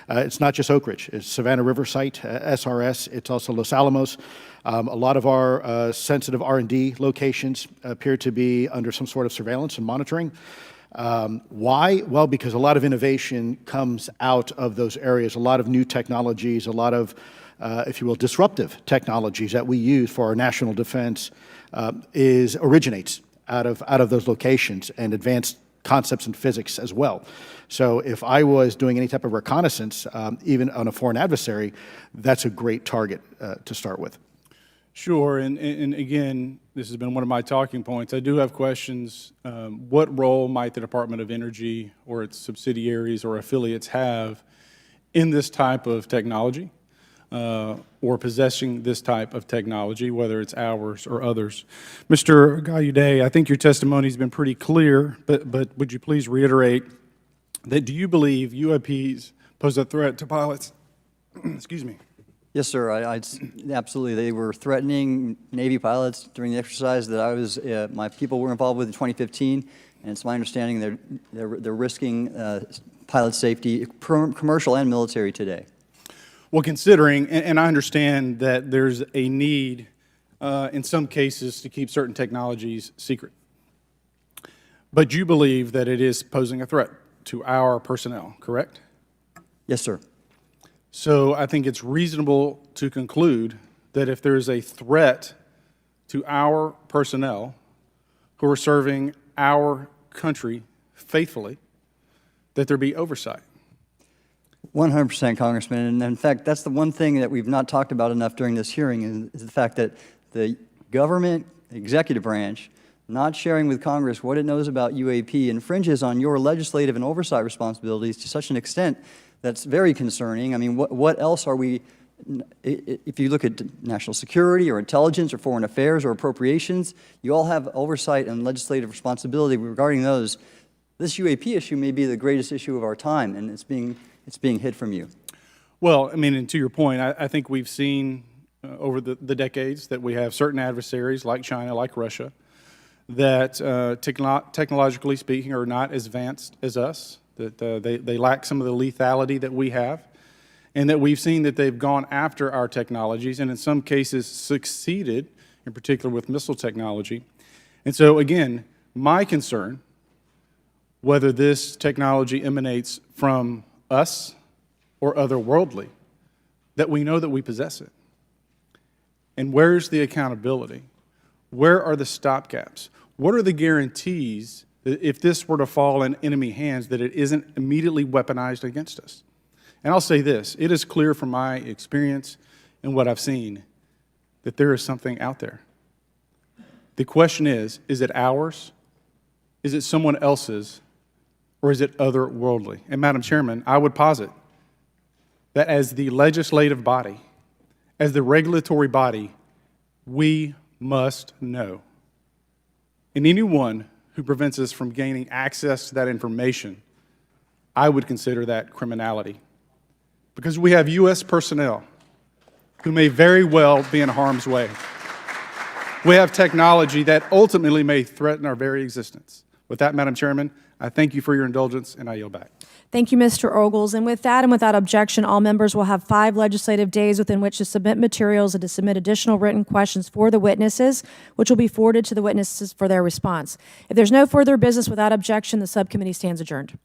It's not just Oak Ridge. It's Savannah River Site, SRS. It's also Los Alamos. A lot of our sensitive R&D locations appear to be under some sort of surveillance and monitoring. Why? Well, because a lot of innovation comes out of those areas, a lot of new technologies, a lot of, if you will, disruptive technologies that we use for our national defense originates out of those locations, and advanced concepts in physics as well. So if I was doing any type of reconnaissance, even on a foreign adversary, that's a great target to start with. Sure, and again, this has been one of my talking points. I do have questions. What role might the Department of Energy or its subsidiaries or affiliates have in this type of technology, or possessing this type of technology, whether it's ours or others? Mr. Gallaudet, I think your testimony has been pretty clear, but would you please reiterate that do you believe UAPs pose a threat to pilots? Excuse me. Yes, sir. Absolutely. They were threatening Navy pilots during the exercise that my people were involved with in 2015, and it's my understanding they're risking pilot safety, commercial and military, today. Well, considering, and I understand that there's a need in some cases to keep certain technologies secret, but you believe that it is posing a threat to our personnel, correct? Yes, sir. So I think it's reasonable to conclude that if there is a threat to our personnel who are serving our country faithfully, that there be oversight. 100%, Congressman. And in fact, that's the one thing that we've not talked about enough during this hearing is the fact that the government executive branch not sharing with Congress what it knows about UAP infringes on your legislative and oversight responsibilities to such an extent that's very concerning. I mean, what else are we, if you look at national security or intelligence or foreign affairs or appropriations, you all have oversight and legislative responsibility regarding those. This UAP issue may be the greatest issue of our time, and it's being hid from you. Well, I mean, and to your point, I think we've seen over the decades that we have certain adversaries like China, like Russia, that technologically speaking are not as advanced as us, that they lack some of the lethality that we have, and that we've seen that they've gone after our technologies and in some cases succeeded, in particular with missile technology. And so again, my concern, whether this technology emanates from us or otherworldly, that we know that we possess it. And where's the accountability? Where are the stopgaps? What are the guarantees that if this were to fall in enemy hands, that it isn't immediately weaponized against us? And I'll say this, it is clear from my experience and what I've seen that there is something out there. The question is it ours? Is it someone else's? Or is it otherworldly? And Madam Chairman, I would posit that as the legislative body, as the regulatory body, we must know. And anyone who prevents us from gaining access to that information, I would consider that criminality. Because we have U.S. personnel who may very well be in harm's way. We have technology that ultimately may threaten our very existence. With that, Madam Chairman, I thank you for your indulgence, and I yield back. Thank you, Mr. Ogles. And with that and without objection, all members will have 5 legislative days within which to submit materials and to submit additional written questions for the witnesses, which will be forwarded to the witnesses for their response. If there's no further business without objection, the subcommittee stands adjourned.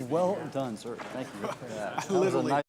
Well done, sir. Thank you. That was a nice